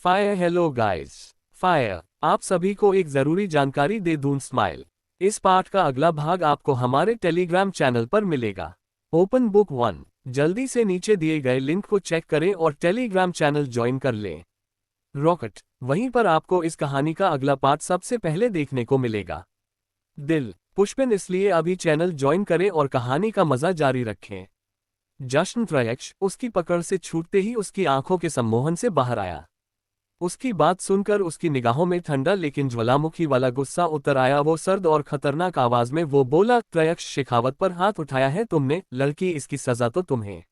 Fire. Hello guys. Fire आप सभी को एक जरूरी जानकारी दे दूं। स्माइल इस पाठ का अगला भाग आपको हमारे टेलीग्राम चैनल पर मिलेगा। ओपन बुक 1 जल्दी से नीचे दिए गए लिंक को चेक करें और टेलीग्राम चैनल ज्वाइन कर लें। रॉकेट वहीं पर आपको इस कहानी का अगला पार्ट सबसे पहले देखने को मिलेगा। दिल पुष्पिन इसलिए अभी चैनल ज्वाइन करें और कहानी का मजा जारी रखें। जश्न त्रयक्ष उसकी पकड़ से छूटते ही उसकी आंखों के सम्मोहन से बाहर आया। उसकी बात सुनकर उसकी निगाहों में ठंडा लेकिन ज्वालामुखी वाला गुस्सा उतर आया। वो सर्द और खतरनाक आवाज में वो बोला, त्रयक्ष शेखावत पर हाथ उठाया है तुमने, लड़की, इसकी सजा तो तुम्हें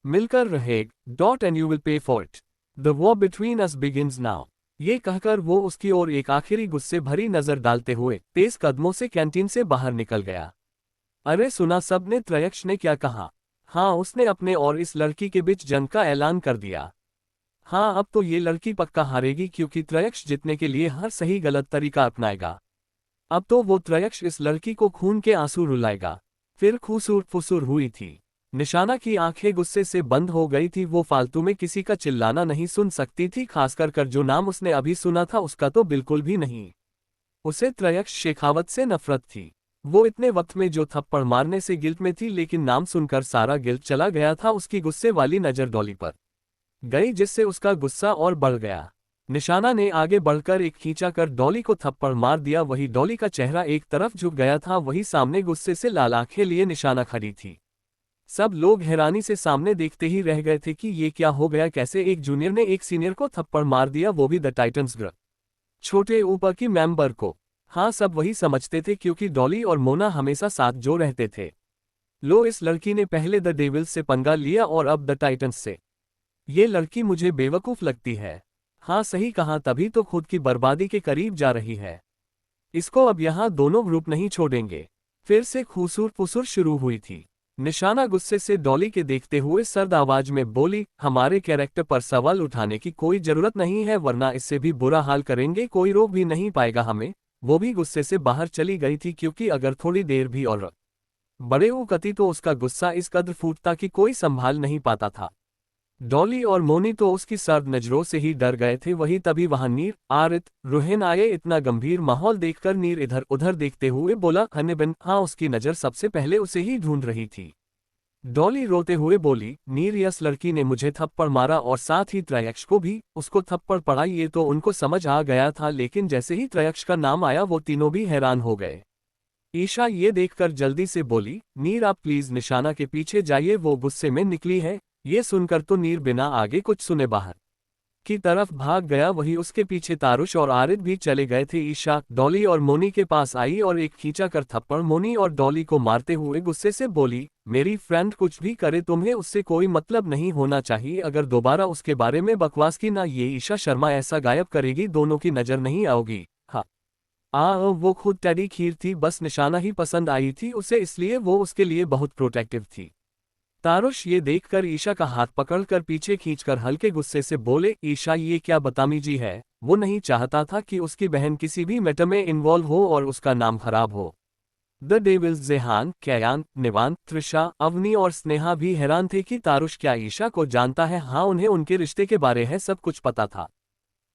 मिलकर रहेगी। And you will pay for it. The war between us begins now. ये कहकर वो उसकी ओर एक आखिरी गुस्से भरी नजर डालते हुए तेज कदमों से कैंटीन से बाहर निकल गया। अरे सुना सबने, त्रयक्ष ने क्या कहा? हाँ, उसने अपने और इस लड़की के बीच जंग का ऐलान कर दिया। हाँ, अब तो ये लड़की पक्का हारेगी क्योंकि त्रयक्ष जीतने के लिए हर सही गलत तरीका अपनाएगा। अब तो वो त्रयक्ष इस लड़की को खून के आंसू रुलाएगा। फिर खुसूर फुसूर हुई थी। निशाना की आंखें गुस्से से बंद हो गई थी। वो फालतू में किसी का चिल्लाना नहीं सुन सकती थी, खासकर कर जो नाम उसने अभी सुना था उसका तो बिल्कुल भी नहीं। उसे त्रयक्ष शेखावत से नफरत थी। वो इतने वक्त में जो थप्पड़ मारने से गिल्ट में थी, लेकिन नाम सुनकर सारा गिल्ट चला गया था। उसकी गुस्से वाली नजर डॉली पर गई जिससे उसका गुस्सा और बढ़ गया। निशाना ने आगे बढ़कर एक खींचा कर डॉली को थप्पड़ मार दिया। वही डॉली का चेहरा एक तरफ झुक गया था, वही सामने गुस्से से लाल आंखें लिए निशाना खड़ी थी। सब लोग हैरानी से सामने देखते ही रह गए थे कि ये क्या हो गया, कैसे एक जूनियर ने एक सीनियर को थप्पड़ मार दिया, वो भी द टाइटंस ग्रुप छोटे ऊपर की मेंबर को। हाँ, सब वही समझते थे क्योंकि डॉली और मोना हमेशा साथ जो रहते थे। लो, इस लड़की ने पहले द डेविल्स से पंगा लिया और अब द टाइटंस से। ये लड़की मुझे बेवकूफ लगती है। हाँ सही कहा, तभी तो खुद की बर्बादी के करीब जा रही है। इसको अब यहाँ दोनों ग्रुप नहीं छोड़ेंगे। फिर से खुसूर फुसूर शुरू हुई थी। निशाना गुस्से से डॉली के देखते हुए सर्द आवाज में बोली, हमारे कैरेक्टर पर सवाल उठाने की कोई जरूरत नहीं है, वरना इससे भी बुरा हाल करेंगे, कोई रोक भी नहीं पाएगा हमें। वो भी गुस्से से बाहर चली गई थी क्योंकि अगर थोड़ी देर भी और बड़े उकती तो उसका गुस्सा इस कदर फूटता कि कोई संभाल नहीं पाता था। डॉली और मोनी तो उसकी सर्द नजरों से ही डर गए थे। वही तभी वहां नीर, आरित, रुहिन आए। इतना गंभीर माहौल देखकर नीर इधर उधर देखते हुए बोला, हनीबिन। हाँ, उसकी नजर सबसे पहले उसे ही ढूंढ रही थी। डॉली रोते हुए बोली, नीर, यस लड़की ने मुझे थप्पड़ मारा और साथ ही त्रयक्ष को भी। उसको थप्पड़ पड़ा ये तो उनको समझ आ गया था, लेकिन जैसे ही त्रयक्ष का नाम आया वो तीनों भी हैरान हो गए। ईशा ये देखकर जल्दी से बोली, नीर आप प्लीज निशाना के पीछे जाइए, वो गुस्से में निकली है। ये सुनकर तो नीर बिना आगे कुछ सुने बाहर की तरफ भाग गया। वही उसके पीछे तारुश और आरिद भी चले गए थे। ईशा डॉली और मोनी के पास आई और एक खींचा कर थप्पड़ मोनी और डॉली को मारते हुए गुस्से से बोली, मेरी फ्रेंड कुछ भी करे तुम्हें उससे कोई मतलब नहीं होना चाहिए। अगर दोबारा उसके बारे में बकवास की ना ये ईशा शर्मा ऐसा गायब करेगी दोनों की नजर नहीं आओगी। हाँ, वो खुद टेडी खीर थी, बस निशाना ही पसंद आई थी उसे, इसलिए वो उसके लिए बहुत प्रोटेक्टिव थी। तारुश ये देखकर ईशा का हाथ पकड़कर पीछे खींचकर हल्के गुस्से से बोले, ईशा ये क्या बदतमीजी है। वो नहीं चाहता था कि उसकी बहन किसी भी मैटर में इन्वॉल्व हो और उसका नाम खराब हो। द डेविल्स जेहान, कैयान, निवान, त्रिशा, अवनी और स्नेहा भी हैरान थे कि तारुश क्या ईशा को जानता है। हाँ, उन्हें उनके रिश्ते के बारे में सब कुछ पता था।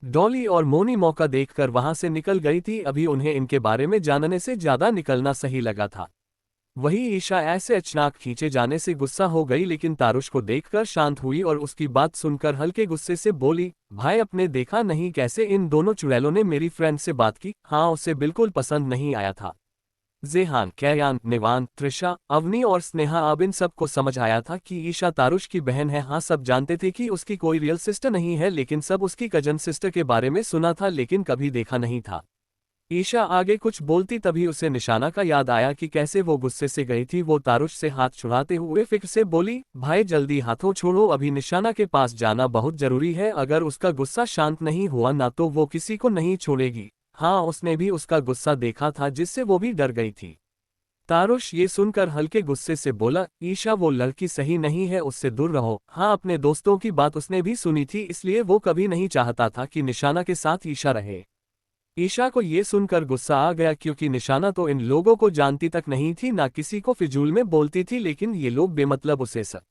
डॉली और मोनी मौका देखकर वहां से निकल गई थी। अभी उन्हें इनके बारे में जानने से ज्यादा निकलना सही लगा था। वही ईशा ऐसे अचानक खींचे जाने से गुस्सा हो गई, लेकिन तारुश को देखकर शांत हुई और उसकी बात सुनकर हल्के गुस्से से बोली, भाई अपने देखा नहीं कैसे इन दोनों चुड़ैलों ने मेरी फ्रेंड से बात की। हाँ, उसे बिल्कुल पसंद नहीं आया था। जेहान, कैयान, निवान, त्रिशा, अवनी और स्नेहा, अब इन सबको समझ आया था कि ईशा तारुश की बहन है। हाँ, सब जानते थे कि उसकी कोई रियल सिस्टर नहीं है, लेकिन सब उसकी कजन सिस्टर के बारे में सुना था लेकिन कभी देखा नहीं था। ईशा आगे कुछ बोलती तभी उसे निशाना का याद आया कि कैसे वो गुस्से से गई थी। वो तारुश से हाथ छुड़ाते हुए फिक्र से बोली, भाई जल्दी हाथों छोड़ो, अभी निशाना के पास जाना बहुत जरूरी है। अगर उसका गुस्सा शांत नहीं हुआ ना तो वो किसी को नहीं छोड़ेगी। हाँ, उसने भी उसका गुस्सा देखा था जिससे वो भी डर गई थी। तारुश ये सुनकर हल्के गुस्से से बोला, ईशा वो लड़की सही नहीं है, उससे दूर रहो। हाँ, अपने दोस्तों की बात उसने भी सुनी थी, इसलिए वो कभी नहीं चाहता था कि निशाना के साथ ईशा रहे। ईशा को ये सुनकर गुस्सा आ गया क्योंकि निशाना तो इन लोगों को जानती तक नहीं थी, ना किसी को फिजूल में बोलती थी, लेकिन ये लोग बेमतलब उसे सब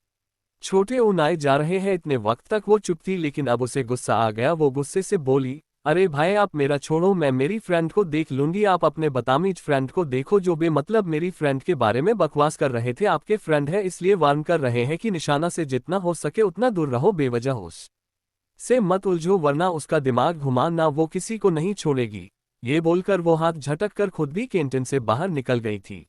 छोटे उनाए जा रहे हैं। इतने वक्त तक वो चुप थी, लेकिन अब उसे गुस्सा आ गया। वो गुस्से से बोली, अरे भाई आप मेरा छोड़ो, मैं मेरी फ्रेंड को देख लूंगी। आप अपने बदतमीज फ्रेंड को देखो जो बेमतलब मेरी फ्रेंड के बारे में बकवास कर रहे थे। आपके फ्रेंड है इसलिए वार्न कर रहे हैं कि निशाना से जितना हो सके उतना दूर रहो, बेवजह उस से मत उलझो वरना उसका दिमाग घुमा ना, वो किसी को नहीं छोड़ेगी। ये बोलकर वो हाथ झटक कर खुद भी कैंटीन से बाहर निकल गई थी।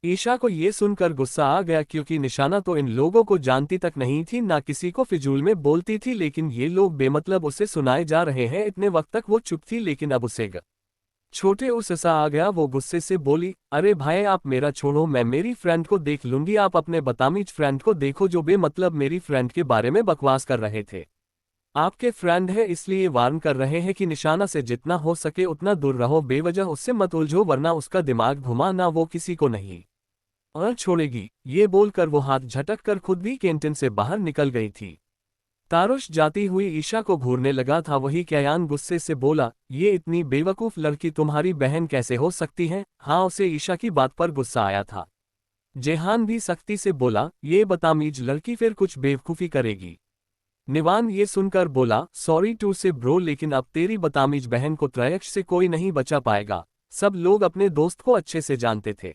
ईशा को ये सुनकर गुस्सा आ गया, क्योंकि निशाना तो इन लोगों को जानती तक नहीं थी, ना किसी को फिजूल में बोलती थी, लेकिन ये लोग बेमतलब उसे सुनाए जा रहे हैं। इतने वक्त तक वो चुप थी, लेकिन अब उसे छोटे उससा आ गया। वो गुस्से से बोली, अरे भाई आप मेरा छोड़ो, मैं मेरी फ्रेंड को देख लूंगी। आप अपने बदतमीज फ्रेंड को देखो जो बेमतलब मेरी फ्रेंड के बारे में बकवास कर रहे थे। आपके फ्रेंड है इसलिए वार्न कर रहे हैं कि निशाना से जितना हो सके उतना दूर रहो, बेवजह उससे मत उलझो वरना उसका दिमाग घुमा ना, वो किसी को नहीं और छोड़ेगी। ये बोलकर वो हाथ झटक कर खुद भी कैंटीन से बाहर निकल गई थी। तारुश जाती हुई ईशा को घूरने लगा था। वही कयान गुस्से से बोला, ये इतनी बेवकूफ लड़की तुम्हारी बहन कैसे हो सकती है। हाँ, उसे ईशा की बात पर गुस्सा आया था। जेहान भी सख्ती से बोला, ये बदतमीज लड़की फिर कुछ बेवकूफ़ी करेगी। निवान ये सुनकर बोला, सॉरी टू से ब्रो, लेकिन अब तेरी बदतमीज बहन को त्रयक्ष से कोई नहीं बचा पाएगा। सब लोग अपने दोस्त को अच्छे से जानते थे।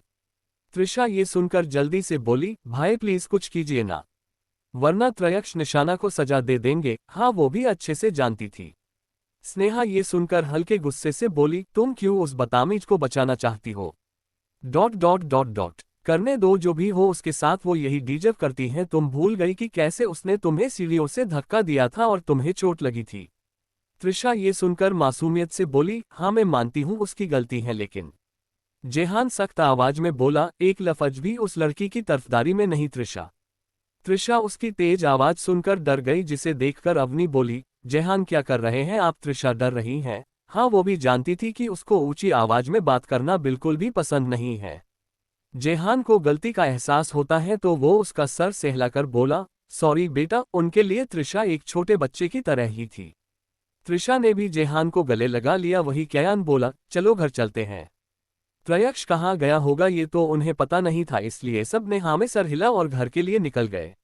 त्रिशा ये सुनकर जल्दी से बोली, भाई प्लीज कुछ कीजिए ना, वरना त्रयक्ष निशाना को सजा दे देंगे। हाँ, वो भी अच्छे से जानती थी। स्नेहा ये सुनकर हल्के गुस्से से बोली, तुम क्यों उस बदतमीज को बचाना चाहती हो? डॉट डॉट डॉट डॉट करने दो, जो भी हो उसके साथ वो यही डिजर्व करती है। तुम भूल गई कि कैसे उसने तुम्हें सीढ़ियों से धक्का दिया था और तुम्हें चोट लगी थी। त्रिशा ये सुनकर मासूमियत से बोली, हाँ मैं मानती हूँ उसकी गलती है, लेकिन जेहान सख्त आवाज में बोला, एक लफ्ज भी उस लड़की की तरफदारी में नहीं। त्रिशा उसकी तेज आवाज सुनकर डर गई, जिसे देखकर अवनी बोली, जेहान क्या कर रहे हैं आप? त्रिशा डर रही हैं। हाँ, वो भी जानती थी कि उसको ऊंची आवाज में बात करना बिल्कुल भी पसंद नहीं है। जेहान को गलती का एहसास होता है तो वो उसका सर सहलाकर बोला, सॉरी बेटा। उनके लिए त्रिशा एक छोटे बच्चे की तरह ही थी। त्रिशा ने भी जेहान को गले लगा लिया। वही कयान बोला, चलो घर चलते हैं। त्रयक्ष कहाँ गया होगा ये तो उन्हें पता नहीं था, इसलिए सब ने हाँ में सर हिला और घर के लिए निकल गए।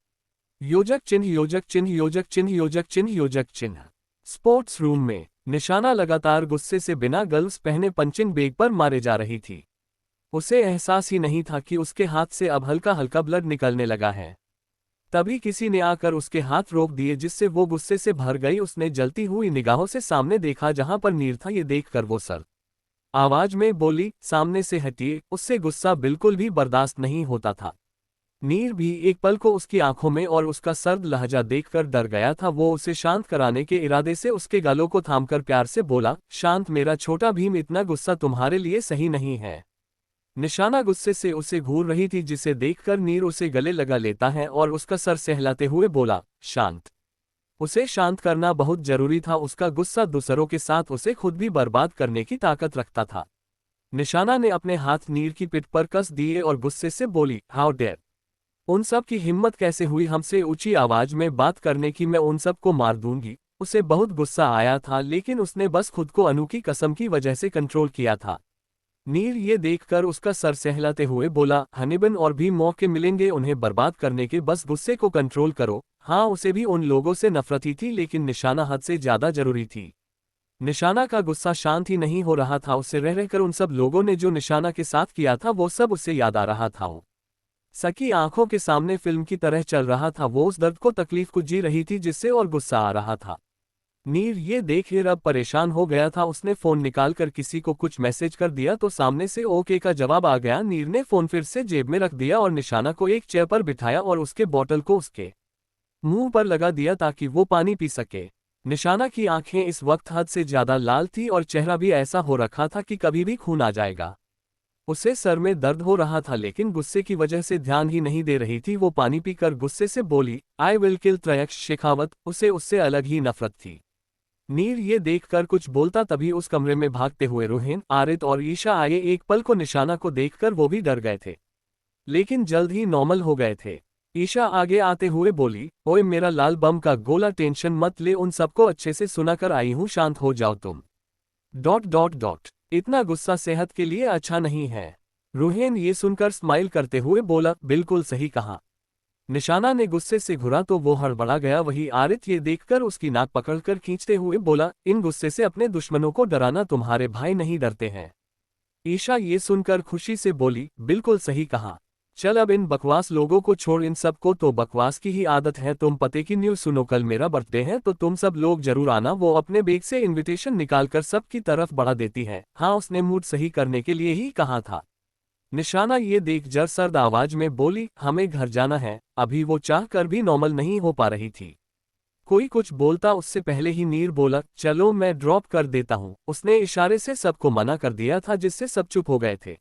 योजक चिन्ह योजक चिन्ह योजक चिन्ह योजक चिन्ह योजक चिन्ह। स्पोर्ट्स रूम में निशाना लगातार गुस्से से बिना ग्लव्स पहने पंचिंग बैग पर मारे जा रही थी। उसे एहसास ही नहीं था कि उसके हाथ से अब हल्का हल्का ब्लड निकलने लगा है। तभी किसी ने आकर उसके हाथ रोक दिए, जिससे वो गुस्से से भर गई। उसने जलती हुई निगाहों से सामने देखा जहां पर नीर था। ये देखकर वो सर आवाज में बोली, सामने से हटिए। उससे गुस्सा बिल्कुल भी बर्दाश्त नहीं होता था। नीर भी एक पल को उसकी आंखों में और उसका सर्द लहजा देखकर डर गया था। वो उसे शांत कराने के इरादे से उसके गालों को थामकर प्यार से बोला, शांत मेरा छोटा भीम, इतना गुस्सा तुम्हारे लिए सही नहीं है। निशाना गुस्से से उसे घूर रही थी, जिसे देखकर नीर उसे गले लगा लेता है और उसका सर सहलाते हुए बोला, शांत। उसे शांत करना बहुत जरूरी था। उसका गुस्सा दूसरों के साथ उसे खुद भी बर्बाद करने की ताकत रखता था। निशाना ने अपने हाथ नीर की पिठ पर कस दिए और गुस्से से बोली, हाउ डेयर। उन सब की हिम्मत कैसे हुई हमसे ऊंची आवाज में बात करने की? मैं उन सब को मार दूंगी। उसे बहुत गुस्सा आया था, लेकिन उसने बस खुद को अनु की कसम की वजह से कंट्रोल किया था। नीर ये देखकर उसका सर सहलाते हुए बोला, हनीबन और भी मौके मिलेंगे उन्हें बर्बाद करने के, बस गुस्से को कंट्रोल करो। हाँ, उसे भी उन लोगों से नफरत ही थी, लेकिन निशाना हद से ज्यादा जरूरी थी। निशाना का गुस्सा शांत ही नहीं हो रहा था। उससे रह रहकर उन सब लोगों ने जो निशाना के साथ किया था वो सब उससे याद आ रहा था। वो सकी आंखों के सामने फिल्म की तरह चल रहा था। वो उस दर्द को तकलीफ को जी रही थी, जिससे और गुस्सा आ रहा था। नीर ये देखकर अब परेशान हो गया था। उसने फोन निकालकर किसी को कुछ मैसेज कर दिया तो सामने से ओके का जवाब आ गया। नीर ने फोन फिर से जेब में रख दिया और निशाना को एक चेयर पर बिठाया और उसके बोतल को उसके मुंह पर लगा दिया ताकि वो पानी पी सके। निशाना की आंखें इस वक्त हद से ज्यादा लाल थी और चेहरा भी ऐसा हो रखा था कि कभी भी खून आ जाएगा। उसे सर में दर्द हो रहा था, लेकिन गुस्से की वजह से ध्यान ही नहीं दे रही थी। वो पानी पीकर गुस्से से बोली, आई विल किल त्रयक्ष शेखावत। उसे उससे अलग ही नफरत थी। नीर ये देखकर कुछ बोलता तभी उस कमरे में भागते हुए रुहेन, आरित और ईशा आए। एक पल को निशाना को देखकर वो भी डर गए थे, लेकिन जल्द ही नॉर्मल हो गए थे। ईशा आगे आते हुए बोली, ओए मेरा लाल बम का गोला, टेंशन मत ले, उन सबको अच्छे से सुना कर आई हूं, शांत हो जाओ तुम। डॉट डॉट डॉट इतना गुस्सा सेहत के लिए अच्छा नहीं है। रुहेन ये सुनकर स्माइल करते हुए बोला, बिल्कुल सही कहा। निशाना ने गुस्से से घुरा तो वो हड़बड़ा गया। वही आरित ये देखकर उसकी नाक पकड़कर खींचते हुए बोला, इन गुस्से से अपने दुश्मनों को डराना तुम्हारे भाई नहीं डरते हैं। ईशा ये सुनकर खुशी से बोली, बिल्कुल सही कहा। चल अब इन बकवास लोगों को छोड़, इन सब को तो बकवास की ही आदत है। तुम पते की न्यूज़ सुनो, कल मेरा बर्थडे है तो तुम सब लोग जरूर आना। वो अपने बैग से इनविटेशन निकालकर सबकी तरफ बढ़ा देती है। हाँ, उसने मूड सही करने के लिए ही कहा था। निशाना ये देख जर सर्द आवाज में बोली, हमें घर जाना है। अभी वो चाह कर भी नॉर्मल नहीं हो पा रही थी। कोई कुछ बोलता उससे पहले ही नीर बोला, चलो मैं ड्रॉप कर देता हूँ। उसने इशारे से सबको मना कर दिया था जिससे सब चुप हो गए थे।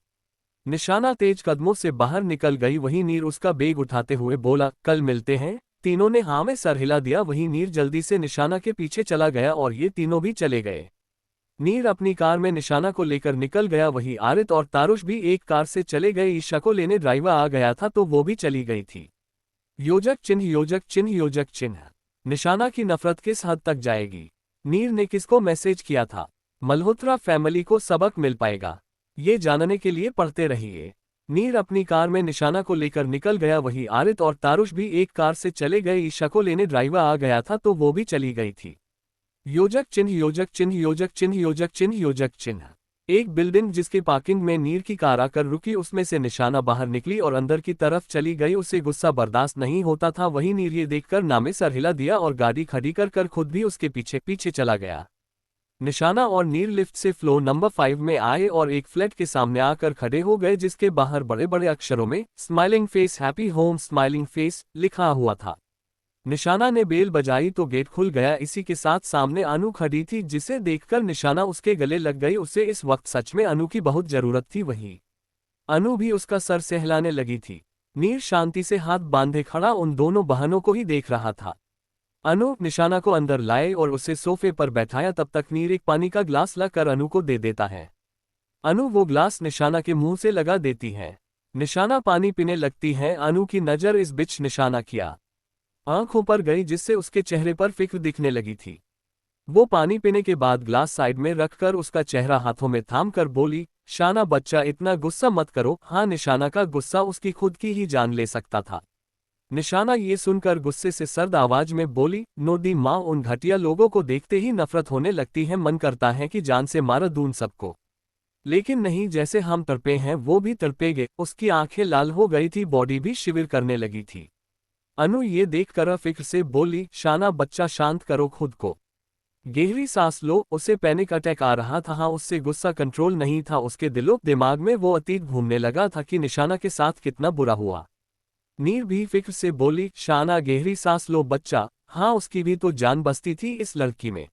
निशाना तेज कदमों से बाहर निकल गई। वहीं नीर उसका बैग उठाते हुए बोला, कल मिलते हैं। तीनों ने हाँ में सर हिला दिया। वहीं नीर जल्दी से निशाना के पीछे चला गया और ये तीनों भी चले गए। नीर अपनी कार में निशाना को लेकर निकल गया। वहीं आरित और तारुष भी एक कार से चले गए। ईशा को लेने ड्राइवर आ गया था तो वो भी चली गई थी। योजक चिन्ह, योजक चिन्ह, योजक चिन्ह। निशाना की नफरत किस हद तक जाएगी? नीर ने किसको मैसेज किया था? मल्होत्रा फैमिली को सबक मिल पाएगा, ये जानने के लिए पढ़ते रहिए। नीर अपनी कार में निशाना को लेकर निकल गया। वहीं आरित और तारुष भी एक कार से चले गए। ईशा को लेने ड्राइवर आ गया था तो वो भी चली गई थी। योजक चिन्ह, योजक चिन्ह, योजक चिन्ह, योजक चिन्ह, योजक चिन्ह। एक बिल्डिंग जिसके पार्किंग में नीर की कार आकर रुकी, उसमें से निशाना बाहर निकली और अंदर की तरफ चली गई। उसे गुस्सा बर्दाश्त नहीं होता था। वहीं नीर ये देखकर नामे सर हिला दिया और गाड़ी खड़ी कर खुद भी उसके पीछे पीछे चला गया। निशाना और नीर लिफ्ट से फ्लोर नंबर 5 में आए और एक फ्लैट के सामने आकर खड़े हो गए जिसके बाहर बड़े बड़े अक्षरों में smiling face, happy home, smiling face लिखा हुआ था। निशाना ने बेल बजाई तो गेट खुल गया। इसी के साथ सामने अनु खड़ी थी जिसे देखकर निशाना उसके गले लग गई। उसे इस वक्त सच में अनु की बहुत जरूरत थी। वहीं अनु भी उसका सर सहलाने लगी थी। नीर शांति से हाथ बांधे खड़ा उन दोनों बहनों को ही देख रहा था। अनु निशाना को अंदर लाए और उसे सोफे पर बैठाया। तब तक नीर एक पानी का ग्लास लाकर अनु को दे देता है। अनु वो ग्लास निशाना के मुंह से लगा देती है। निशाना पानी पीने लगती है। अनु की नजर इस बीच निशाना किया आंखों पर गई जिससे उसके चेहरे पर फिक्र दिखने लगी थी। वो पानी पीने के बाद ग्लास साइड में रखकर उसका चेहरा हाथों में थाम कर बोली, शाना बच्चा इतना गुस्सा मत करो। हाँ, निशाना का गुस्सा उसकी खुद की ही जान ले सकता था। निशाना ये सुनकर गुस्से से सर्द आवाज में बोली, नोदी माँ, उन घटिया लोगों को देखते ही नफरत होने लगती है। मन करता है कि जान से मार दूं सबको, लेकिन नहीं, जैसे हम तड़पे हैं वो भी तड़पेंगे। उसकी आंखें लाल हो गई थी, बॉडी भी शिविर करने लगी थी। अनु ये देखकर फिक्र से बोली, शाना बच्चा शांत करो खुद को, गहरी सांस लो। उसे पैनिक अटैक आ रहा था। हाँ, उससे गुस्सा कंट्रोल नहीं था। उसके दिलो दिमाग में वो अतीत घूमने लगा था कि निशाना के साथ कितना बुरा हुआ। नीर भी फिक्र से बोली, शाना गहरी सांस लो बच्चा। हाँ, उसकी भी तो जान बसती थी इस लड़की में।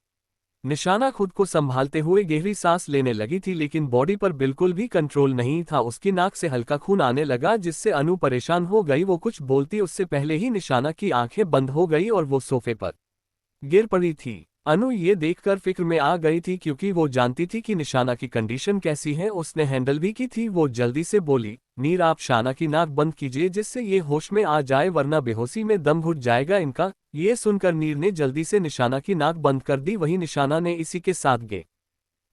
निशाना खुद को संभालते हुए गहरी सांस लेने लगी थी लेकिन बॉडी पर बिल्कुल भी कंट्रोल नहीं था। उसकी नाक से हल्का खून आने लगा जिससे अनु परेशान हो गई। वो कुछ बोलती उससे पहले ही निशाना की आंखें बंद हो गई और वो सोफे पर गिर पड़ी थी। अनु ये देखकर फिक्र में आ गई थी क्योंकि वो जानती थी कि निशाना की कंडीशन कैसी है। उसने हैंडल भी की थी। वो जल्दी से बोली, नीर आप शाना की नाक बंद कीजिए जिससे ये होश में आ जाए वरना बेहोशी में दम घुट जाएगा इनका। ये सुनकर नीर ने जल्दी से निशाना की नाक बंद कर दी। वहीं निशाना ने इसी के साथ गे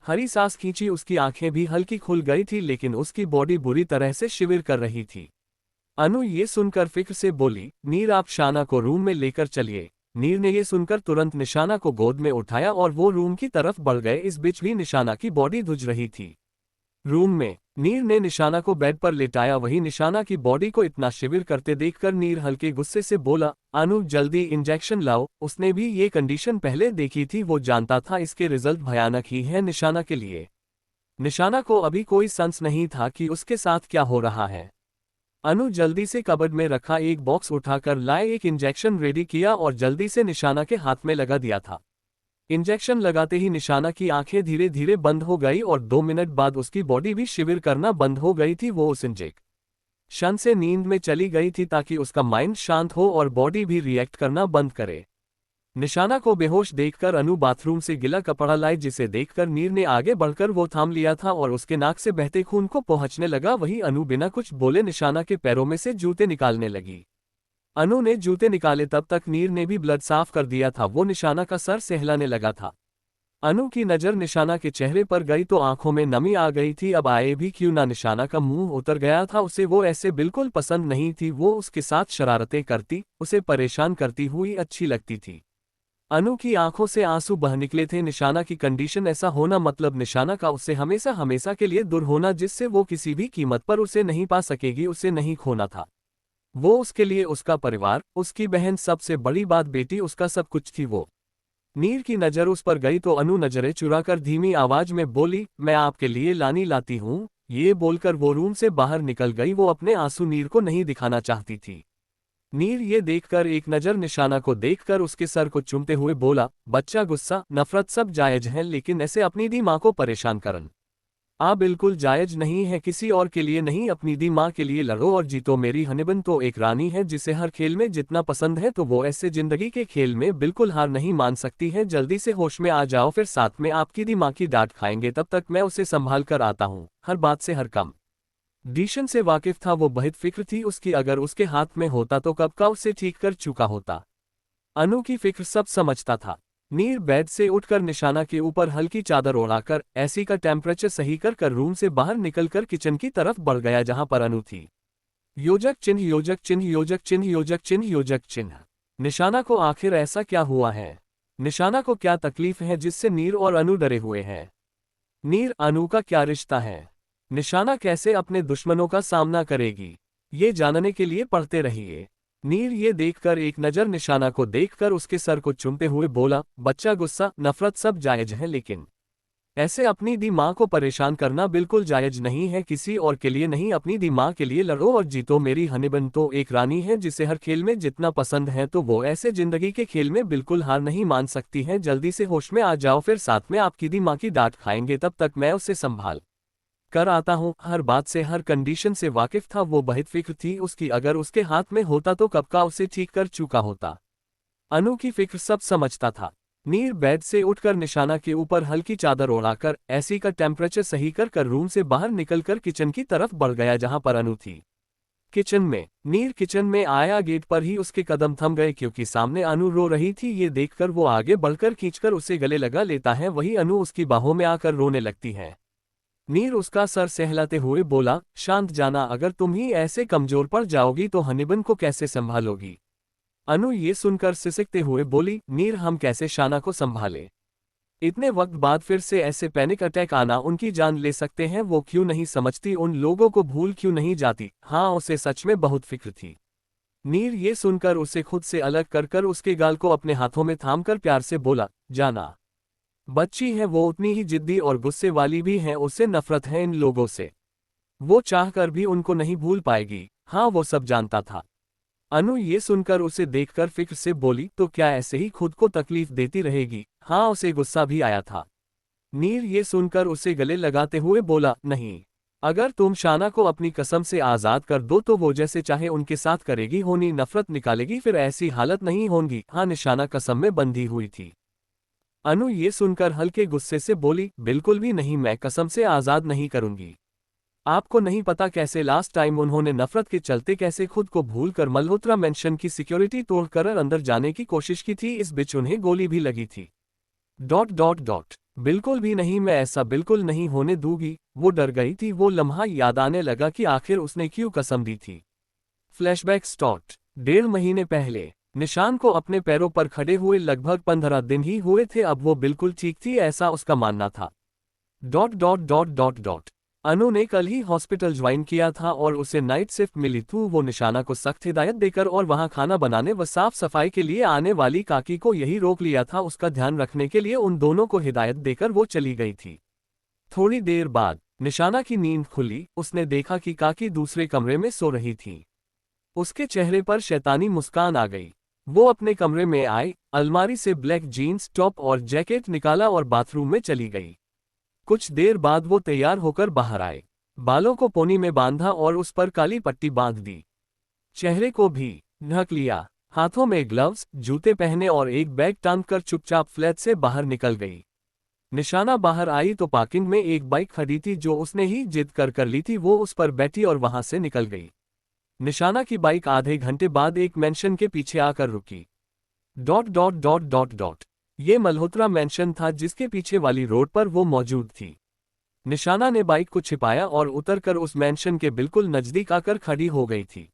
हरी सांस खींची। उसकी आंखें भी हल्की खुल गई थी लेकिन उसकी बॉडी बुरी तरह से शिविर कर रही थी। अनु ये सुनकर फिक्र से बोली, नीर आप शाना को रूम में लेकर चलिए। नीर ने ये सुनकर तुरंत निशाना को गोद में उठाया और वो रूम की तरफ बढ़ गए। इस बीच भी निशाना की बॉडी धुज रही थी। रूम में नीर ने निशाना को बेड पर लेटाया। वहीं निशाना की बॉडी को इतना शिविर करते देखकर नीर हल्के गुस्से से बोला, अनु जल्दी इंजेक्शन लाओ। उसने भी ये कंडीशन पहले देखी थी। वो जानता था इसके रिजल्ट भयानक ही है निशाना के लिए। निशाना को अभी कोई सेंस नहीं था कि उसके साथ क्या हो रहा है। अनु जल्दी से कबर्ड में रखा एक बॉक्स उठाकर लाए, एक इंजेक्शन रेडी किया और जल्दी से निशाना के हाथ में लगा दिया था। इंजेक्शन लगाते ही निशाना की आंखें धीरे धीरे बंद हो गई और 2 मिनट बाद उसकी बॉडी भी शिविर करना बंद हो गई थी। वो उस इंजेक्शन से नींद में चली गई थी ताकि उसका माइंड शांत हो और बॉडी भी रिएक्ट करना बंद करे। निशाना को बेहोश देखकर अनु बाथरूम से गिला कपड़ा लाई जिसे देखकर नीर ने आगे बढ़कर वो थाम लिया था और उसके नाक से बहते खून को पहुंचने लगा। वहीं अनु बिना कुछ बोले निशाना के पैरों में से जूते निकालने लगी। अनु ने जूते निकाले तब तक नीर ने भी ब्लड साफ कर दिया था। वो निशाना का सर सहलाने लगा था। अनु की नजर निशाना के चेहरे पर गई तो आंखों में नमी आ गई थी। अब आए भी क्यों ना, निशाना का मुंह उतर गया था। उसे वो ऐसे बिल्कुल पसंद नहीं थी। वो उसके साथ शरारतें करती, उसे परेशान करती हुई अच्छी लगती थी। अनु की आंखों से आंसू बह निकले थे। निशाना की कंडीशन ऐसा होना मतलब निशाना का उससे हमेशा हमेशा के लिए दूर होना, जिससे वो किसी भी कीमत पर उसे नहीं पा सकेगी, उसे नहीं खोना था। वो उसके लिए उसका परिवार, उसकी बहन, सबसे बड़ी बात बेटी, उसका सब कुछ थी वो। नीर की नजर उस पर गई तो अनु नजरें चुराकर धीमी आवाज में बोली, मैं आपके लिए लानी लाती हूँ। ये बोलकर वो रूम से बाहर निकल गई। वो अपने आंसू नीर को नहीं दिखाना चाहती थी। नीर ये देखकर एक नजर निशाना को देखकर उसके सर को चूमते हुए बोला, बच्चा, गुस्सा नफरत सब जायज हैं, लेकिन ऐसे अपनी दी माँ को परेशान करन बिल्कुल जायज नहीं है। किसी और के लिए नहीं, अपनी दी माँ के लिए लड़ो और जीतो। मेरी हनीबन तो एक रानी है जिसे हर खेल में जितना पसंद है, तो वो ऐसे जिंदगी के खेल में बिल्कुल हार नहीं मान सकती है। जल्दी से होश में आ जाओ, फिर साथ में आपकी दी माँ की डांट खाएंगे। तब तक मैं उसे संभाल कर आता हूँ। हर बात से हर काम डिशन से वाकिफ था वो, बहुत फिक्र थी उसकी। अगर उसके हाथ में होता तो कब का उसे ठीक कर चुका होता। अनु की फिक्र सब समझता था। नीर बेड से उठकर निशाना के ऊपर हल्की चादर ओढ़ाकर एसी का टेम्परेचर सही कर रूम से बाहर निकलकर किचन की तरफ बढ़ गया, जहां पर अनु थी। योजक चिन्ह, योजक चिन्ह, योजक चिन्ह, योजक चिन्ह, योजक चिन्ह। निशाना को आखिर ऐसा क्या हुआ है? निशाना को क्या तकलीफ है जिससे नीर और अनु डरे हुए हैं? नीर अनु का क्या रिश्ता है? निशाना कैसे अपने दुश्मनों का सामना करेगी? ये जानने के लिए पढ़ते रहिए। नीर ये देखकर एक नज़र निशाना को देखकर उसके सर को चूमते हुए बोला, बच्चा, गुस्सा नफरत सब जायज है, लेकिन ऐसे अपनी दी माँ को परेशान करना बिल्कुल जायज नहीं है। किसी और के लिए नहीं, अपनी दी माँ के लिए लड़ो और जीतो। मेरी हनीबन तो एक रानी है जिसे हर खेल में जितना पसंद है, तो वो ऐसे जिंदगी के खेल में बिल्कुल हार नहीं मान सकती है। जल्दी से होश में आ जाओ, फिर साथ में आपकी दी माँ की डांट खाएंगे। तब तक मैं उसे संभाल कर आता हूँ। हर बात से हर कंडीशन से वाकिफ था वो, बहुत फिक्र थी उसकी। अगर उसके हाथ में होता तो कब का उसे ठीक कर चुका होता। अनु की फिक्र सब समझता था। नीर बेड से उठकर निशाना के ऊपर हल्की चादर ओढ़ाकर एसी का टेम्परेचर सही कर रूम से बाहर निकलकर किचन की तरफ बढ़ गया, जहां पर अनु थी। किचन में नीर किचन में आया, गेट पर ही उसके कदम थम गए, क्योंकि सामने अनु रो रही थी। ये देखकर वो आगे बढ़कर खींचकर उसे गले लगा लेता है, वही अनु उसकी बाहों में आकर रोने लगती है। नीर उसका सर सहलाते हुए बोला, शांत जाना, अगर तुम ही ऐसे कमजोर पड़ जाओगी तो हनीबन को कैसे संभालोगी? अनु ये सुनकर सिसकते हुए बोली, नीर हम कैसे शाना को संभाले? इतने वक्त बाद फिर से ऐसे पैनिक अटैक आना उनकी जान ले सकते हैं। वो क्यों नहीं समझती, उन लोगों को भूल क्यों नहीं जाती? हाँ, उसे सच में बहुत फिक्र थी। नीर ये सुनकर उसे खुद से अलग कर उसके गाल को अपने हाथों में थामकर प्यार से बोला, जाना, बच्ची है वो, उतनी ही जिद्दी और गुस्से वाली भी है। उससे नफरत है इन लोगों से। वो चाहकर भी उनको नहीं भूल पाएगी। हाँ, वो सब जानता था। अनु ये सुनकर उसे देखकर फिक्र से बोली, तो क्या ऐसे ही खुद को तकलीफ देती रहेगी? हाँ, उसे गुस्सा भी आया था। नीर ये सुनकर उसे गले लगाते हुए बोला, नहीं, अगर तुम शाना को अपनी कसम से आजाद कर दो तो वो जैसे चाहे उनके साथ करेगी, होनी नफरत निकालेगी, फिर ऐसी हालत नहीं होगी। हाँ, निशाना कसम में बंधी हुई थी। अनु ये सुनकर हल्के गुस्से से बोली, बिल्कुल भी नहीं, मैं कसम से आजाद नहीं करूंगी। आपको नहीं पता कैसे लास्ट टाइम उन्होंने नफरत के चलते कैसे खुद को भूलकर मल्होत्रा मेंशन की सिक्योरिटी तोड़कर अंदर जाने की कोशिश की थी। इस बीच उन्हें गोली भी लगी थी। ... बिल्कुल भी नहीं, मैं ऐसा बिल्कुल नहीं होने दूंगी। वो डर गई थी। वो लम्हा याद आने लगा कि आखिर उसने क्यों कसम दी थी। Flashback start. 1.5 महीने पहले निशान को अपने पैरों पर खड़े हुए लगभग 15 दिन ही हुए थे। अब वो बिल्कुल ठीक थी, ऐसा उसका मानना था। ... अनु ने कल ही हॉस्पिटल ज्वाइन किया था और उसे नाइट शिफ्ट मिली थी। वो निशाना को सख्त हिदायत देकर और वहां खाना बनाने व साफ सफाई के लिए आने वाली काकी को यही रोक लिया था। उसका ध्यान रखने के लिए उन दोनों को हिदायत देकर वो चली गई थी। थोड़ी देर बाद निशाना की नींद खुली। उसने देखा कि काकी दूसरे कमरे में सो रही थी। उसके चेहरे पर शैतानी मुस्कान आ गई। वो अपने कमरे में आई, अलमारी से ब्लैक जीन्स टॉप और जैकेट निकाला और बाथरूम में चली गई। कुछ देर बाद वो तैयार होकर बाहर आए। बालों को पोनी में बांधा और उस पर काली पट्टी बांध दी। चेहरे को भी ढक लिया। हाथों में ग्लव्स, जूते पहने और एक बैग टांगकर चुपचाप फ्लैट से बाहर निकल गई। निशाना बाहर आई तो पार्किंग में एक बाइक खड़ी थी जो उसने ही जिद कर ली थी। वो उस पर बैठी और वहां से निकल गई। निशाना की बाइक आधे घंटे बाद एक मेंशन के पीछे आकर रुकी। ... ये मल्होत्रा मैंशन था जिसके पीछे वाली रोड पर वो मौजूद थी। निशाना ने बाइक को छिपाया और उतरकर उस मैंशन के बिल्कुल नजदीक आकर खड़ी हो गई थी।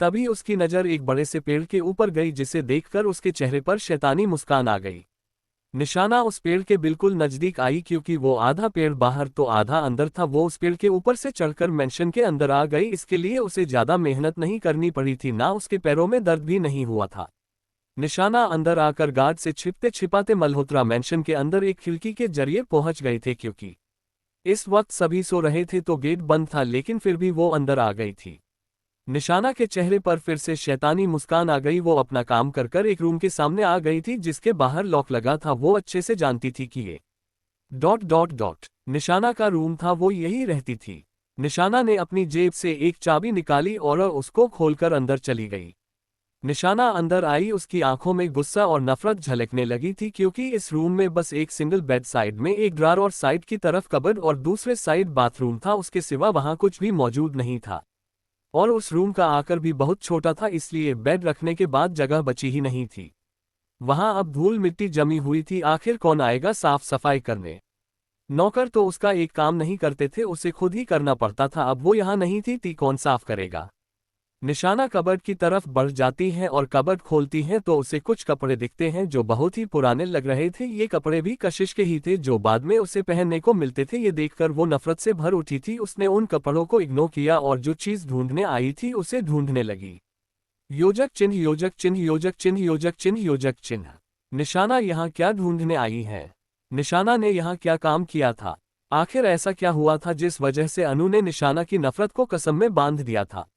तभी उसकी नज़र एक बड़े से पेड़ के ऊपर गई जिसे देखकर उसके चेहरे पर शैतानी मुस्कान आ गई। निशाना उस पेड़ के बिल्कुल नजदीक आई क्योंकि वो आधा पेड़ बाहर तो आधा अंदर था। वो उस पेड़ के ऊपर से चढ़कर मैंशन के अंदर आ गई। इसके लिए उसे ज्यादा मेहनत नहीं करनी पड़ी थी, ना उसके पैरों में दर्द भी नहीं हुआ था। निशाना अंदर आकर गार्ड से छिपते छिपाते मल्होत्रा मैंशन के अंदर एक खिड़की के जरिए पहुंच गए थे। क्योंकि इस वक्त सभी सो रहे थे तो गेट बंद था, लेकिन फिर भी वो अंदर आ गई थी। निशाना के चेहरे पर फिर से शैतानी मुस्कान आ गई। वो अपना काम कर कर एक रूम के सामने आ गई थी जिसके बाहर लॉक लगा था। वो अच्छे से जानती थी कि ये ... निशाना का रूम था, वो यही रहती थी। निशाना ने अपनी जेब से एक चाबी निकाली और उसको खोलकर अंदर चली गई। निशाना अंदर आई, उसकी आंखों में गुस्सा और नफरत झलकने लगी थी क्योंकि इस रूम में बस एक सिंगल बेड, साइड में एक ड्रॉर और साइड की तरफ कबर्ड और दूसरे साइड बाथरूम था। उसके सिवा वहां कुछ भी मौजूद नहीं था और उस रूम का आकार भी बहुत छोटा था, इसलिए बेड रखने के बाद जगह बची ही नहीं थी। वहां अब धूल मिट्टी जमी हुई थी। आखिर कौन आएगा साफ सफाई करने? नौकर तो उसका एक काम नहीं करते थे, उसे खुद ही करना पड़ता था। अब वो यहाँ नहीं थी कौन साफ करेगा? निशाना कबर्ड की तरफ बढ़ जाती है और कबर्ड खोलती है तो उसे कुछ कपड़े दिखते हैं जो बहुत ही पुराने लग रहे थे। ये कपड़े भी कशिश के ही थे जो बाद में उसे पहनने को मिलते थे। ये देखकर वो नफरत से भर उठी थी। उसने उन कपड़ों को इग्नोर किया और जो चीज ढूंढने आई थी उसे ढूंढने लगी। योजक चिन्ह, योजक चिन्ह, योजक चिन्ह, योजक चिन्ह, योजक चिन्ह। निशाना यहाँ क्या ढूंढने आई है? निशाना ने यहाँ क्या काम किया था? आखिर ऐसा क्या हुआ था जिस वजह से अनु ने निशाना की नफरत को कसम में बांध दिया था?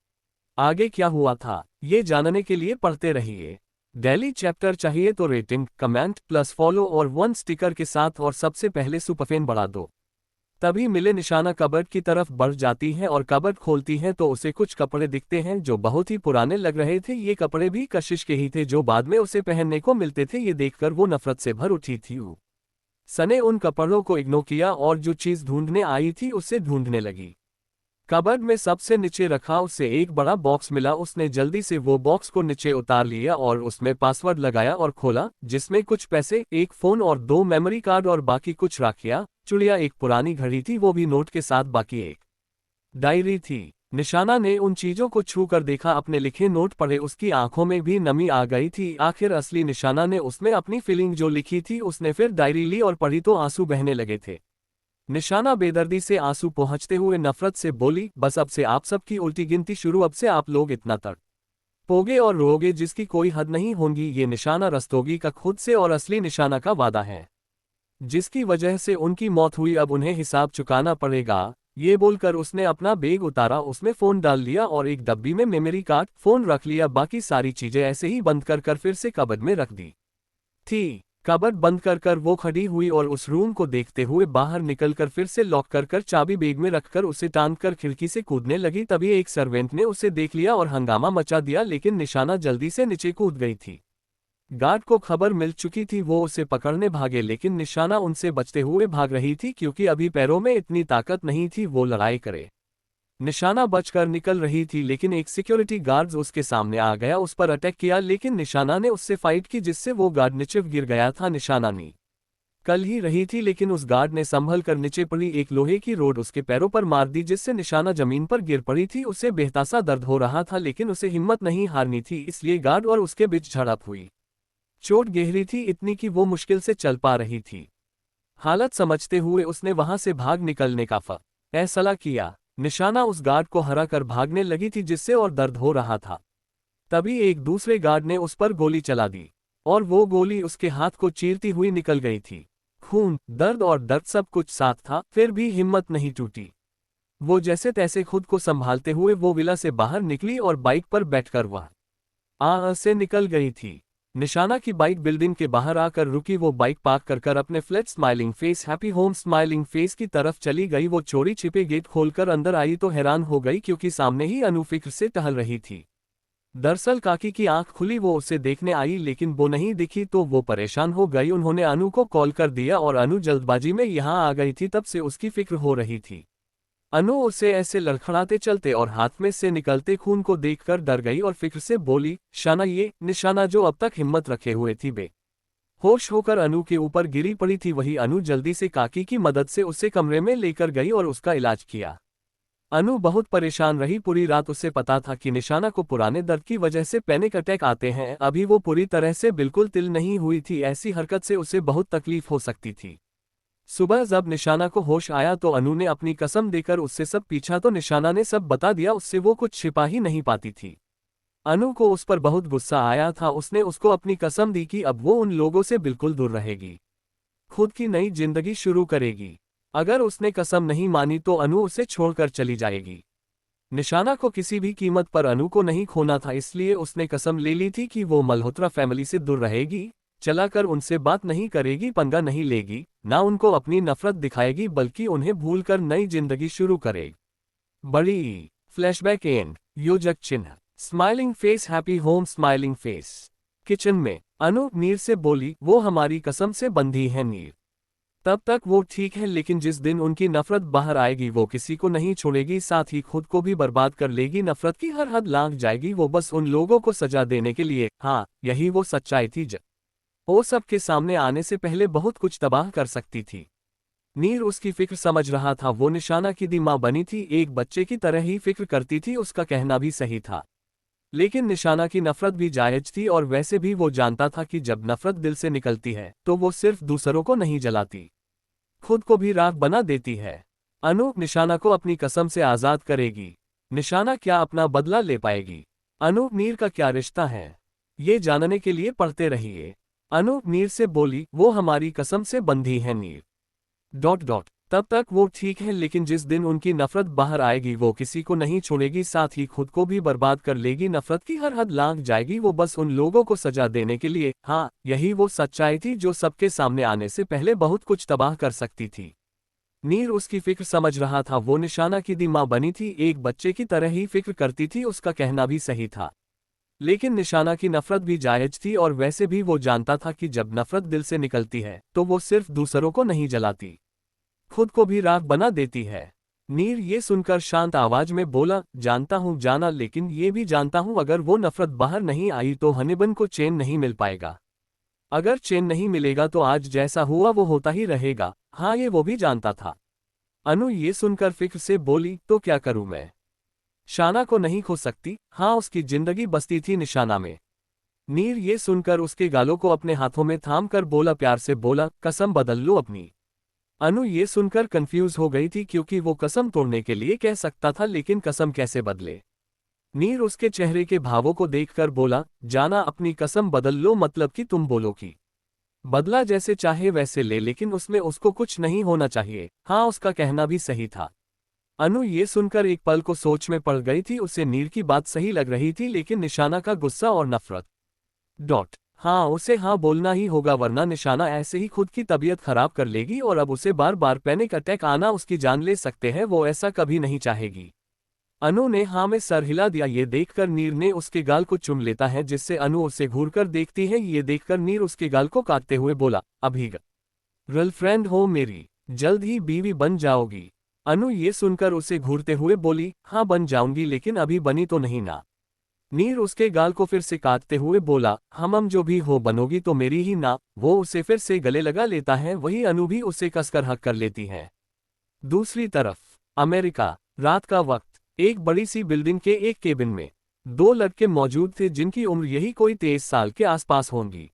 आगे क्या हुआ था ये जानने के लिए पढ़ते रहिए। डेली चैप्टर चाहिए तो रेटिंग, कमेंट प्लस फॉलो और 1 स्टिकर के साथ, और सबसे पहले सुपरफेन बढ़ा दो। तभी मिले निशाना कबर्ड की तरफ बढ़ जाती है और कबर्ड खोलती है तो उसे कुछ कपड़े दिखते हैं जो बहुत ही पुराने लग रहे थे। ये कपड़े भी कशिश के ही थे जो बाद में उसे पहनने को मिलते थे। ये देखकर वो नफरत से भर उठी थी। सने उन कपड़ों को इग्नोर किया और जो चीज ढूंढने आई थी उसे ढूंढने लगी। कबर्ड में सबसे नीचे रखा उसे एक बड़ा बॉक्स मिला। उसने जल्दी से वो बॉक्स को नीचे उतार लिया और उसमें पासवर्ड लगाया और खोला, जिसमें कुछ पैसे, एक फोन और 2 मेमोरी कार्ड और बाकी कुछ राखियां, चुड़िया, एक पुरानी घड़ी थी वो भी नोट के साथ, बाकी एक डायरी थी। निशाना ने उन चीजों को छू कर देखा, अपने लिखे नोट पढ़े, उसकी आंखों में भी नमी आ गई थी। आखिर असली निशाना ने उसमें अपनी फीलिंग जो लिखी थी उसने फिर डायरी ली और पढ़ी तो आंसू बहने लगे थे। निशाना बेदर्दी से आंसू पहुंचते हुए नफरत से बोली, बस अब से आप सबकी उल्टी गिनती शुरू। अब से आप लोग इतना तड़पोगे और रोओगे जिसकी कोई हद नहीं होगी। ये निशाना रस्तोगी का खुद से और असली निशाना का वादा है, जिसकी वजह से उनकी मौत हुई। अब उन्हें हिसाब चुकाना पड़ेगा। ये बोलकर उसने अपना बैग उतारा, उसमें फोन डाल लिया और एक डब्बी में मेमोरी कार्ड, फोन रख लिया। बाकी सारी चीजें ऐसे ही बंद कर फिर से कबर्ड में रख दी थी। कबर्ड बंद कर वो खड़ी हुई और उस रूम को देखते हुए बाहर निकलकर फिर से लॉक कर चाबी बैग में रखकर उसे टांगकर खिड़की से कूदने लगी। तभी एक सर्वेंट ने उसे देख लिया और हंगामा मचा दिया, लेकिन निशाना जल्दी से नीचे कूद गई थी। गार्ड को खबर मिल चुकी थी, वो उसे पकड़ने भागे, लेकिन निशाना उनसे बचते हुए भाग रही थी क्योंकि अभी पैरों में इतनी ताकत नहीं थी वो लड़ाई करे। निशाना बचकर निकल रही थी, लेकिन एक सिक्योरिटी गार्ड उसके सामने आ गया, उस पर अटैक किया, लेकिन निशाना ने उससे फाइट की जिससे वो गार्ड नीचे गिर गया था। निशाना निकल ही रही थी लेकिन उस गार्ड ने संभल कर नीचे पड़ी एक लोहे की रोड उसके पैरों पर मार दी, जिससे निशाना जमीन पर गिर पड़ी थी। उसे बेहतासा दर्द हो रहा था लेकिन उसे हिम्मत नहीं हारनी थी, इसलिए गार्ड और उसके बीच झड़प हुई। चोट गहरी थी, इतनी कि वो मुश्किल से चल पा रही थी। हालत समझते हुए उसने वहां से भाग निकलने का फैसला किया। निशाना उस गार्ड को हराकर भागने लगी थी जिससे और दर्द हो रहा था। तभी एक दूसरे गार्ड ने उस पर गोली चला दी और वो गोली उसके हाथ को चीरती हुई निकल गई थी। खून, दर्द और दर्द सब कुछ साथ था, फिर भी हिम्मत नहीं टूटी। वो जैसे तैसे खुद को संभालते हुए वो विला से बाहर निकली और बाइक पर बैठकर वह से निकल गई थी। निशाना की बाइक बिल्डिंग के बाहर आकर रुकी। वो बाइक पार्क कर अपने flat smiling face, happy home smiling face की तरफ चली गई। वो चोरी छिपे गेट खोलकर अंदर आई तो हैरान हो गई क्योंकि सामने ही अनु फिक्र से टहल रही थी। दरअसल काकी की आंख खुली, वो उसे देखने आई लेकिन वो नहीं दिखी तो वो परेशान हो गई। उन्होंने अनु को कॉल कर दिया और अनु जल्दबाजी में यहाँ आ गई थी, तब से उसकी फिक्र हो रही थी। अनु उसे ऐसे लड़खड़ाते चलते और हाथ में से निकलते खून को देखकर डर गई और फिक्र से बोली, शाना, ये निशाना जो अब तक हिम्मत रखे हुए थी होश होकर अनु के ऊपर गिरी पड़ी थी। वही अनु जल्दी से काकी की मदद से उसे कमरे में लेकर गई और उसका इलाज किया। अनु बहुत परेशान रही पूरी रात। उसे पता था कि निशाना को पुराने दर्द की वजह से पैनिक अटैक आते हैं। अभी वो पूरी तरह से बिल्कुल तिल नहीं हुई थी। ऐसी हरकत से उसे बहुत तकलीफ हो सकती थी। सुबह जब निशाना को होश आया तो अनु ने अपनी कसम देकर उससे सब पूछा तो निशाना ने सब बता दिया। उससे वो कुछ छिपा ही नहीं पाती थी। अनु को उस पर बहुत गुस्सा आया था। उसने उसको अपनी कसम दी कि अब वो उन लोगों से बिल्कुल दूर रहेगी, खुद की नई जिंदगी शुरू करेगी। अगर उसने कसम नहीं मानी तो अनु उसे छोड़कर चली जाएगी। निशाना को किसी भी कीमत पर अनु को नहीं खोना था, इसलिए उसने कसम ले ली थी कि वो मल्होत्रा फैमिली से दूर रहेगी, चलाकर उनसे बात नहीं करेगी, पंगा नहीं लेगी, ना उनको अपनी नफरत दिखाएगी बल्कि उन्हें भूलकर नई जिंदगी शुरू करेगी। बड़ी फ्लैशबैक एंड योजक चिन्ह smiling face happy home smiling face. Kitchen में अनु नीर से बोली, वो हमारी कसम से बंधी है नीर। तब तक वो ठीक है, लेकिन जिस दिन उनकी नफरत बाहर आएगी वो किसी को नहीं छोड़ेगी, साथ ही खुद को भी बर्बाद कर लेगी। नफरत की हर हद लांघ जाएगी। वो बस उन लोगों को सजा देने के लिए, हाँ यही वो सच्चाई थी जब वो सबके सामने आने से पहले बहुत कुछ तबाह कर सकती थी। नीर उसकी फिक्र समझ रहा था। वो निशाना की दी मां बनी थी, एक बच्चे की तरह ही फिक्र करती थी। उसका कहना भी सही था, लेकिन निशाना की नफरत भी जायज थी। और वैसे भी वो जानता था कि जब नफरत दिल से निकलती है तो वो सिर्फ दूसरों को नहीं जलाती, खुद को भी राख बना देती है। अनु निशाना को अपनी कसम से आजाद करेगी। निशाना क्या अपना बदला ले पाएगी? अनु नीर का क्या रिश्ता है, ये जानने के लिए पढ़ते रहिए। अनु नीर से बोली, वो हमारी कसम से बंधी है नीर। तब तक वो ठीक है, लेकिन जिस दिन उनकी नफरत बाहर आएगी वो किसी को नहीं छोड़ेगी, साथ ही खुद को भी बर्बाद कर लेगी। नफरत की हर हद लांघ जाएगी। वो बस उन लोगों को सजा देने के लिए, हाँ यही वो सच्चाई थी जो सबके सामने आने से पहले बहुत कुछ तबाह कर सकती थी। नीर उसकी फिक्र समझ रहा था। वो निशाना की दी मां बनी थी, एक बच्चे की तरह ही फिक्र करती थी। उसका कहना भी सही था, लेकिन निशाना की नफरत भी जायज थी। और वैसे भी वो जानता था कि जब नफरत दिल से निकलती है तो वो सिर्फ दूसरों को नहीं जलाती, खुद को भी राख बना देती है। नीर ये सुनकर शांत आवाज में बोला, जानता हूँ जाना, लेकिन ये भी जानता हूँ अगर वो नफरत बाहर नहीं आई तो हनीबन को चैन नहीं मिल पाएगा। अगर चैन नहीं मिलेगा तो आज जैसा हुआ वो होता ही रहेगा। हाँ ये वो भी जानता था। अनु ये सुनकर फिक्र से बोली, तो क्या करूं मैं? शाना को नहीं खो सकती। हाँ उसकी जिंदगी बसती थी निशाना में। नीर ये सुनकर उसके गालों को अपने हाथों में थाम कर बोला, प्यार से बोला, कसम बदल लो अपनी। अनु ये सुनकर कंफ्यूज हो गई थी, क्योंकि वो कसम तोड़ने के लिए कह सकता था, लेकिन कसम कैसे बदले? नीर उसके चेहरे के भावों को देखकर बोला, जाना अपनी कसम बदल लो, मतलब कि तुम बोलो कि बदला जैसे चाहे वैसे ले, लेकिन उसमें उसको कुछ नहीं होना चाहिए। हाँ उसका कहना भी सही था। अनु ये सुनकर एक पल को सोच में पड़ गई थी। उसे नीर की बात सही लग रही थी, लेकिन निशाना का गुस्सा और नफरत। हाँ उसे हाँ बोलना ही होगा, वरना निशाना ऐसे ही खुद की तबीयत खराब कर लेगी और अब उसे बार बार पैनिक अटैक आना उसकी जान ले सकते हैं। वो ऐसा कभी नहीं चाहेगी। अनु ने हाँ में सर हिला दिया। ये देखकर नीर ने उसके गाल को चुम लेता है, जिससे अनु उसे घूरकर देखती है। ये देखकर नीर उसके गाल को काटते हुए बोला, अभी गर्लफ्रेंड हो मेरी, जल्द ही बीवी बन जाओगी। अनु ये सुनकर उसे घूरते हुए बोली, हाँ बन जाऊंगी, लेकिन अभी बनी तो नहीं ना। नीर उसके गाल को फिर से काटते हुए बोला, हम जो भी हो बनोगी तो मेरी ही ना। वो उसे फिर से गले लगा लेता है। वही अनु भी उसे कसकर हक कर लेती है। दूसरी तरफ अमेरिका, रात का वक्त। एक बड़ी सी बिल्डिंग के एक केबिन में दो लड़के मौजूद थे, जिनकी उम्र यही कोई 23 साल के आसपास होंगी।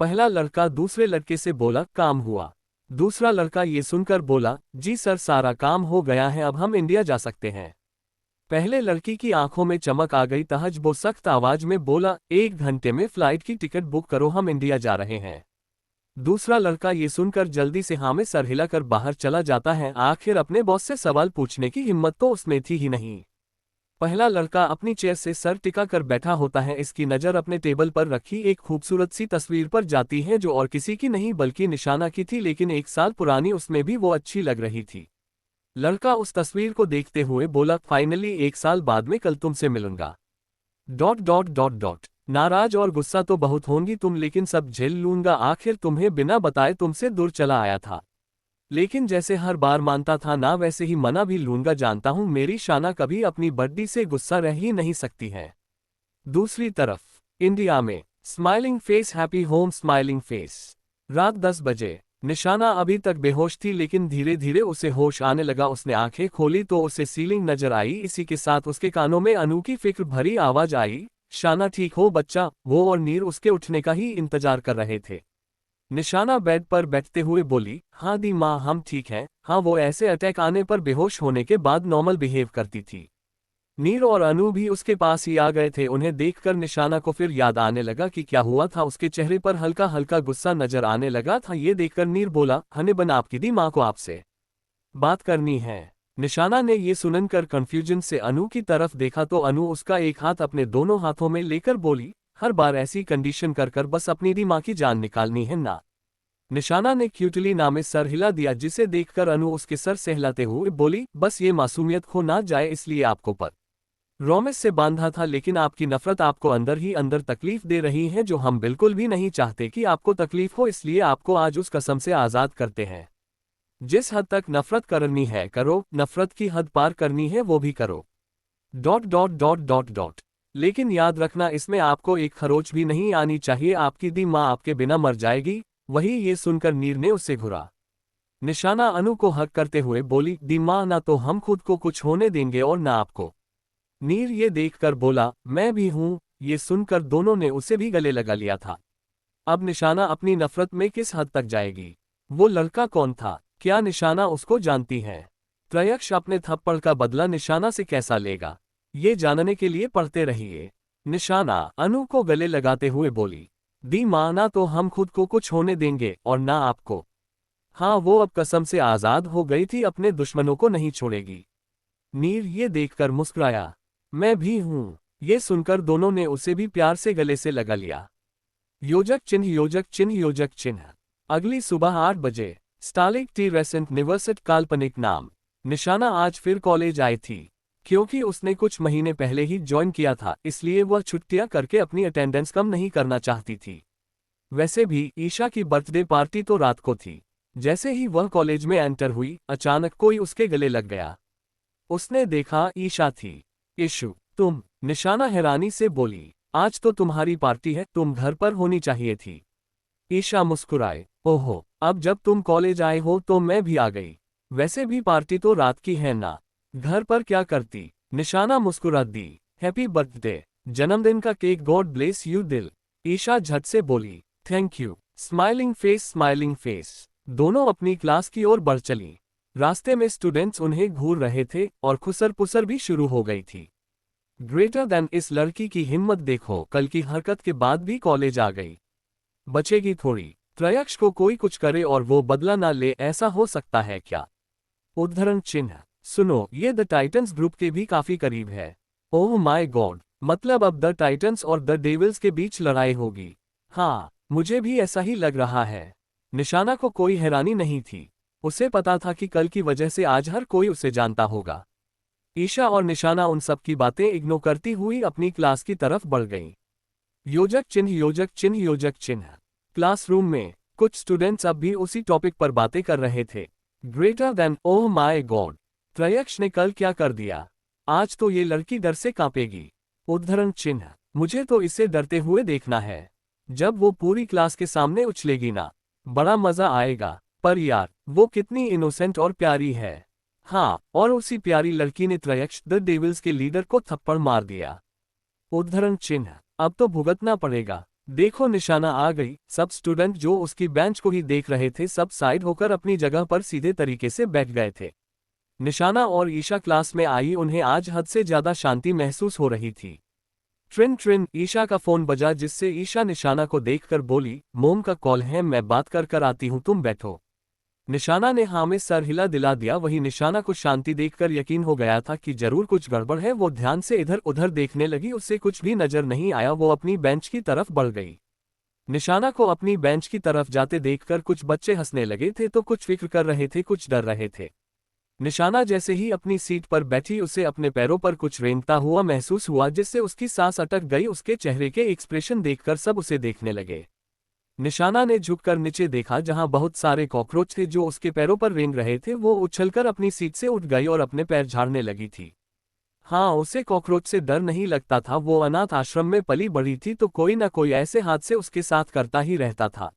पहला लड़का दूसरे लड़के से बोला, काम हुआ? दूसरा लड़का ये सुनकर बोला, जी सर सारा काम हो गया है, अब हम इंडिया जा सकते हैं। पहले लड़की की आंखों में चमक आ गई। तहज वो सख्त आवाज में बोला, 1 घंटे में फ्लाइट की टिकट बुक करो, हम इंडिया जा रहे हैं। दूसरा लड़का ये सुनकर जल्दी से हाँ में सर हिलाकर बाहर चला जाता है। आखिर अपने बॉस से सवाल पूछने की हिम्मत तो उसमें थी ही नहीं। पहला लड़का अपनी चेयर से सर टिका कर बैठा होता है। इसकी नज़र अपने टेबल पर रखी एक खूबसूरत सी तस्वीर पर जाती है, जो और किसी की नहीं बल्कि निशाना की थी, लेकिन 1 साल पुरानी। उसमें भी वो अच्छी लग रही थी। लड़का उस तस्वीर को देखते हुए बोला, फाइनली 1 साल बाद में कल तुमसे मिलूंगा। नाराज और गुस्सा तो बहुत होंगी तुम, लेकिन सब झेल लूंगा। आखिर तुम्हें बिना बताए तुमसे दूर चला आया था, लेकिन जैसे हर बार मानता था ना, वैसे ही मना भी लूंगा। जानता हूं मेरी शाना कभी अपनी बड्डी से गुस्सा रह ही नहीं सकती है। दूसरी तरफ इंडिया में smiling face happy home smiling face. रात 10 बजे। निशाना अभी तक बेहोश थी लेकिन धीरे धीरे उसे होश आने लगा। उसने आंखें खोली तो उसे सीलिंग नजर आई। इसी के साथ उसके कानों में अनु की फिक्र भरी आवाज आई, शाना ठीक हो बच्चा। वो और नीर उसके उठने का ही इंतजार कर रहे थे। निशाना बेड पर बैठते हुए बोली, हाँ दी माँ हम ठीक हैं। हाँ वो ऐसे अटैक आने पर बेहोश होने के बाद नॉर्मल बिहेव करती थी। नीर और अनु भी उसके पास ही आ गए थे। उन्हें देखकर निशाना को फिर याद आने लगा कि क्या हुआ था। उसके चेहरे पर हल्का हल्का गुस्सा नजर आने लगा था। ये देखकर नीर बोला, हने बन आपकी दी माँ को आपसे बात करनी है। निशाना ने ये सुनकर कंफ्यूजन से अनु की तरफ देखा तो अनु उसका एक हाथ अपने दोनों हाथों में लेकर बोली, हर बार ऐसी कंडीशन कर बस अपनी दी माँ की जान निकालनी है ना। निशाना ने क्यूटली नामे सर हिला दिया जिसे देखकर अनु उसके सर सहलाते हुए बोली, बस ये मासूमियत खो ना जाए इसलिए आपको पर रोमिस से बांधा था, लेकिन आपकी नफरत आपको अंदर ही अंदर तकलीफ दे रही है जो हम बिल्कुल भी नहीं चाहते कि आपको तकलीफ हो, इसलिए आपको आज उस कसम से आज़ाद करते हैं। जिस हद तक नफरत करनी है करो, नफरत की हद पार करनी है वो भी करो। ... लेकिन याद रखना इसमें आपको एक खरोच भी नहीं आनी चाहिए। आपकी दी माँ आपके बिना मर जाएगी। वही ये सुनकर नीर ने उससे घुरा। निशाना अनु को हक करते हुए बोली, दी माँ ना तो हम खुद को कुछ होने देंगे और ना आपको। नीर ये देखकर बोला, मैं भी हूं। ये सुनकर दोनों ने उसे भी गले लगा लिया था। अब निशाना अपनी नफरत में किस हद तक जाएगी? वो लड़का कौन था? क्या निशाना उसको जानती है? त्रयक्ष अपने थप्पड़ का बदला निशाना से कैसा लेगा, ये जानने के लिए पढ़ते रहिए। निशाना अनु को गले लगाते हुए बोली, दी माँ ना तो हम खुद को कुछ होने देंगे और ना आपको। हाँ वो अब कसम से आज़ाद हो गई थी, अपने दुश्मनों को नहीं छोड़ेगी। नीर ये देखकर मुस्कुराया, मैं भी हूं। ये सुनकर दोनों ने उसे भी प्यार से गले से लगा लिया। योजक चिन्ह योजक चिन्ह योजक चिन्ह। अगली सुबह 8 बजे। स्टालिक टी रेसेंट निवर्सिट काल्पनिक नाम। निशाना आज फिर कॉलेज आई थी। क्योंकि उसने कुछ महीने पहले ही ज्वाइन किया था इसलिए वह छुट्टियां करके अपनी अटेंडेंस कम नहीं करना चाहती थी। वैसे भी ईशा की बर्थडे पार्टी तो रात को थी। जैसे ही वह कॉलेज में एंटर हुई अचानक कोई उसके गले लग गया। उसने देखा ईशा थी। ईशु तुम? निशाना हैरानी से बोली, आज तो तुम्हारी पार्टी है, तुम घर पर होनी चाहिए थी। ईशा मुस्कुराए, ओहो अब जब तुम कॉलेज आए हो तो मैं भी आ गई। वैसे भी पार्टी तो रात की है ना, घर पर क्या करती? निशाना मुस्कुरा दी, हैप्पी बर्थडे, जन्मदिन का केक, गॉड ब्लेस यू दिल। ईशा झट से बोली, thank you. Smiling face smiling face. दोनों अपनी क्लास की ओर बढ़ चली। रास्ते में स्टूडेंट्स उन्हें घूर रहे थे और खुसर पुसर भी शुरू हो गई थी। ग्रेटर देन, इस लड़की की हिम्मत देखो, कल की हरकत के बाद भी कॉलेज आ गई। बचेगी थोड़ी। त्रयक्ष को कोई कुछ करे और वो बदला ना ले, ऐसा हो सकता है क्या? उद्धरण चिन्ह। सुनो, ये द टाइटंस ग्रुप के भी काफी करीब है। ओह माय गॉड, मतलब अब द टाइटंस और द डेविल्स के बीच लड़ाई होगी। हाँ मुझे भी ऐसा ही लग रहा है। निशाना को कोई हैरानी नहीं थी। उसे पता था कि कल की वजह से आज हर कोई उसे जानता होगा। ईशा और निशाना उन सब की बातें इग्नोर करती हुई अपनी क्लास की तरफ बढ़ गईं। योजक चिन्ह योजक चिन्ह योजक चिन्ह। क्लासरूम में कुछ स्टूडेंट्स अब भी उसी टॉपिक पर बातें कर रहे थे। Greater than, oh my god, Trayaksh ने कल क्या कर दिया? आज तो ये लड़की डर से कांपेगी। उद्धरण चिन्ह। मुझे तो इसे डरते हुए देखना है। जब वो पूरी क्लास के सामने उछलेगी ना, बड़ा मजा आएगा। पर यार वो कितनी इनोसेंट और प्यारी है। हाँ, और उसी प्यारी लड़की ने त्रयक्ष द डेविल्स के लीडर को थप्पड़ मार दिया। उद्धरण चिन्ह। अब तो भुगतना पड़ेगा। देखो निशाना आ गई। सब स्टूडेंट जो उसकी बेंच को ही देख रहे थे सब साइड होकर अपनी जगह पर सीधे तरीके से बैठ गए थे। निशाना और ईशा क्लास में आई। उन्हें आज हद से ज्यादा शांति महसूस हो रही थी। ट्रिन ट्रिन, ईशा का फोन बजा जिससे ईशा निशाना को देखकर बोली, मोम का कॉल है, मैं बात कर आती हूँ, तुम बैठो। निशाना ने हाँ में सर हिला दिला दिया। वही निशाना को शांति देखकर यकीन हो गया था कि जरूर कुछ गड़बड़ है। वो ध्यान से इधर उधर देखने लगी, उससे कुछ भी नजर नहीं आया। वो अपनी बेंच की तरफ बढ़ गई। निशाना को अपनी बेंच की तरफ जाते देखकर कुछ बच्चे हंसने लगे थे तो कुछ फिक्र कर रहे थे, कुछ डर रहे थे। निशाना जैसे ही अपनी सीट पर बैठी उसे अपने पैरों पर कुछ रेंगता हुआ महसूस हुआ जिससे उसकी सांस अटक गई। उसके चेहरे के एक्सप्रेशन देखकर सब उसे देखने लगे। निशाना ने झुककर नीचे देखा जहां बहुत सारे कॉकरोच थे जो उसके पैरों पर रेंग रहे थे। वो उछलकर अपनी सीट से उठ गई और अपने पैर झाड़ने लगी थी। हाँ, उसे कॉकरोच से डर नहीं लगता था, वो अनाथ आश्रम में पली बढ़ी थी तो कोई ना कोई ऐसे हादसे उसके साथ करता ही रहता था।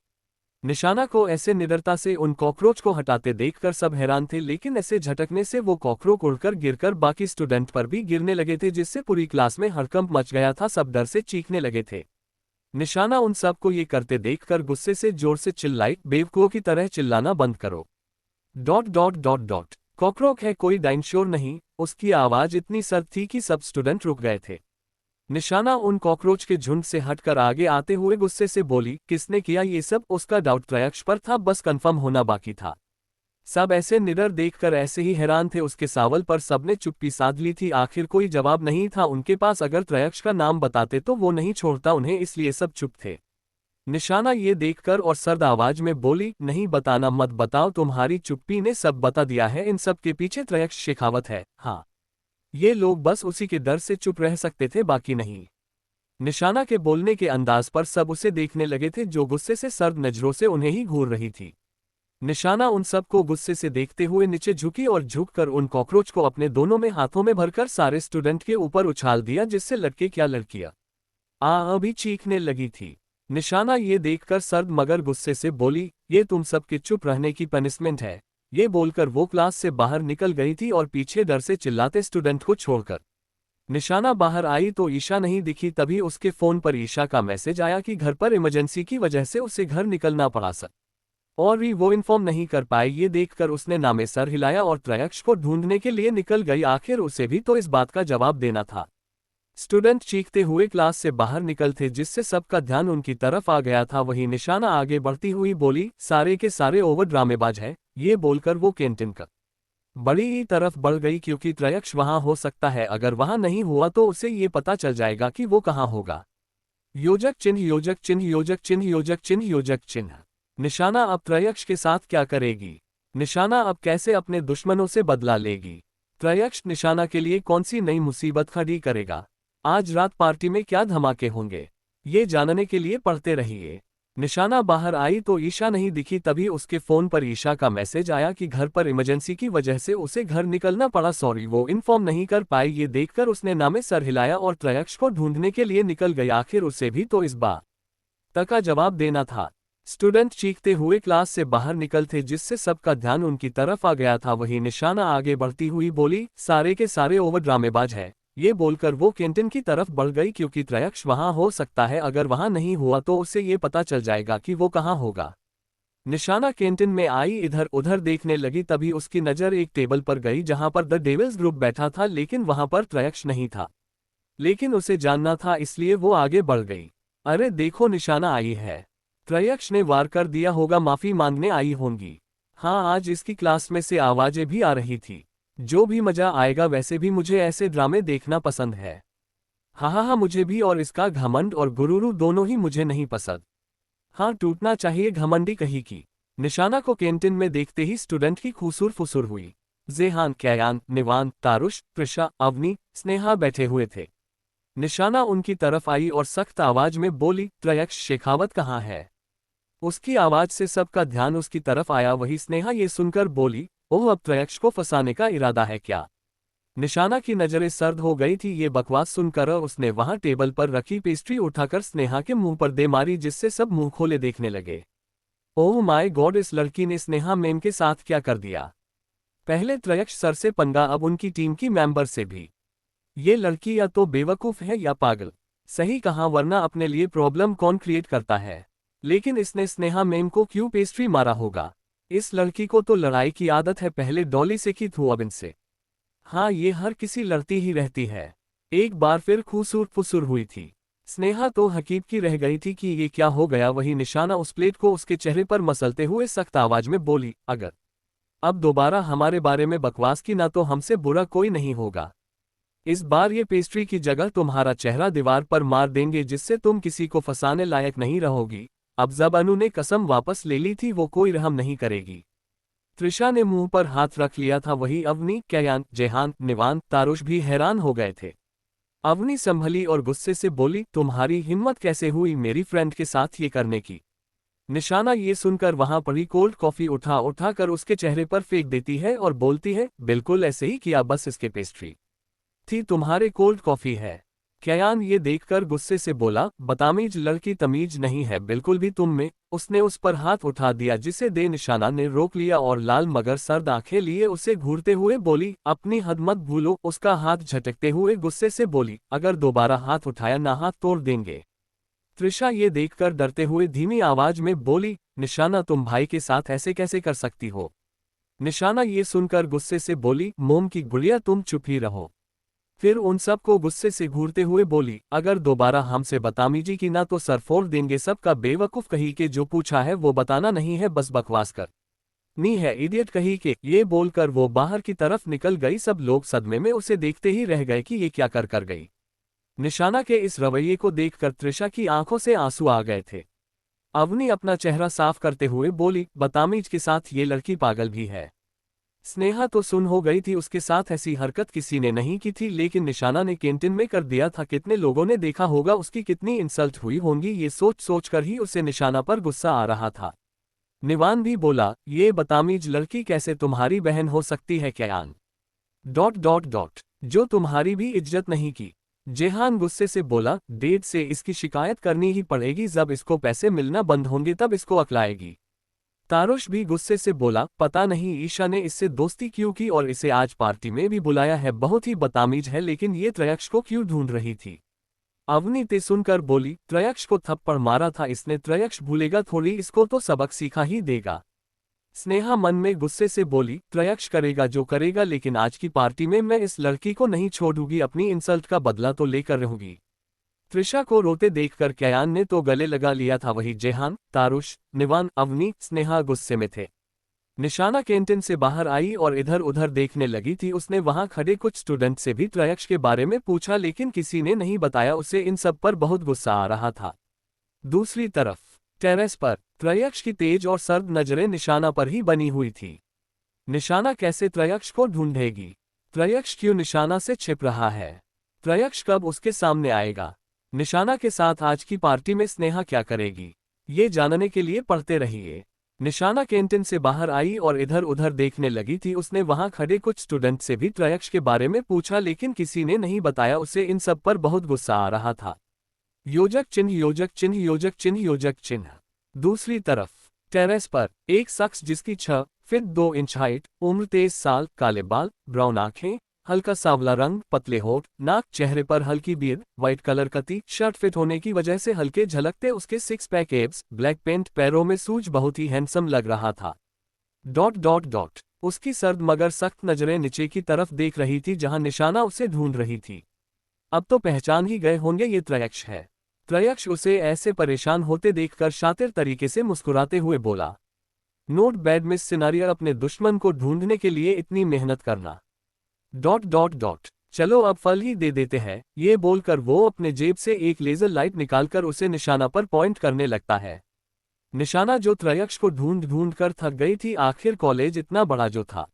निशाना को ऐसे निडरता से उन कॉकरोच को हटाते देखकर सब हैरान थे, लेकिन ऐसे झटकने से वो कॉकरोच उड़कर गिरकर बाकी स्टूडेंट पर भी गिरने लगे थे, जिससे पूरी क्लास में हड़कंप मच गया था। सब डर से चीखने लगे थे। निशाना उन सब को ये करते देखकर गुस्से से जोर से चिल्लाई, बेवकूफों की तरह चिल्लाना बंद करो। Dot dot dot dot cockroach है, कोई डायनासोर नहीं। उसकी आवाज इतनी सर्द थी कि सब स्टूडेंट रुक गए थे। निशाना उन कॉकरोच के झुंड से हटकर आगे आते हुए गुस्से से बोली, किसने किया ये सब? उसका डाउट त्रयक्ष पर था, बस कंफर्म होना बाकी था। सब ऐसे निडर देखकर ऐसे ही हैरान थे। उसके सवाल पर सबने चुप्पी साध ली थी। आखिर कोई जवाब नहीं था उनके पास। अगर त्रयक्ष का नाम बताते तो वो नहीं छोड़ता उन्हें, इसलिए सब चुप थे। निशाना ये देखकर और सर्द आवाज में बोली, नहीं बताना मत बताओ, तुम्हारी चुप्पी ने सब बता दिया है। इन सब के पीछे त्रयक्ष शेखावत है। हाँ, ये लोग बस उसी के डर से चुप रह सकते थे, बाकी नहीं। निशाना के बोलने के अंदाज पर सब उसे देखने लगे थे, जो गुस्से से सर्द नजरों से उन्हें ही घूर रही थी। निशाना उन सब को गुस्से से देखते हुए नीचे झुकी और झुककर उन कॉकरोच को अपने दोनों में हाथों में भरकर सारे स्टूडेंट के ऊपर उछाल दिया, जिससे लड़के क्या लड़कियां अभी चीखने लगी थी। निशाना ये देखकर सर्द मगर गुस्से से बोली, ये तुम सबके चुप रहने की पनिशमेंट है। ये बोलकर वो क्लास से बाहर निकल गई थी और पीछे डर से चिल्लाते स्टूडेंट को छोड़कर। निशाना बाहर आई तो ईशा नहीं दिखी। तभी उसके फोन पर ईशा का मैसेज आया कि घर पर इमरजेंसी की वजह से उसे घर निकलना पड़ा और भी वो इन्फॉर्म नहीं कर पाई। ये देखकर उसने नामे सर हिलाया और त्रयक्ष को ढूंढने के लिए निकल गई। आखिर उसे भी तो इस बात का जवाब देना था। स्टूडेंट चीखते हुए क्लास से बाहर निकलते, जिससे सबका ध्यान उनकी तरफ आ गया था। वहीं निशाना आगे बढ़ती हुई बोली, सारे के सारे ओवर ड्रामेबाज हैं। ये बोलकर वो कैंटीन का बड़ी ही तरफ बढ़ गई, क्योंकि त्रयक्ष वहां हो सकता है। अगर वहां नहीं हुआ तो उसे ये पता चल जाएगा कि वो कहाँ होगा। योजक चिन्ह योजक चिन्ह योजक चिन्ह योजक चिन्ह योजक चिन्ह। निशाना अब त्रयक्ष के साथ क्या करेगी? निशाना अब कैसे अपने दुश्मनों से बदला लेगी? त्रयक्ष निशाना के लिए कौन सी नई मुसीबत खड़ी करेगा? आज रात पार्टी में क्या धमाके होंगे? ये जानने के लिए पढ़ते रहिए। निशाना बाहर आई तो ईशा नहीं दिखी। तभी उसके फोन पर ईशा का मैसेज आया कि घर पर इमरजेंसी की वजह से उसे घर निकलना पड़ा। सॉरी, वो इन्फॉर्म नहीं कर पाई। ये देखकर उसने नामे सर हिलाया और त्रयक्ष को ढूंढने के लिए निकल गई। आखिर उसे भी तो इस बात तक का जवाब देना था। स्टूडेंट चीखते हुए क्लास से बाहर निकलते, जिससे सबका ध्यान उनकी तरफ आ गया था। वहीं निशाना आगे बढ़ती हुई बोली, सारे के सारे ओवर ड्रामेबाज है। ये बोलकर वो कैंटीन की तरफ बढ़ गई, क्योंकि त्रयक्ष वहां हो सकता है। अगर वहां नहीं हुआ तो उसे ये पता चल जाएगा कि वो कहाँ होगा। निशाना कैंटीन में आई, इधर उधर देखने लगी। तभी उसकी नज़र एक टेबल पर गई जहां पर द डेविल्स ग्रुप बैठा था, लेकिन वहां पर त्रयक्ष नहीं था। लेकिन उसे जानना था, इसलिए वो आगे बढ़ गई। अरे देखो, निशाना आई है। त्रयक्ष ने वार कर दिया होगा, माफी मांगने आई होंगी। हाँ, आज इसकी क्लास में से आवाजें भी आ रही थी। जो भी मजा आएगा। वैसे भी मुझे ऐसे ड्रामे देखना पसंद है। हाँ, मुझे भी। और इसका घमंड और गुरूरू दोनों ही मुझे नहीं पसंद। हाँ, टूटना चाहिए घमंडी कहीं की। निशाना को कैंटीन में देखते ही स्टूडेंट की खुसुर फुसुर हुई। जेहान, कैयान, निवान, तारुष, त्रिशा, अवनी, स्नेहा बैठे हुए थे। निशाना उनकी तरफ आई और सख्त आवाज में बोली, त्रयक्ष शेखावत कहाँ है? उसकी आवाज से सबका ध्यान उसकी तरफ आया। वही स्नेहा ये सुनकर बोली, ओह, अब त्रयक्ष को फंसाने का इरादा है क्या? निशाना की नजरें सर्द हो गई थी ये बकवास सुनकर। उसने वहां टेबल पर रखी पेस्ट्री उठाकर स्नेहा के मुंह पर दे मारी, जिससे सब मुंह खोले देखने लगे। ओह माय गॉड, इस लड़की ने स्नेहा मैम के साथ क्या कर दिया? पहले त्रयक्ष सर से पंगा, अब उनकी टीम की मेंबर से भी। ये लड़की या तो बेवकूफ है या पागल। सही कहा, वरना अपने लिए प्रॉब्लम कौन क्रिएट करता है? लेकिन इसने स्नेहा मैम को क्यों पेस्ट्री मारा होगा? इस लड़की को तो लड़ाई की आदत है, पहले डॉली से की थी, अब इनसे। हाँ, ये हर किसी लड़ती ही रहती है। एक बार फिर खुसुर फुसुर हुई थी। स्नेहा तो हकीम की रह गई थी कि ये क्या हो गया। वही निशाना उस प्लेट को उसके चेहरे पर मसलते हुए सख्त आवाज में बोली, अगर अब दोबारा हमारे बारे में बकवास की ना तो हमसे बुरा कोई नहीं होगा। इस बार ये पेस्ट्री की जगह तुम्हारा चेहरा दीवार पर मार देंगे, जिससे तुम किसी को फंसाने लायक नहीं रहोगी। अब जब अनु ने कसम वापस ले ली थी, वो कोई रहम नहीं करेगी। त्रिशा ने मुंह पर हाथ रख लिया था। वही अवनी, कैयान, जेहान, निवान, तारुष भी हैरान हो गए थे। अवनी संभली और गुस्से से बोली, तुम्हारी हिम्मत कैसे हुई मेरी फ्रेंड के साथ ये करने की? निशाना ये सुनकर वहां पड़ी कोल्ड कॉफी उठा कर उसके चेहरे पर फेंक देती है और बोलती है, बिल्कुल ऐसे ही किया, बस इसके पेस्ट्री थी तुम्हारे कोल्ड कॉफी है। कयान ये देखकर गुस्से से बोला, बदतमीज लड़की, तमीज नहीं है बिल्कुल भी तुम में। उसने उस पर हाथ उठा दिया जिसे दे निशाना ने रोक लिया और लाल मगर सर्द आंखें लिए उसे घूरते हुए बोली, अपनी हद मत भूलो। उसका हाथ झटकते हुए गुस्से से बोली, अगर दोबारा हाथ उठाया ना हाथ तोड़ देंगे। त्रिशा ये देखकर डरते हुए धीमी आवाज में बोली, निशाना तुम भाई के साथ ऐसे कैसे कर सकती हो। निशाना ये सुनकर गुस्से से बोली, मोम की गुड़िया तुम चुप ही रहो। फिर उन सब को गुस्से से घूरते हुए बोली, अगर दोबारा हमसे बदतमीजी की ना तो सर फोड़ देंगे सबका। बेवकूफ कही के जो पूछा है वो बताना नहीं है, बस बकवास कर नी है, इडियट कही के। ये बोलकर वो बाहर की तरफ निकल गई। सब लोग सदमे में उसे देखते ही रह गए कि ये क्या कर गई। निशाना के इस रवैये को देखकर त्रिशा की आंखों से आंसू आ गए थे। अवनी अपना चेहरा साफ करते हुए बोली, बदतमीज के साथ ये लड़की पागल भी है। स्नेहा तो सुन हो गई थी, उसके साथ ऐसी हरकत किसी ने नहीं की थी, लेकिन निशाना ने कैंटीन में कर दिया था। कितने लोगों ने देखा होगा, उसकी कितनी इंसल्ट हुई होंगी, ये सोच सोच कर ही उसे निशाना पर गुस्सा आ रहा था। निवान भी बोला, ये बदतमीज लड़की कैसे तुम्हारी बहन हो सकती है कयान। ... जो तुम्हारी भी इज्जत नहीं की। जेहान गुस्से से बोला, डेड से इसकी शिकायत करनी ही पड़ेगी, जब इसको पैसे मिलना बंद होंगे तब इसको अकलाएगी। तारुश भी गुस्से से बोला, पता नहीं ईशा ने इससे दोस्ती क्यों की और इसे आज पार्टी में भी बुलाया है, बहुत ही बदतमीज है, लेकिन ये त्रयक्ष को क्यों ढूंढ रही थी। अवनी ते सुनकर बोली, त्रयक्ष को थप्पड़ मारा था इसने, त्रयक्ष भूलेगा थोड़ी, इसको तो सबक सीखा ही देगा। स्नेहा मन में गुस्से से बोली, त्रयक्ष करेगा जो करेगा, लेकिन आज की पार्टी में मैं इस लड़की को नहीं छोड़ूंगी, अपनी इंसल्ट का बदला तो लेकर रहूंगी। त्रिशा को रोते देखकर कयान ने तो गले लगा लिया था, वही जेहान, तारुश, निवान, अवनी, स्नेहा गुस्से में थे। निशाना कैंटीन से बाहर आई और इधर उधर देखने लगी थी। उसने वहां खड़े कुछ स्टूडेंट से भी त्रयक्ष के बारे में पूछा, लेकिन किसी ने नहीं बताया। उसे इन सब पर बहुत गुस्सा आ रहा था। दूसरी तरफ टेरेस पर त्रयक्ष की तेज और सर्द नजरें निशाना पर ही बनी हुई थी। निशाना कैसे त्रयक्ष को ढूंढेगी? त्रयक्ष क्यों निशाना से छिप रहा है? त्रयक्ष कब उसके सामने आएगा? निशाना के साथ आज की पार्टी में स्नेहा क्या करेगी, ये जानने के लिए पढ़ते रहिए। निशाना कैंटीन से बाहर आई और इधर उधर देखने लगी थी। उसने वहां खड़े कुछ स्टूडेंट से भी त्रयक्ष के बारे में पूछा, लेकिन किसी ने नहीं बताया। उसे इन सब पर बहुत गुस्सा आ रहा था। योजक चिन्ह, योजक चिन्ह, योजक चिन्ह, योजक चिन्ह। दूसरी तरफ टेरेस पर एक शख्स जिसकी 6 फीट 2 इंच हाइट, उम्र 23 साल, काले बाल, ब्राउन आंखें, हल्का सांवला रंग, पतले होठ, नाक, चेहरे पर हल्की बियर्ड, व्हाइट कलर कती शर्ट फिट होने की वजह से हल्के झलकते उसके 6 पैक एब्स, ब्लैक पेंट, पैरों में सूज, बहुत ही हैंडसम लग रहा था। ... उसकी सर्द मगर सख्त नजरें नीचे की तरफ देख रही थी, जहां निशाना उसे ढूंढ रही थी। अब तो पहचान ही गए होंगे, ये त्रयक्ष है। त्रयक्ष उसे ऐसे परेशान होते देखकर शातिर तरीके से मुस्कुराते हुए बोला, नोट बैड मिस सिनारियो, अपने दुश्मन को ढूंढने के लिए इतनी मेहनत करना... ... चलो अब फल ही दे देते हैं। ये बोलकर वो अपने जेब से एक लेजर लाइट निकालकर उसे निशाना पर पॉइंट करने लगता है। निशाना जो त्रयक्ष को ढूंढ ढूंढ कर थक गई थी, आखिर कॉलेज इतना बड़ा जो था।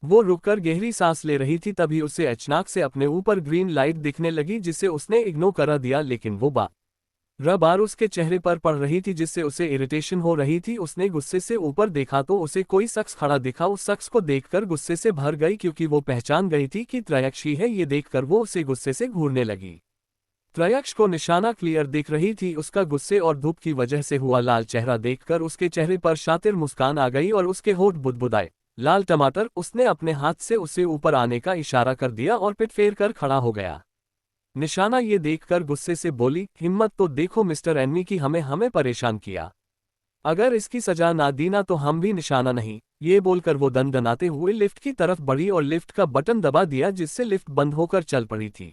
वो रुककर गहरी सांस ले रही थी, तभी उसे अचानक से अपने ऊपर ग्रीन लाइट दिखने लगी, जिसे उसने इग्नोर करा दिया, लेकिन वो बार उसके चेहरे पर पड़ रही थी, जिससे उसे इरिटेशन हो रही थी। उसने गुस्से से ऊपर देखा तो उसे कोई शख्स खड़ा दिखा। उस शख्स को देखकर गुस्से से भर गई, क्योंकि वो पहचान गई थी कि त्रयक्ष ही है। ये देखकर वो उसे गुस्से से घूरने लगी। त्रयक्ष को निशाना क्लियर दिख रही थी। उसका गुस्से और धूप की वजह से हुआ लाल चेहरा देखकर उसके चेहरे पर शातिर मुस्कान आ गई और उसके होठ बुदबुदाए लाल टमाटर। उसने अपने हाथ से उसे ऊपर आने का इशारा कर दिया और पिट फेर कर खड़ा हो गया। निशाना ये देखकर गुस्से से बोली, हिम्मत तो देखो मिस्टर एनमी की, हमें परेशान किया। अगर इसकी सजा ना दी ना तो हम भी निशाना नहीं। ये बोलकर वो दनदनाते हुए लिफ्ट की तरफ बढ़ी और लिफ्ट का बटन दबा दिया, जिससे लिफ्ट बंद होकर चल पड़ी थी।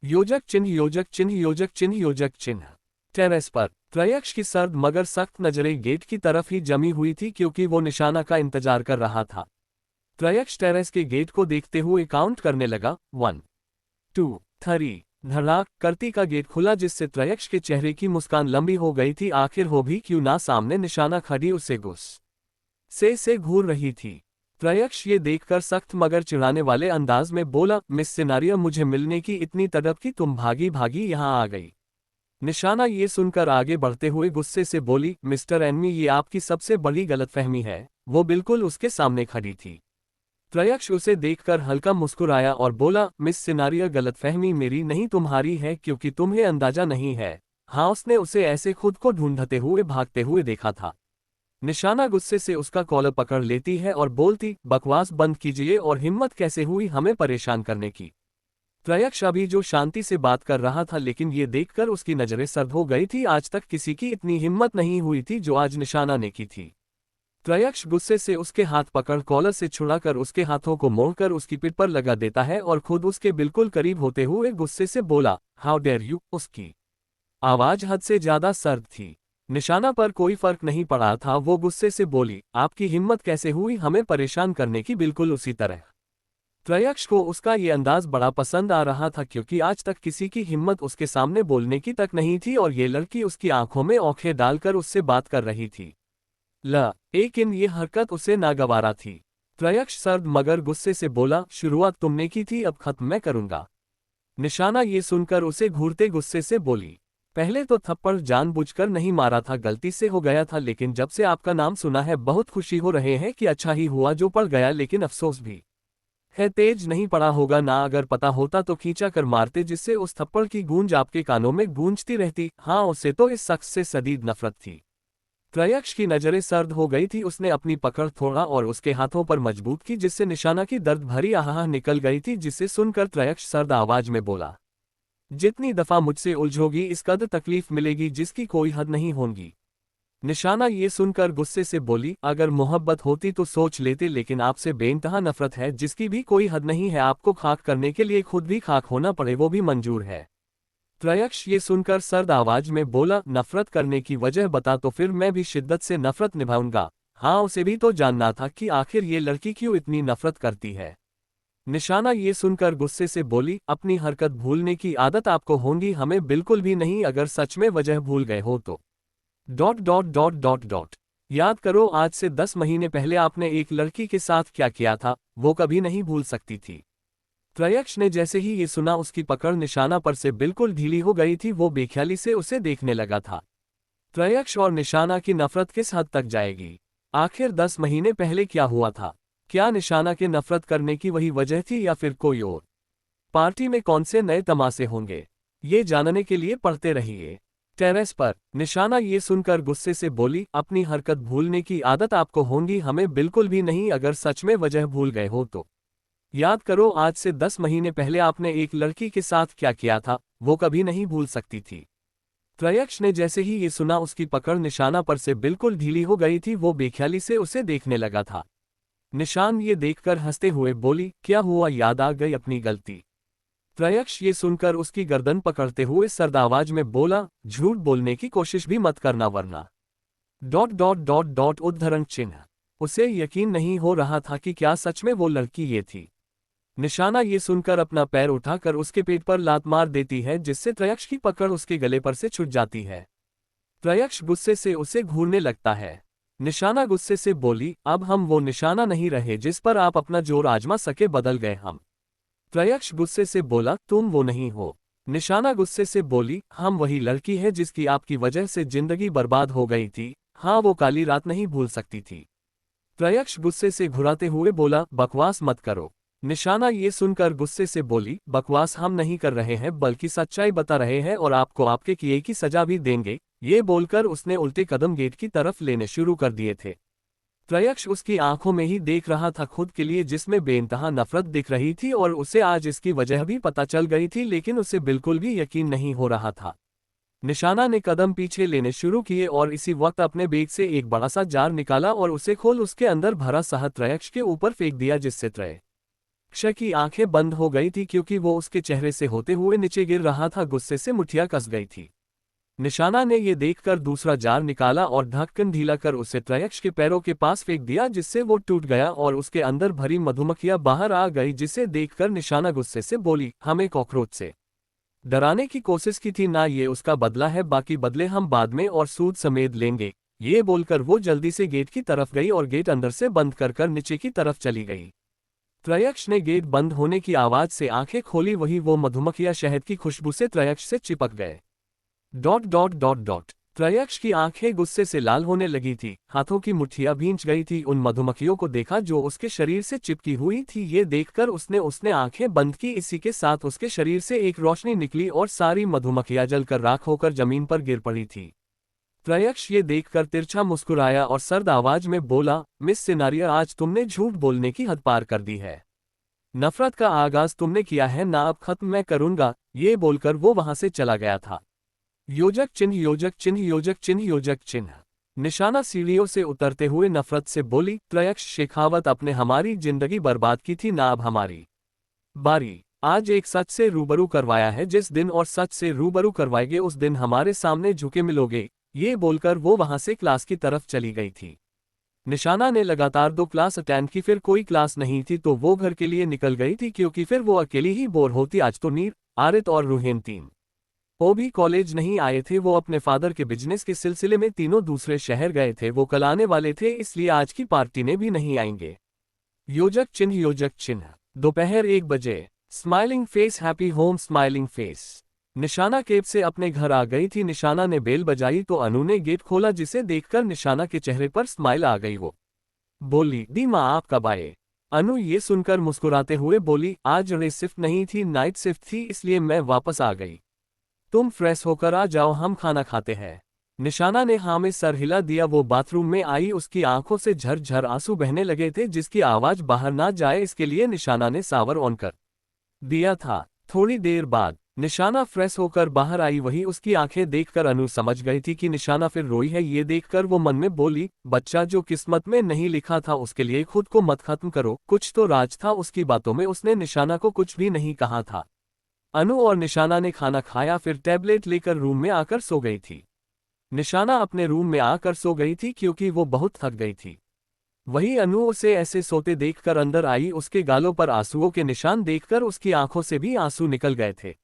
योजक चिन्ह, योजक चिन्ह, योजक चिन्ह, योजक चिन्ह। टेरेस पर त्रयक्ष की सर्द मगर सख्त नजरें गेट की तरफ ही जमी हुई थी, क्योंकि वो निशाना का इंतजार कर रहा था। त्रयक्ष टेरेस के गेट को देखते हुए काउंट करने लगा, 1 2 3। धड़ाक करती का गेट खुला, जिससे त्रयक्ष के चेहरे की मुस्कान लंबी हो गई थी। आखिर हो भी क्यों ना, सामने निशाना खड़ी उसे गुस्से से घूर रही थी। त्रयक्ष ये देखकर सख्त मगर चिढ़ाने वाले अंदाज में बोला, मिस सिनारियो, मुझे मिलने की इतनी तड़प की तुम भागी भागी यहां आ गई। निशाना ये सुनकर आगे बढ़ते हुए गुस्से से बोली, मिस्टर एनमी, ये आपकी सबसे बड़ी गलतफहमी है। वो बिल्कुल उसके सामने खड़ी थी। त्रयक्ष उसे देखकर हल्का मुस्कुराया और बोला, मिस सिनारिया, गलतफहमी मेरी नहीं तुम्हारी है, क्योंकि तुम्हें अंदाजा नहीं है। हाँ, उसने उसे ऐसे खुद को ढूंढते हुए भागते हुए देखा था। निशाना गुस्से से उसका कॉलर पकड़ लेती है और बोलती, बकवास बंद कीजिए, और हिम्मत कैसे हुई हमें परेशान करने की। त्रयक्ष अभी जो शांति से बात कर रहा था, लेकिन ये देखकर उसकी नजरें सर्द हो गई थी। आज तक किसी की इतनी हिम्मत नहीं हुई थी जो आज निशाना ने की थी। त्रयक्ष गुस्से से उसके हाथ पकड़ कॉलर से छुड़ाकर उसके हाथों को मोड़कर उसकी पिठ पर लगा देता है और खुद उसके बिल्कुल करीब होते हुए गुस्से से बोला, हाउ डेयर यू। उसकी आवाज हद से ज्यादा सर्द थी। निशाना पर कोई फर्क नहीं पड़ा था। वो गुस्से से बोली, आपकी हिम्मत कैसे हुई हमें परेशान करने की। बिल्कुल उसी तरह त्रयक्ष को उसका ये अंदाज बड़ा पसंद आ रहा था, क्योंकि आज तक किसी की हिम्मत उसके सामने बोलने की तक नहीं थी और ये लड़की उसकी आंखों में आंखें डालकर उससे बात कर रही थी। लेकिन ये हरकत उसे नागवारा थी। त्रयक्ष सर्द मगर गुस्से से बोला, शुरुआत तुमने की थी, अब खत्म मैं करूंगा। निशाना ये सुनकर उसे घूरते गुस्से से बोली, पहले तो थप्पड़ जानबूझकर नहीं मारा था, गलती से हो गया था, लेकिन जब से आपका नाम सुना है बहुत खुशी हो रहे हैं कि अच्छा ही हुआ जो पड़ गया, लेकिन अफसोस भी है तेज नहीं पड़ा होगा ना। अगर पता होता तो खींचा कर मारते, जिससे उस थप्पड़ की गूंज आपके कानों में गूंजती रहती। हाँ, उसे तो इस शख्स से शदीद नफरत थी। त्रयक्ष की नजरें सर्द हो गई थी। उसने अपनी पकड़ थोड़ा और उसके हाथों पर मजबूत की, जिससे निशाना की दर्द भरी आह निकल गई थी, जिसे सुनकर त्रयक्ष सर्द आवाज में बोला, जितनी दफा मुझसे उलझोगी इस कदर तकलीफ मिलेगी जिसकी कोई हद नहीं होगी। निशाना ये सुनकर गुस्से से बोली, अगर मोहब्बत होती तो सोच लेते, लेकिन आपसे बेइंतहा नफरत है जिसकी भी कोई हद नहीं है। आपको खाक करने के लिए खुद भी खाक होना पड़े वो भी मंजूर है। त्रयक्ष ये सुनकर सर्द आवाज में बोला, नफरत करने की वजह बता तो फिर मैं भी शिद्दत से नफरत निभाऊंगा। हाँ, उसे भी तो जानना था कि आखिर ये लड़की क्यों इतनी नफरत करती है। निशाना ये सुनकर गुस्से से बोली, अपनी हरकत भूलने की आदत आपको होगी, हमें बिल्कुल भी नहीं। अगर सच में वजह भूल गए हो तो dot dot dot dot dot याद करो, आज से 10 महीने पहले आपने एक लड़की के साथ क्या किया था, वो कभी नहीं भूल सकती थी। त्रयक्ष ने जैसे ही ये सुना उसकी पकड़ निशाना पर से बिल्कुल ढीली हो गई थी। वो बेख्याली से उसे देखने लगा था। त्रयक्ष और निशाना की नफरत किस हद तक जाएगी? आखिर 10 महीने पहले क्या हुआ था? क्या निशाना के नफरत करने की वही वजह थी या फिर कोई और? पार्टी में कौन से नए तमाशे होंगे, ये जानने के लिए पढ़ते रहिए। टेरेस पर निशाना ये सुनकर गुस्से से बोली, अपनी हरकत भूलने की आदत आपको होगी, हमें बिल्कुल भी नहीं। अगर सच में वजह भूल गए हो तो याद करो, आज से 10 महीने पहले आपने एक लड़की के साथ क्या किया था, वो कभी नहीं भूल सकती थी। त्रयक्ष ने जैसे ही ये सुना उसकी पकड़ निशाना पर से बिल्कुल ढीली हो गई थी। वो बेख्याली से उसे देखने लगा था। निशान ये देखकर हंसते हुए बोली, क्या हुआ, याद आ गई अपनी गलती? त्रयक्ष ये सुनकर उसकी गर्दन पकड़ते हुए सर्द आवाज में बोला, झूठ बोलने की कोशिश भी मत करना, वरना डॉट डॉट डॉट डॉट उद्धरण चिन्ह। उसे यकीन नहीं हो रहा था कि क्या सच में वो लड़की ये थी। निशाना ये सुनकर अपना पैर उठाकर उसके पेट पर लात मार देती है, जिससे त्रयक्ष की पकड़ उसके गले पर से छूट जाती है। त्रयक्ष गुस्से से उसे घूरने लगता है। निशाना गुस्से से बोली, अब हम वो निशाना नहीं रहे जिस पर आप अपना जोर आजमा सके, बदल गए हम। त्रयक्ष गुस्से से बोला, तुम वो नहीं हो। निशाना गुस्से से बोली, हम वही लड़की है जिसकी आपकी वजह से जिंदगी बर्बाद हो गई थी। हाँ, वो काली रात नहीं भूल सकती थी। त्रयक्ष गुस्से से घुराते हुए बोला, बकवास मत करो। निशाना ये सुनकर गुस्से से बोली, बकवास हम नहीं कर रहे हैं, बल्कि सच्चाई बता रहे हैं और आपको आपके किए की सजा भी देंगे। ये बोलकर उसने उल्टे कदम गेट की तरफ लेने शुरू कर दिए थे। त्रयक्ष उसकी आंखों में ही देख रहा था खुद के लिए, जिसमें बेइंतहा नफरत दिख रही थी, और उसे आज इसकी वजह भी पता चल गई थी, लेकिन उसे बिल्कुल भी यकीन नहीं हो रहा था। निशाना ने कदम पीछे लेने शुरू किए और इसी वक्त अपने बैग से एक बड़ा सा जार निकाला और उसे खोल उसके अंदर भरा शहद त्रयक्ष के ऊपर फेंक दिया, जिससे त्रयक्ष की आंखें बंद हो गई थी, क्योंकि वो उसके चेहरे से होते हुए नीचे गिर रहा था। गुस्से से मुठ्ठियां कस गई थी। निशाना ने यह देखकर दूसरा जार निकाला और ढक्कन ढीला कर उसे त्रयक्ष के पैरों के पास फेंक दिया, जिससे वो टूट गया और उसके अंदर भरी मधुमक्खियां बाहर आ गई, जिसे देखकर निशाना गुस्से से बोली, हमें कॉकरोच से डराने की कोशिश की थी ना, ये उसका बदला है, बाकी बदले हम बाद में और सूद समेत लेंगे। ये बोलकर वो जल्दी से गेट की तरफ गई और गेट अंदर से बंद कर नीचे की तरफ चली गई। त्रयक्ष ने गेट बंद होने की आवाज से आंखें खोली, वही वो मधुमक्खियां शहद की खुशबू से त्रयक्ष से चिपक गए। डॉट डॉट डॉट डॉट त्रयक्ष की आंखें गुस्से से लाल होने लगी थी, हाथों की मुट्ठियां भींच गई थी। उन मधुमक्खियों को देखा जो उसके शरीर से चिपकी हुई थी। ये देखकर उसने उसने आंखें बंद की। इसी के साथ उसके शरीर से एक रोशनी निकली और सारी मधुमक्खियां जलकर राख होकर जमीन पर गिर पड़ी थी। त्रयक्ष ये देखकर तिरछा मुस्कुराया और सर्द आवाज में बोला, मिस सिनारिया, आज तुमने झूठ बोलने की हद पार कर दी है। नफरत का आगाज तुमने किया है ना, अब खत्म मैं करूंगा। ये बोलकर वो वहां से चला गया था। योजक चिन्ह योजक चिन्ह योजक चिन्ह योजक चिन्ह। निशाना सीढ़ियों से उतरते हुए नफरत से बोली, त्रयक्ष शेखावत, आपने हमारी जिंदगी बर्बाद की थी ना, अब हमारी बारी। आज एक सच से रूबरू करवाया है, जिस दिन और सच से रूबरू करवाएंगे उस दिन हमारे सामने झुके मिलोगे। ये बोलकर वो वहां से क्लास की तरफ चली गई थी। निशाना ने लगातार 2 क्लास अटेंड की, फिर कोई क्लास नहीं थी तो वो घर के लिए निकल गई थी, क्योंकि फिर वो अकेली ही बोर होती। आज तो नीर, आरित और रूहेन तीन वो भी कॉलेज नहीं आए थे। वो अपने फादर के बिजनेस के सिलसिले में तीनों दूसरे शहर गए थे। वो कल आने वाले थे, इसलिए आज की पार्टी ने भी नहीं आएंगे। योजक चिन्ह योजक चिन्ह। दोपहर 1 बजे। Smiling face happy home smiling face. निशाना केब से अपने घर आ गई थी। निशाना ने बेल बजाई तो अनु ने गेट खोला, जिसे देखकर निशाना के चेहरे पर स्माइल आ गई। वो बोली, दी माँ आप कब आए? अनु ये सुनकर मुस्कुराते हुए बोली, आज डे शिफ्ट नहीं थी, नाइट शिफ्ट थी, इसलिए मैं वापस आ गई। तुम फ्रेश होकर आ जाओ, हम खाना खाते हैं। निशाना ने हाँ में सर हिला दिया। वो बाथरूम में आई, उसकी आंखों से झरझर आंसू बहने लगे थे, जिसकी आवाज बाहर ना जाए इसके लिए निशाना ने सावर ऑन कर दिया था। थोड़ी देर बाद निशाना फ्रेश होकर बाहर आई। वही उसकी आंखें देखकर अनु समझ गई थी कि निशाना फिर रोई है। ये देखकर वो मन में बोली, बच्चा जो किस्मत में नहीं लिखा था उसके लिए खुद को मत खत्म करो। कुछ तो राज था उसकी बातों में, उसने निशाना को कुछ भी नहीं कहा था। अनु और निशाना ने खाना खाया, फिर टैबलेट लेकर रूम में आकर सो गई थी। निशाना अपने रूम में आकर सो गई थी क्योंकि वो बहुत थक गई थी। वही अनु उसे ऐसे सोते देखकर अंदर आई। उसके गालों पर आंसुओं के निशान देखकर उसकी आंखों से भी आंसू निकल गए थे।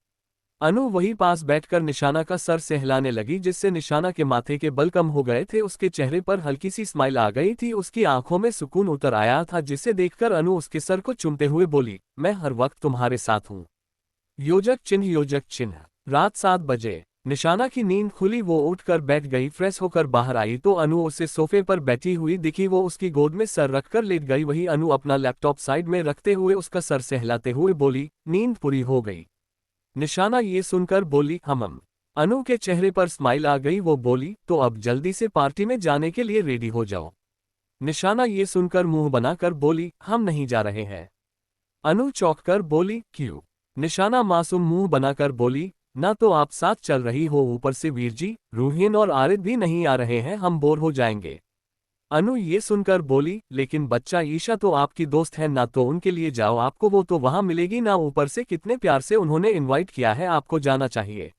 अनु वही पास बैठकर निशाना का सर सहलाने लगी, जिससे निशाना के माथे के बल कम हो गए थे। उसके चेहरे पर हल्की सी स्माइल आ गई थी, उसकी आंखों में सुकून उतर आया था, जिसे देखकर अनु उसके सर को चूमते हुए बोली, मैं हर वक्त तुम्हारे साथ हूँ। योजक चिन्ह योजक चिन्ह। रात 7 बजे। निशाना की नींद खुली, वो उठकर बैठ गई। फ्रेश होकर बाहर आई तो अनु उसे सोफे पर बैठी हुई दिखी। वो उसकी गोद में सर रखकर लेट गई। वही अनु अपना लैपटॉप साइड में रखते हुए उसका सर सहलाते हुए बोली, नींद पूरी हो गई? निशाना ये सुनकर बोली, हम। अनु के चेहरे पर स्माइल आ गई। वो बोली, तो अब जल्दी से पार्टी में जाने के लिए रेडी हो जाओ। निशाना ये सुनकर मुंह बनाकर बोली, हम नहीं जा रहे हैं। अनु चौंककर बोली, क्यों? निशाना मासूम मुंह बनाकर बोली, ना तो आप साथ चल रही हो, ऊपर से वीर जी, रूहीन और आरिद भी नहीं आ रहे हैं, हम बोर हो जाएंगे। अनु ये सुनकर बोली, लेकिन बच्चा ईशा तो आपकी दोस्त है ना, तो उनके लिए जाओ, आपको वो तो वहां मिलेगी ना, ऊपर से कितने प्यार से उन्होंने इनवाइट किया है, आपको जाना चाहिए।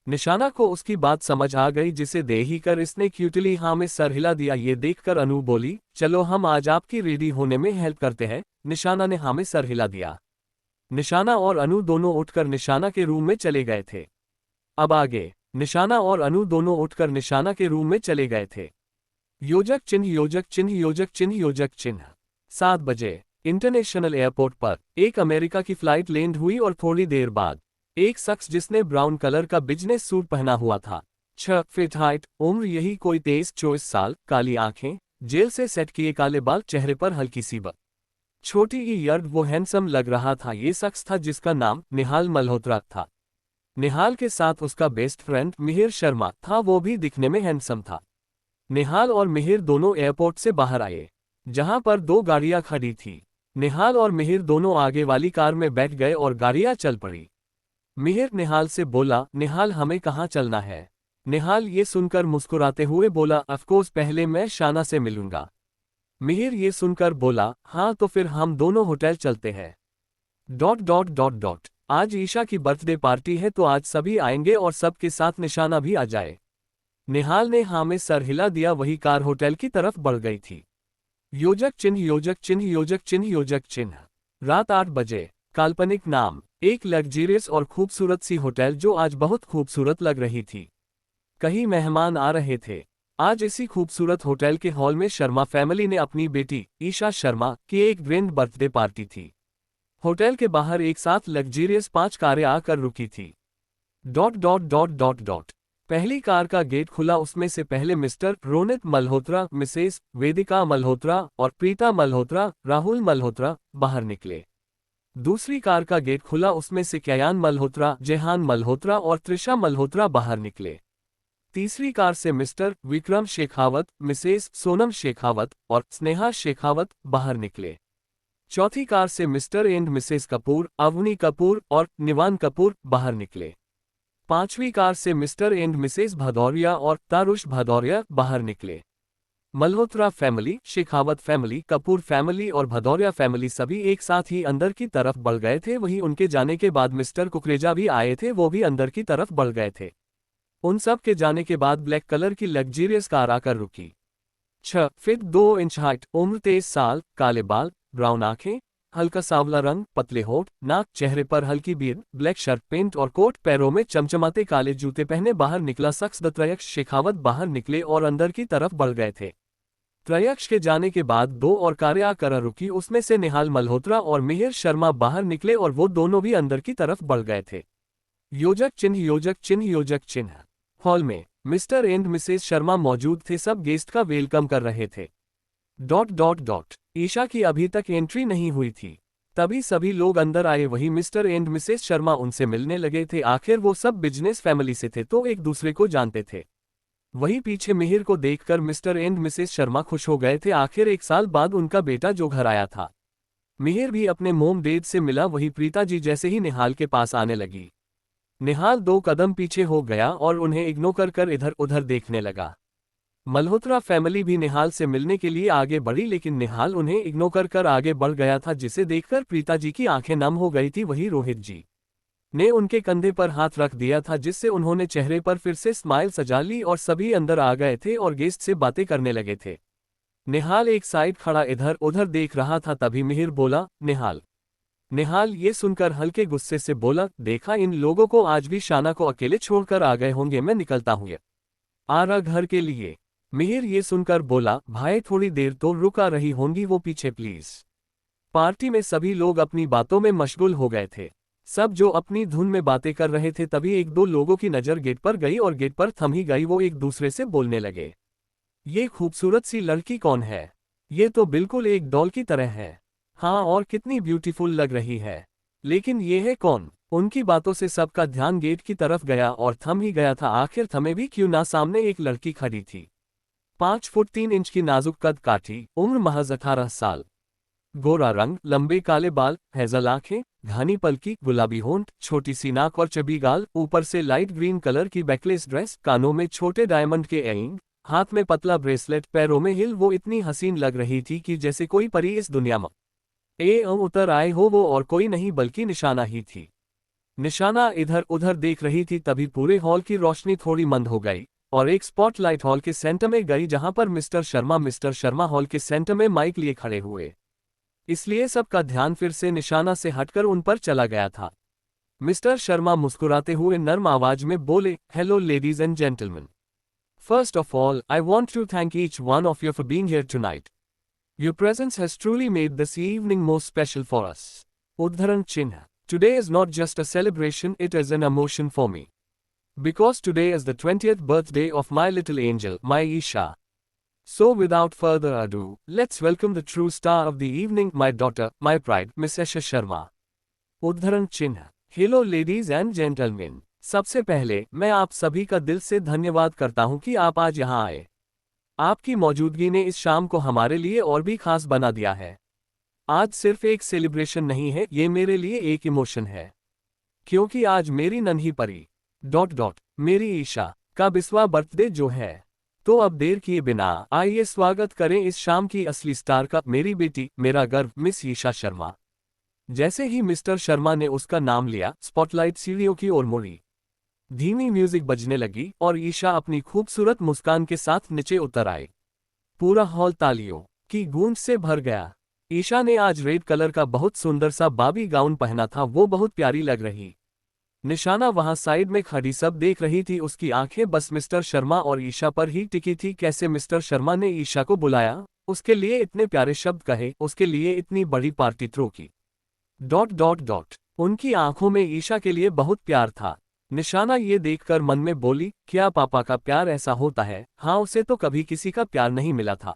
निशाना को उसकी बात समझ आ गई, जिसे दे ही कर इसने क्यूटली हाँ में सर हिला दिया। ये देखकर अनु बोली, चलो हम आज आपकी रेडी होने में हेल्प करते हैं। निशाना ने हाँ में सर हिला दिया। निशाना और अनु दोनों उठकर निशाना के रूम में चले गए थे। अब आगे। निशाना और अनु दोनों उठकर निशाना के रूम में चले गए थे। योजक चिन्ह योजक चिन्ह योजक चिन्ह योजक चिन्ह। 7 बजे। इंटरनेशनल एयरपोर्ट पर एक अमेरिका की फ्लाइट लैंड हुई और थोड़ी देर बाद एक शख्स जिसने ब्राउन कलर का बिजनेस सूट पहना हुआ था, 6 फीट हाइट, उम्र यही कोई 23-24 साल, काली आंखें, जेल से सेट किए काले बाल, चेहरे पर हल्की सी छोटी ईयर्ड, वो हैंडसम लग रहा था। ये शख्स था जिसका नाम निहाल मल्होत्रा था। निहाल के साथ उसका बेस्ट फ्रेंड मिहिर शर्मा था, वो भी दिखने में हैंडसम था। निहाल और मिहिर दोनों एयरपोर्ट से बाहर आए, जहां पर 2 गाड़ियां खड़ी थी। निहाल और मिहिर दोनों आगे वाली कार में बैठ गए और गाड़ियां चल पड़ी। मिहिर निहाल से बोला, निहाल हमें कहाँ चलना है? निहाल ये सुनकर मुस्कुराते हुए बोला, ऑफकोर्स पहले मैं शाना से मिलूंगा। मिहिर ये सुनकर बोला, हाँ तो फिर हम दोनों होटल चलते हैं। ... आज ईशा की बर्थडे पार्टी है तो आज सभी आएंगे और सबके साथ निशाना भी आ जाए। निहाल ने हाँ में सर हिला दिया। वही कार होटल की तरफ बढ़ गई थी। योजक चिन्ह योजक चिन्ह योजक चिन्ह योजक चिन्ह। रात 8 बजे। काल्पनिक नाम। एक लग्जरियस और खूबसूरत सी होटल जो आज बहुत खूबसूरत लग रही थी। कहीं मेहमान आ रहे थे। आज इसी खूबसूरत होटल के हॉल में शर्मा फैमिली ने अपनी बेटी ईशा शर्मा की एक ग्रैंड बर्थडे पार्टी थी। होटल के बाहर एक साथ लग्जरियस 5 कारें आकर रुकी थी। पहली कार का गेट खुला, उसमें से पहले मिस्टर रोनित मल्होत्रा, मिसेस वेदिका मल्होत्रा और प्रीता मल्होत्रा, राहुल मल्होत्रा बाहर निकले। दूसरी कार का गेट खुला, उसमें से कयान मल्होत्रा, जेहान मल्होत्रा और त्रिशा मल्होत्रा बाहर निकले। तीसरी कार से मिस्टर विक्रम शेखावत, मिसेस सोनम शेखावत और स्नेहा शेखावत बाहर निकले। चौथी कार से Mr and Mrs Kapoor, Avni Kapoor और निवान कपूर बाहर निकले। पांचवी कार से मिस्टर एंड मिसेस भदौरिया और तारुष भदौरिया बाहर निकले। Malhotra family, Shekhawat family, Kapoor family और भदौरिया फैमिली सभी एक साथ ही अंदर की तरफ बढ़ गए थे। वहीं उनके जाने के बाद मिस्टर कुकरेजा भी आए थे, वो भी अंदर की तरफ बढ़ गए थे। उन सब के जाने के बाद ब्लैक कलर की लग्जरियस कार आकर रुकी। 6 फीट 2 इंच हाइट, उम्र 23 साल, काले बाल, ब्राउन आंखें, हल्का सांवला रंग, पतले होठ, नाक, चेहरे पर हल्की बीर्ड, ब्लैक शर्ट पेंट और कोट, पैरों में चमचमाते काले जूते पहने बाहर निकला शख्स त्रयक्ष शेखावत बाहर निकले और अंदर की तरफ बढ़ गए थे। त्रयक्ष के जाने के बाद 2 और कारें आकर रुकी, उसमें से निहाल मल्होत्रा और मिहिर शर्मा बाहर निकले और वो दोनों भी अंदर की तरफ बढ़ गए थे। योजक चिन्ह, योजक चिन्ह, योजक चिन्ह। हॉल में मिस्टर एंड मिसेस शर्मा मौजूद थे, सब गेस्ट का वेलकम कर रहे थे। ... ईशा की अभी तक एंट्री नहीं हुई थी, तभी सभी लोग अंदर आए। वही मिस्टर एंड मिसेस शर्मा उनसे मिलने लगे थे, आखिर वो सब बिजनेस फैमिली से थे तो एक दूसरे को जानते थे। वही पीछे मिहिर को देखकर मिस्टर एंड मिसेस शर्मा खुश हो गए थे, आखिर 1 साल बाद उनका बेटा जो घर आया था। मिहिर भी अपने मोम डैड से मिला। वही प्रीता जी जैसे ही निहाल के पास आने लगी, निहाल 2 कदम पीछे हो गया और उन्हें इग्नोर कर इधर उधर देखने लगा। मल्होत्रा फैमिली भी निहाल से मिलने के लिए आगे बढ़ी, लेकिन निहाल उन्हें इग्नोर कर आगे बढ़ गया था, जिसे देखकर प्रीता जी की आंखें नम हो गई थी। वही रोहित जी ने उनके कंधे पर हाथ रख दिया था, जिससे उन्होंने चेहरे पर फिर से स्माइल सजा ली और सभी अंदर आ गए थे और गेस्ट से बातें करने लगे थे। निहाल एक साइड खड़ा इधर उधर देख रहा था, तभी मिहिर बोला, निहाल। निहाल ये सुनकर हल्के गुस्से से बोला, देखा इन लोगों को, आज भी शाना को अकेले छोड़कर आ गए होंगे, मैं निकलता हूँ आ रहा घर के लिए। मिहिर ये सुनकर बोला, भाई थोड़ी देर तो रुका रही होंगी, वो पीछे प्लीज। पार्टी में सभी लोग अपनी बातों में मशगूल हो गए थे, सब जो अपनी धुन में बातें कर रहे थे। तभी 1-2 लोगों की नजर गेट पर गई और गेट पर थम ही गई। वो एक दूसरे से बोलने लगे, ये खूबसूरत सी लड़की कौन है? ये तो बिल्कुल एक डॉल की तरह है। हाँ, और कितनी ब्यूटीफुल लग रही है, लेकिन ये है कौन? उनकी बातों से सबका ध्यान गेट की तरफ गया और थम ही गया था। आखिर थमे भी क्यों ना, सामने एक लड़की खड़ी थी। 5 फुट 3 इंच की नाजुक कद काठी, उम्र महज 18 साल, गोरा रंग, लंबे काले बाल, हैजल आंखें, घनी पलकी, गुलाबी होंठ, छोटी सी नाक और चबी गाल, ऊपर से लाइट ग्रीन कलर की बैकलेस ड्रेस, कानों में छोटे डायमंड के इयररिंग, हाथ में पतला ब्रेसलेट, पैरों में हिल। वो इतनी हसीन लग रही थी कि जैसे कोई परी इस दुनिया में उतर आए हो। वो और कोई नहीं बल्कि निशाना ही थी। निशाना इधर उधर देख रही थी, तभी पूरे हॉल की रोशनी थोड़ी मंद हो गई और एक स्पॉटलाइट हॉल के सेंटर में गई, जहां पर मिस्टर शर्मा हॉल के सेंटर में माइक लिए खड़े हुए, इसलिए सबका ध्यान फिर से निशाना से हटकर उन पर चला गया था। मिस्टर शर्मा मुस्कुराते हुए नर्म आवाज में बोले, hello ladies and gentleman, first of all I want to thank each one of you for being here tonight. Your presence has truly made this evening most special for us. Udharan Chinha. Today is not just a celebration, it is an emotion for me. Because today is the 20th birthday of my little angel, my Isha. So without further ado, let's welcome the true star of the evening, my daughter, my pride, Miss Isha Sharma. Udharan Chinha. Hello ladies and gentlemen. सबसे पहले मैं आप सभी का दिल से धन्यवाद करता हूं कि आप आज यहां आए। आपकी मौजूदगी ने इस शाम को हमारे लिए और भी खास बना दिया है। आज सिर्फ एक सेलिब्रेशन नहीं है, ये मेरे लिए एक इमोशन है, क्योंकि आज मेरी नन्ही परी मेरी ईशा का 20वां बर्थडे जो है। तो अब देर किए बिना आइए स्वागत करें इस शाम की असली स्टार का, मेरी बेटी, मेरा गर्व, मिस ईशा शर्मा। जैसे ही मिस्टर शर्मा ने उसका नाम लिया, स्पॉटलाइट सीढ़ियों की ओर मुड़ी, धीमी म्यूजिक बजने लगी और ईशा अपनी खूबसूरत मुस्कान के साथ नीचे उतर आई। पूरा हॉल तालियों की गूंज से भर गया। ईशा ने आज रेड कलर का बहुत सुंदर सा बाबी गाउन पहना था, वो बहुत प्यारी लग रही। निशाना वहां साइड में खड़ी सब देख रही थी, उसकी आंखें बस मिस्टर शर्मा और ईशा पर ही टिकी थी। कैसे मिस्टर शर्मा ने ईशा को बुलाया, उसके लिए इतने प्यारे शब्द कहे, उसके लिए इतनी बड़ी पार्टी थ्रो की। उनकी आंखों में ईशा के लिए बहुत प्यार था। निशाना ये देखकर मन में बोली, क्या पापा का प्यार ऐसा होता है? हाँ, उसे तो कभी किसी का प्यार नहीं मिला था।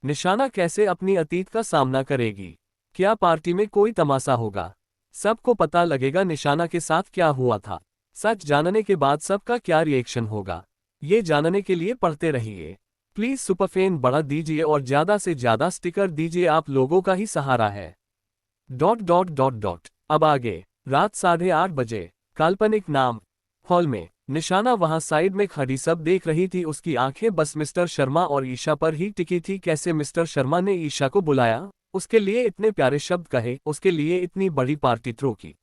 निशाना कैसे अपनी अतीत का सामना करेगी? क्या पार्टी में कोई तमाशा होगा? सबको पता लगेगा निशाना के साथ क्या हुआ था। सच जानने के बाद सबका क्या रिएक्शन होगा, ये जानने के लिए पढ़ते रहिए। प्लीज सुपरफैन बढ़ा दीजिए और ज्यादा से ज्यादा स्टिकर दीजिए, आप लोगों का ही सहारा है। ... अब आगे। रात 8:30 बजे। काल्पनिक नाम। हॉल में निशाना वहां साइड में खड़ी सब देख रही थी। उसकी आंखें बस मिस्टर शर्मा और ईशा पर ही टिकी थी। कैसे मिस्टर शर्मा ने ईशा को बुलाया, उसके लिए इतने प्यारे शब्द कहे, उसके लिए इतनी बड़ी पार्टी थ्रो की। ...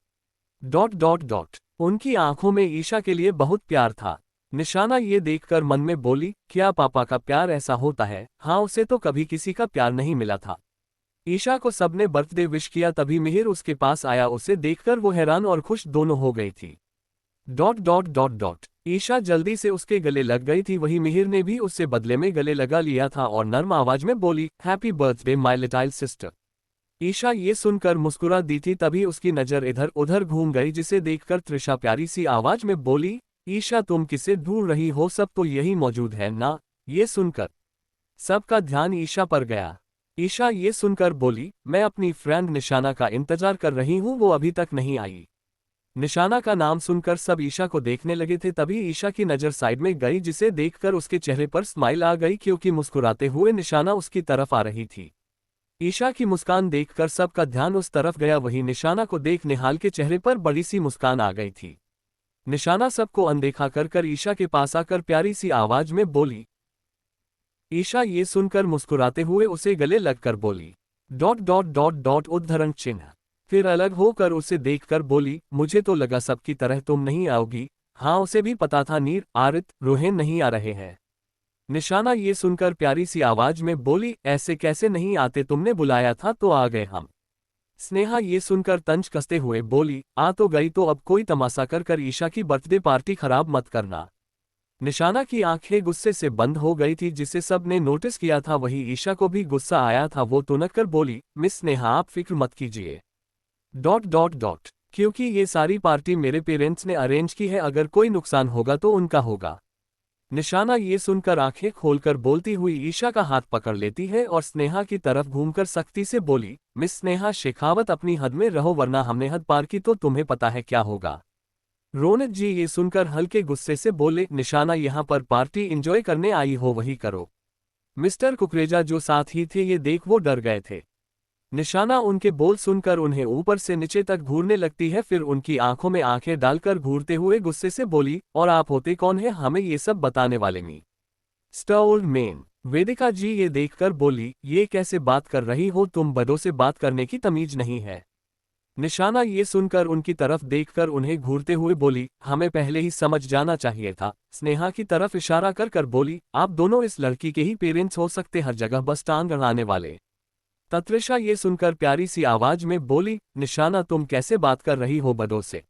उनकी आंखों में ईशा के लिए बहुत प्यार था। निशाना ये देखकर मन में बोली, क्या पापा का प्यार ऐसा होता है? हाँ, उसे तो कभी किसी का प्यार नहीं मिला था। ईशा को सबने बर्थडे विश किया, तभी मिहिर उसके पास आया। उसे देखकर वो हैरान और खुश दोनों हो गई थी। ... ईशा जल्दी से उसके गले लग गई थी, वही मिहिर ने भी उससे बदले में गले लगा लिया था और नर्म आवाज में बोली, happy birthday my little sister. Isha ये सुनकर मुस्कुरा दी थी, तभी उसकी नजर इधर उधर घूम गई, जिसे देखकर त्रिशा प्यारी सी आवाज में बोली, ईशा तुम किसे ढूंढ रही हो? सब तो यही मौजूद है ना? ये सुनकर सबका ध्यान ईशा पर गया। ईशा ये सुनकर बोली, मैं अपनी फ्रेंड निशाना का इंतजार कर रही हूँ, वो अभी तक नहीं आई। निशाना का नाम सुनकर सब ईशा को देखने लगे थे, तभी ईशा की नज़र साइड में गई, जिसे देखकर उसके चेहरे पर स्माइल आ गई, क्योंकि मुस्कुराते हुए निशाना उसकी तरफ आ रही थी। ईशा की मुस्कान देखकर सबका ध्यान उस तरफ गया, वहीं निशाना को देख निहाल के चेहरे पर बड़ी सी मुस्कान आ गई थी। निशाना सबको अनदेखा कर ईशा के पास आकर प्यारी सी आवाज में बोली। ईशा ये सुनकर मुस्कुराते हुए उसे गले लगकर बोली, ... उद्धरण चिन्ह। फिर अलग होकर उसे देखकर बोली, मुझे तो लगा सबकी तरह तुम नहीं आओगी। हाँ, उसे भी पता था नीर, आरित, रोहन नहीं आ रहे हैं। निशाना ये सुनकर प्यारी सी आवाज में बोली, ऐसे कैसे नहीं आते, तुमने बुलाया था तो आ गए हम। स्नेहा ये सुनकर तंज कसते हुए बोली, आ तो गई तो अब कोई तमाशा कर ईशा की बर्थडे पार्टी खराब मत करना। निशाना की आंखें गुस्से से बंद हो गई थी, जिसे सब ने नोटिस किया था, वही ईशा को भी गुस्सा आया था। वो तुनक कर बोली, मिस स्नेहा आप फिक्र मत कीजिए। ... क्योंकि ये सारी पार्टी मेरे पेरेंट्स ने अरेंज की है, अगर कोई नुकसान होगा तो उनका होगा। निशाना ये सुनकर आंखें खोलकर बोलती हुई ईशा का हाथ पकड़ लेती है और स्नेहा की तरफ घूमकर सख्ती से बोली, मिस स्नेहा शेखावत अपनी हद में रहो, वरना हमने हद पार की तो तुम्हें पता है क्या होगा। रोनित जी ये सुनकर हल्के गुस्से से बोले, निशाना यहाँ पर पार्टी एंजॉय करने आई हो वही करो। मिस्टर कुकरेजा जो साथ ही थे ये देख वो डर गए थे। निशाना उनके बोल सुनकर उन्हें ऊपर से नीचे तक घूरने लगती है, फिर उनकी आंखों में आंखें डालकर घूरते हुए गुस्से से बोली, और आप होते कौन है हमें ये सब बताने वाले? मी स्टोल्ड मैन। वेदिका जी ये देखकर बोली, ये कैसे बात कर रही हो तुम, बड़ों से बात करने की तमीज नहीं है। निशाना ये सुनकर उनकी तरफ देखकर उन्हें घूरते हुए बोली, हमें पहले ही समझ जाना चाहिए था। स्नेहा की तरफ इशारा कर बोली, आप दोनों इस लड़की के ही पेरेंट्स हो सकते, हर जगह बस टांग अड़ाने वाले। तत्रिशा ये सुनकर प्यारी सी आवाज में बोली, निशाना तुम कैसे बात कर रही हो बड़ों से?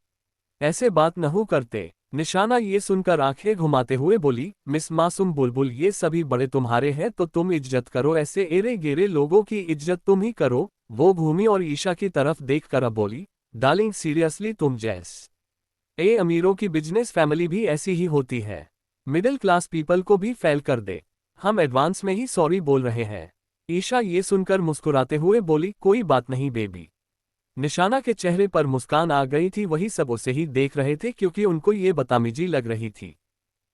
ऐसे बात नहीं करते। निशाना ये सुनकर आंखें घुमाते हुए बोली, मिस मासूम बुलबुल ये सभी बड़े तुम्हारे हैं तो तुम इज्जत करो, ऐसे एरे गेरे लोगों की इज्जत तुम ही करो। वो भूमि और ईशा की तरफ देखकर अब बोली, डार्लिंग सीरियसली तुम ए अमीरों की बिजनेस फैमिली भी ऐसी ही होती है, मिडिल क्लास पीपल को भी फेल कर दे। हम एडवांस में ही सॉरी बोल रहे हैं। ईशा ये सुनकर मुस्कुराते हुए बोली, कोई बात नहीं बेबी। निशाना के चेहरे पर मुस्कान आ गई थी, वही सब उसे ही देख रहे थे क्योंकि उनको ये बदतमीजी लग रही थी।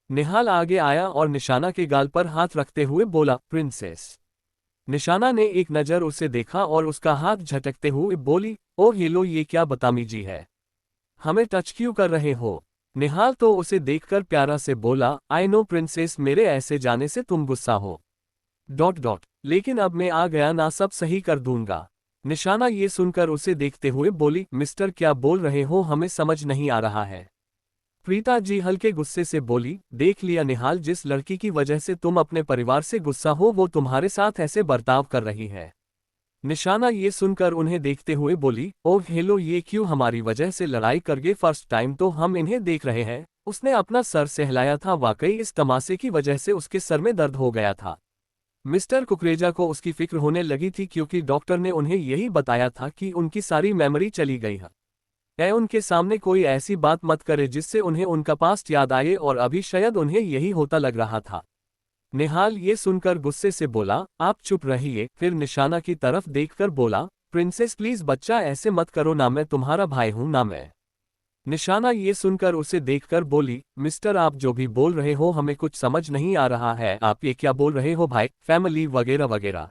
निहाल आगे आया और निशाना के गाल पर हाथ रखते हुए बोला, प्रिंसेस। निशाना ने एक नज़र उसे देखा और उसका हाथ झटकते हुए बोली, ओ हेलो ये क्या बदतमीजी है, हमें टच क्यों कर रहे हो? निहाल तो उसे देखकर प्यारा से बोला, आई नो प्रिंसेस, मेरे ऐसे जाने से तुम गुस्सा हो। लेकिन अब मैं आ गया ना, सब सही कर दूंगा। निशाना ये सुनकर उसे देखते हुए बोली, मिस्टर क्या बोल रहे हो, हमें समझ नहीं आ रहा है। प्रीता जी हल्के गुस्से से बोली, देख लिया निहाल, जिस लड़की की वजह से तुम अपने परिवार से गुस्सा हो वो तुम्हारे साथ ऐसे बर्ताव कर रही है। निशाना ये सुनकर उन्हें देखते हुए बोली, ओह हेलो ये क्यों हमारी वजह से लड़ाई कर गए, फर्स्ट टाइम तो हम इन्हें देख रहे हैं। उसने अपना सर सहलाया था, वाकई इस तमाशे की वजह से उसके सर में दर्द हो गया था। मिस्टर कुकरेजा को उसकी फिक्र होने लगी थी क्योंकि डॉक्टर ने उन्हें यही बताया था कि उनकी सारी मेमोरी चली गई है। उनके सामने कोई ऐसी बात मत करे जिससे उन्हें उनका पास्ट याद आए, और अभी शायद उन्हें यही होता लग रहा था। निहाल ये सुनकर गुस्से से बोला, आप चुप रहिए। फिर निशाना की तरफ देखकर बोला, प्रिंसेस प्लीज बच्चा ऐसे मत करो, ना मैं तुम्हारा भाई हूं ना मैं। निशाना ये सुनकर उसे देखकर बोली, मिस्टर आप जो भी बोल रहे हो हमें कुछ समझ नहीं आ रहा है, आप ये क्या बोल रहे हो भाई, फैमिली वगैरह वगैरह।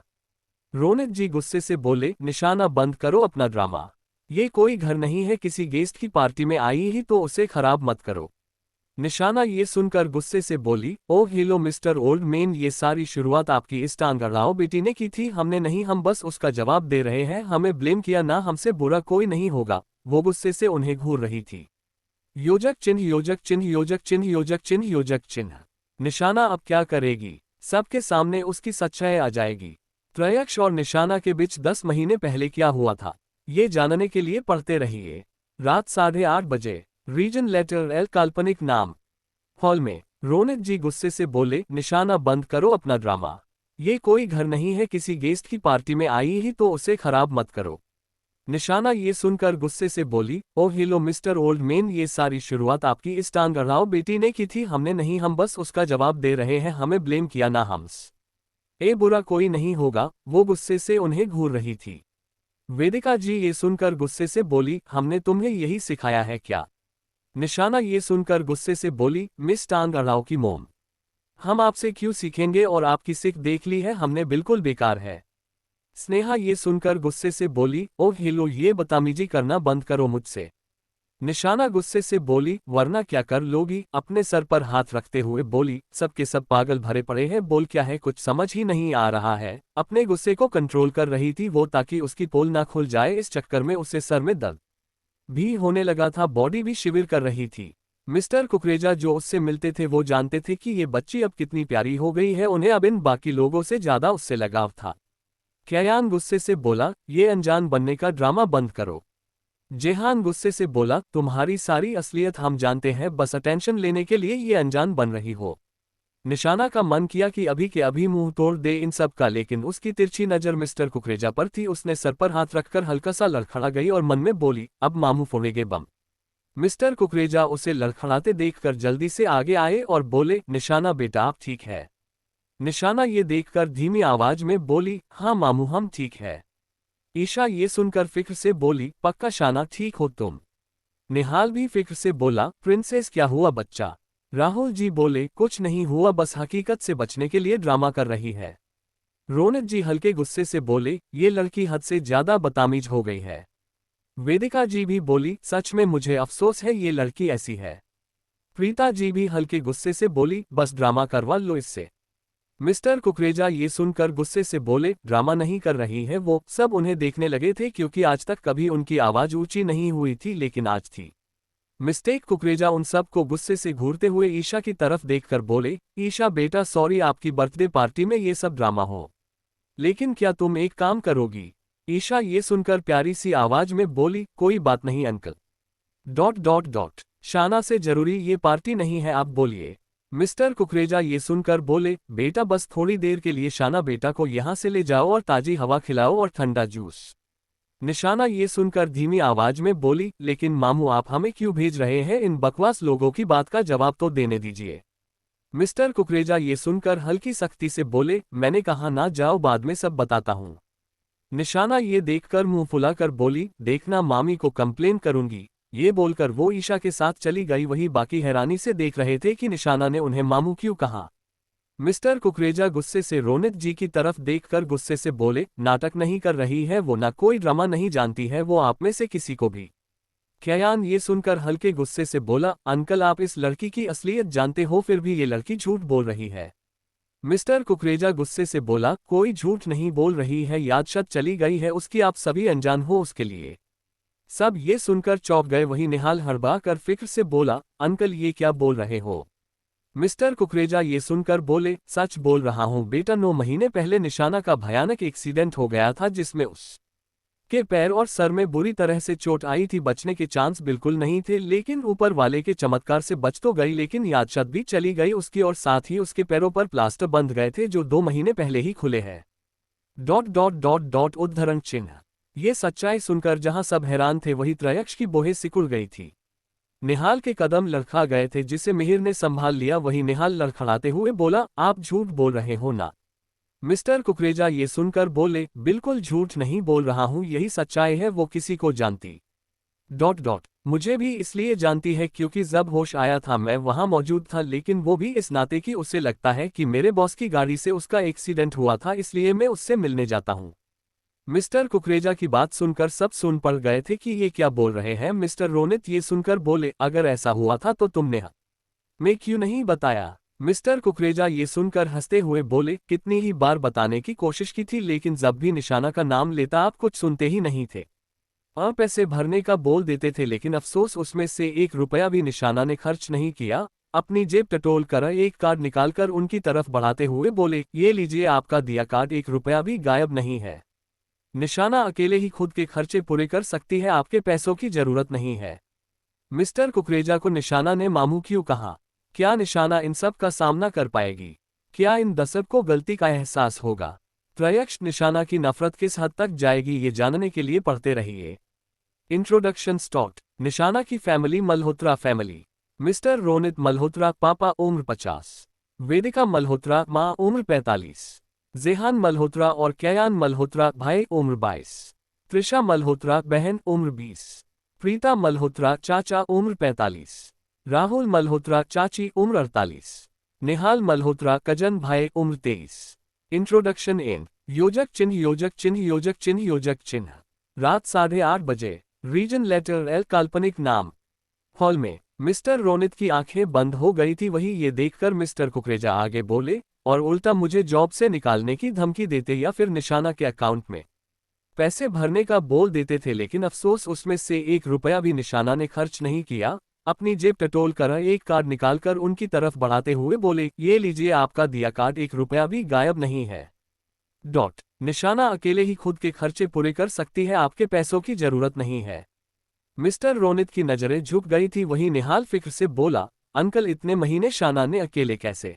रोनित जी गुस्से से बोले, निशाना बंद करो अपना ड्रामा। ये कोई घर नहीं है, किसी गेस्ट की पार्टी में आई ही तो उसे खराब मत करो। निशाना ये सुनकर गुस्से से बोली, oh hello mister old man, ये सारी शुरुआत आपकी इस टांगराव बेटी ने की थी, हमने नहीं, हम बस उसका जवाब दे रहे हैं, हमें ब्लेम किया ना, हमसे बुरा कोई नहीं होगा। वो गुस्से से उन्हें घूर रही थी। योजक चिन्ह योजक चिन्ह योजक चिन्ह योजक चिन्ह योजक चिन्ह। निशाना अब क्या करेगी, सबके सामने उसकी सच्चाई आ जाएगी। त्रयक्ष और निशाना के बीच 10 महीने पहले क्या हुआ था, ये जानने के लिए पढ़ते रहिए। रात 8:30 बजे, रीजन लेटर एल काल्पनिक नाम हॉल में। रोनित जी गुस्से से बोले, निशाना बंद करो अपना ड्रामा। ये कोई घर नहीं है, किसी गेस्ट की पार्टी में आई ही तो उसे खराब मत करो। निशाना ये सुनकर गुस्से से बोली, oh hello mister old man, ये सारी शुरुआत आपकी इस टांगराव बेटी ने की थी, हमने नहीं, हम बस उसका जवाब दे रहे हैं, हमें ब्लेम किया ना, हमसे बुरा कोई नहीं होगा। वो गुस्से से उन्हें घूर रही थी। वेदिका जी ये सुनकर गुस्से से बोली, हमने तुम्हें यही सिखाया है क्या। निशाना ये सुनकर गुस्से से बोली, मिस टांगराव की मोम, हम आपसे क्यों सीखेंगे, और आपकी सीख देख ली है हमने, बिल्कुल बेकार है। स्नेहा ये सुनकर गुस्से से बोली, ओह हेलो, ये बदतमीजी करना बंद करो मुझसे। निशाना गुस्से से बोली, वरना क्या कर लोगी, अपने सर पर हाथ रखते हुए बोली, सबके सब पागल भरे पड़े हैं, बोल क्या है कुछ समझ ही नहीं आ रहा है। अपने गुस्से को कंट्रोल कर रही थी वो, ताकि उसकी पोल ना खुल जाए, इस चक्कर में उसे सर में दर्द भी होने लगा था, बॉडी भी शिविर कर रही थी। मिस्टर कुकरेजा जो उससे मिलते थे वो जानते थे कि ये बच्ची अब कितनी प्यारी हो गई है, उन्हें अब इन बाकी लोगों से ज्यादा उससे लगाव था। क्यायान गुस्से से बोला, ये अनजान बनने का ड्रामा बंद करो। जेहान गुस्से से बोला, तुम्हारी सारी असलियत हम जानते हैं, बस अटेंशन लेने के लिए ये अनजान बन रही हो। निशाना का मन किया कि अभी के अभी मुंह तोड़ दे इन सब का, लेकिन उसकी तिरछी नजर मिस्टर कुकरेजा पर थी। उसने सर पर हाथ रखकर हल्का सा लड़खड़ा गई और मन में बोली, अब मामू फोड़ेंगे बम। मिस्टर कुकरेजा उसे लड़खड़ाते देखकर जल्दी से आगे आए और बोले, निशाना बेटा आप ठीक है। निशाना ये देखकर धीमी आवाज में बोली, हाँ मामू हम ठीक है। ईशा ये सुनकर फिक्र से बोली, पक्का शाना ठीक हो तुम। निहाल भी फिक्र से बोला, प्रिंसेस क्या हुआ बच्चा। राहुल जी बोले, कुछ नहीं हुआ, बस हकीकत से बचने के लिए ड्रामा कर रही है। रोनित जी हल्के गुस्से से बोले, ये लड़की हद से ज्यादा बदतमीज हो गई है। वेदिका जी भी बोली, सच में मुझे अफसोस है ये लड़की ऐसी है। प्रीता जी भी हल्के गुस्से से बोली, बस ड्रामा करवा लो इससे। मिस्टर कुकरेजा ये सुनकर गुस्से से बोले, ड्रामा नहीं कर रही है वो। सब उन्हें देखने लगे थे क्योंकि आज तक कभी उनकी आवाज ऊंची नहीं हुई थी, लेकिन आज थी। मिस्टेक कुकरेजा उन सब को गुस्से से घूरते हुए ईशा की तरफ देखकर बोले, ईशा बेटा सॉरी आपकी बर्थडे पार्टी में ये सब ड्रामा हो, लेकिन क्या तुम एक काम करोगी। ईशा ये सुनकर प्यारी सी आवाज में बोली, कोई बात नहीं अंकल। शाना से जरूरी ये पार्टी नहीं है, आप बोलिए। मिस्टर कुकरेजा ये सुनकर बोले, बेटा बस थोड़ी देर के लिए शाना बेटा को यहाँ से ले जाओ और ताजी हवा खिलाओ और ठंडा जूस। निशाना ये सुनकर धीमी आवाज में बोली, लेकिन मामू आप हमें क्यों भेज रहे हैं, इन बकवास लोगों की बात का जवाब तो देने दीजिए। मिस्टर कुकरेजा ये सुनकर हल्की सख्ती से बोले, मैंने कहा ना जाओ, बाद में सब बताता हूँ। निशाना ये देखकर मुंह फुलाकर बोली, देखना मामी को कंप्लेन करूंगी। ये बोलकर वो ईशा के साथ चली गई। वही बाकी हैरानी से देख रहे थे कि निशाना ने उन्हें मामू क्यों कहा। मिस्टर कुकरेजा गुस्से से रोनित जी की तरफ देखकर गुस्से से बोले, नाटक नहीं कर रही है वो, ना कोई ड्रामा नहीं जानती है वो आप में से किसी को भी। क्यायान ये सुनकर हल्के गुस्से से बोला, अंकल आप इस लड़की की असलियत जानते हो, फिर भी ये लड़की झूठ बोल रही है। मिस्टर कुकरेजा गुस्से से बोला, कोई झूठ नहीं बोल रही है, यादशत चली गई है उसकी, आप सभी अनजान हो उसके लिए। सब ये सुनकर चौंक गए। वही निहाल हड़बड़ा कर फिक्र से बोला, अंकल ये क्या बोल रहे हो। मिस्टर कुकरेजा ये सुनकर बोले, सच बोल रहा हूं बेटा, 9 महीने पहले निशाना का भयानक एक्सीडेंट हो गया था जिसमें उसके पैर और सर में बुरी तरह से चोट आई थी। बचने के चांस बिल्कुल नहीं थे, लेकिन ऊपर वाले के चमत्कार से बच तो गई, लेकिन यादशत भी चली गई उसकी, और साथ ही उसके पैरों पर प्लास्टर बंध गए थे जो 2 महीने पहले ही खुले हैं। उद्धरण चिन्ह। ये सच्चाई सुनकर जहां सब हैरान थे वहीं त्रयक्ष की बोहें सिकुड़ गई थी। निहाल के कदम लड़खड़ा गए थे जिसे मिहिर ने संभाल लिया। वही निहाल लड़खड़ाते हुए बोला, आप झूठ बोल रहे हो ना? मिस्टर कुकरेजा ये सुनकर बोले, बिल्कुल झूठ नहीं बोल रहा हूं, यही सच्चाई है। वो किसी को जानती मुझे भी इसलिए जानती है क्योंकि जब होश आया था मैं वहां मौजूद था, लेकिन वो भी इस नाते कि उसे लगता है कि मेरे बॉस की गाड़ी से उसका एक्सीडेंट हुआ था, इसलिए मैं उससे मिलने जाता हूं। मिस्टर कुकरेजा की बात सुनकर सब सुन पड़ गए थे कि ये क्या बोल रहे हैं। मिस्टर रोनित ये सुनकर बोले, अगर ऐसा हुआ था तो तुमने मैं क्यों नहीं बताया? मिस्टर कुकरेजा ये सुनकर हंसते हुए बोले, कितनी ही बार बताने की कोशिश की थी, लेकिन जब भी निशाना का नाम लेता आप कुछ सुनते ही नहीं थे। आप पैसे भरने का बोल देते थे, लेकिन अफसोस उसमें से 1 रुपया भी निशाना ने खर्च नहीं किया। अपनी जेब टटोल कर एक कार्ड निकालकर उनकी तरफ बढ़ाते हुए बोले, ये लीजिए आपका दिया कार्ड, 1 रुपया भी गायब नहीं है। निशाना अकेले ही खुद के खर्चे पूरे कर सकती है, आपके पैसों की जरूरत नहीं है। मिस्टर कुकरेजा को निशाना ने मामू क्यों कहा? क्या निशाना इन सब का सामना कर पाएगी? क्या इन दशक को गलती का एहसास होगा? त्रयक्ष निशाना की नफरत किस हद तक जाएगी, ये जानने के लिए पढ़ते रहिए। Introduction start. निशाना की family Malhotra family. Mister Ronit Malhotra पापा उम्र 50, वेदिका मल्होत्रा माँ उम्र 45, जेहान मल्होत्रा और कैयान मल्होत्रा भाई उम्र 22, त्रिशा मल्होत्रा बहन उम्र 20, प्रीता मल्होत्रा चाचा उम्र 45, राहुल मल्होत्रा चाची उम्र 48, निहाल मल्होत्रा कजन भाई उम्र 23। Introduction and. योजक चिन्ह योजक चिन्ह योजक चिन्ह योजक चिन्ह। रात 8:30 बजे। रीजन लेटर एल काल्पनिक नाम। हॉल में मिस्टर रोनित की आंखें बंद हो गई थी। वही ये देखकर मिस्टर कुकरेजा आगे बोले, और उल्टा मुझे जॉब से निकालने की धमकी देते या फिर निशाना के अकाउंट में पैसे भरने का बोल देते थे, लेकिन अफसोस उसमें से 1 रुपया भी निशाना ने खर्च नहीं किया। अपनी जेब टटोल कर एक कार्ड निकालकर उनकी तरफ बढ़ाते हुए बोले, ये लीजिए आपका दिया कार्ड, 1 रुपया भी गायब नहीं है। निशाना अकेले ही खुद के खर्चे पूरे कर सकती है, आपके पैसों की जरूरत नहीं है। मिस्टर रोनित की नजरें झुक गई थी। वही निहाल फिक्र से बोला, अंकल इतने महीने शाना ने अकेले कैसे?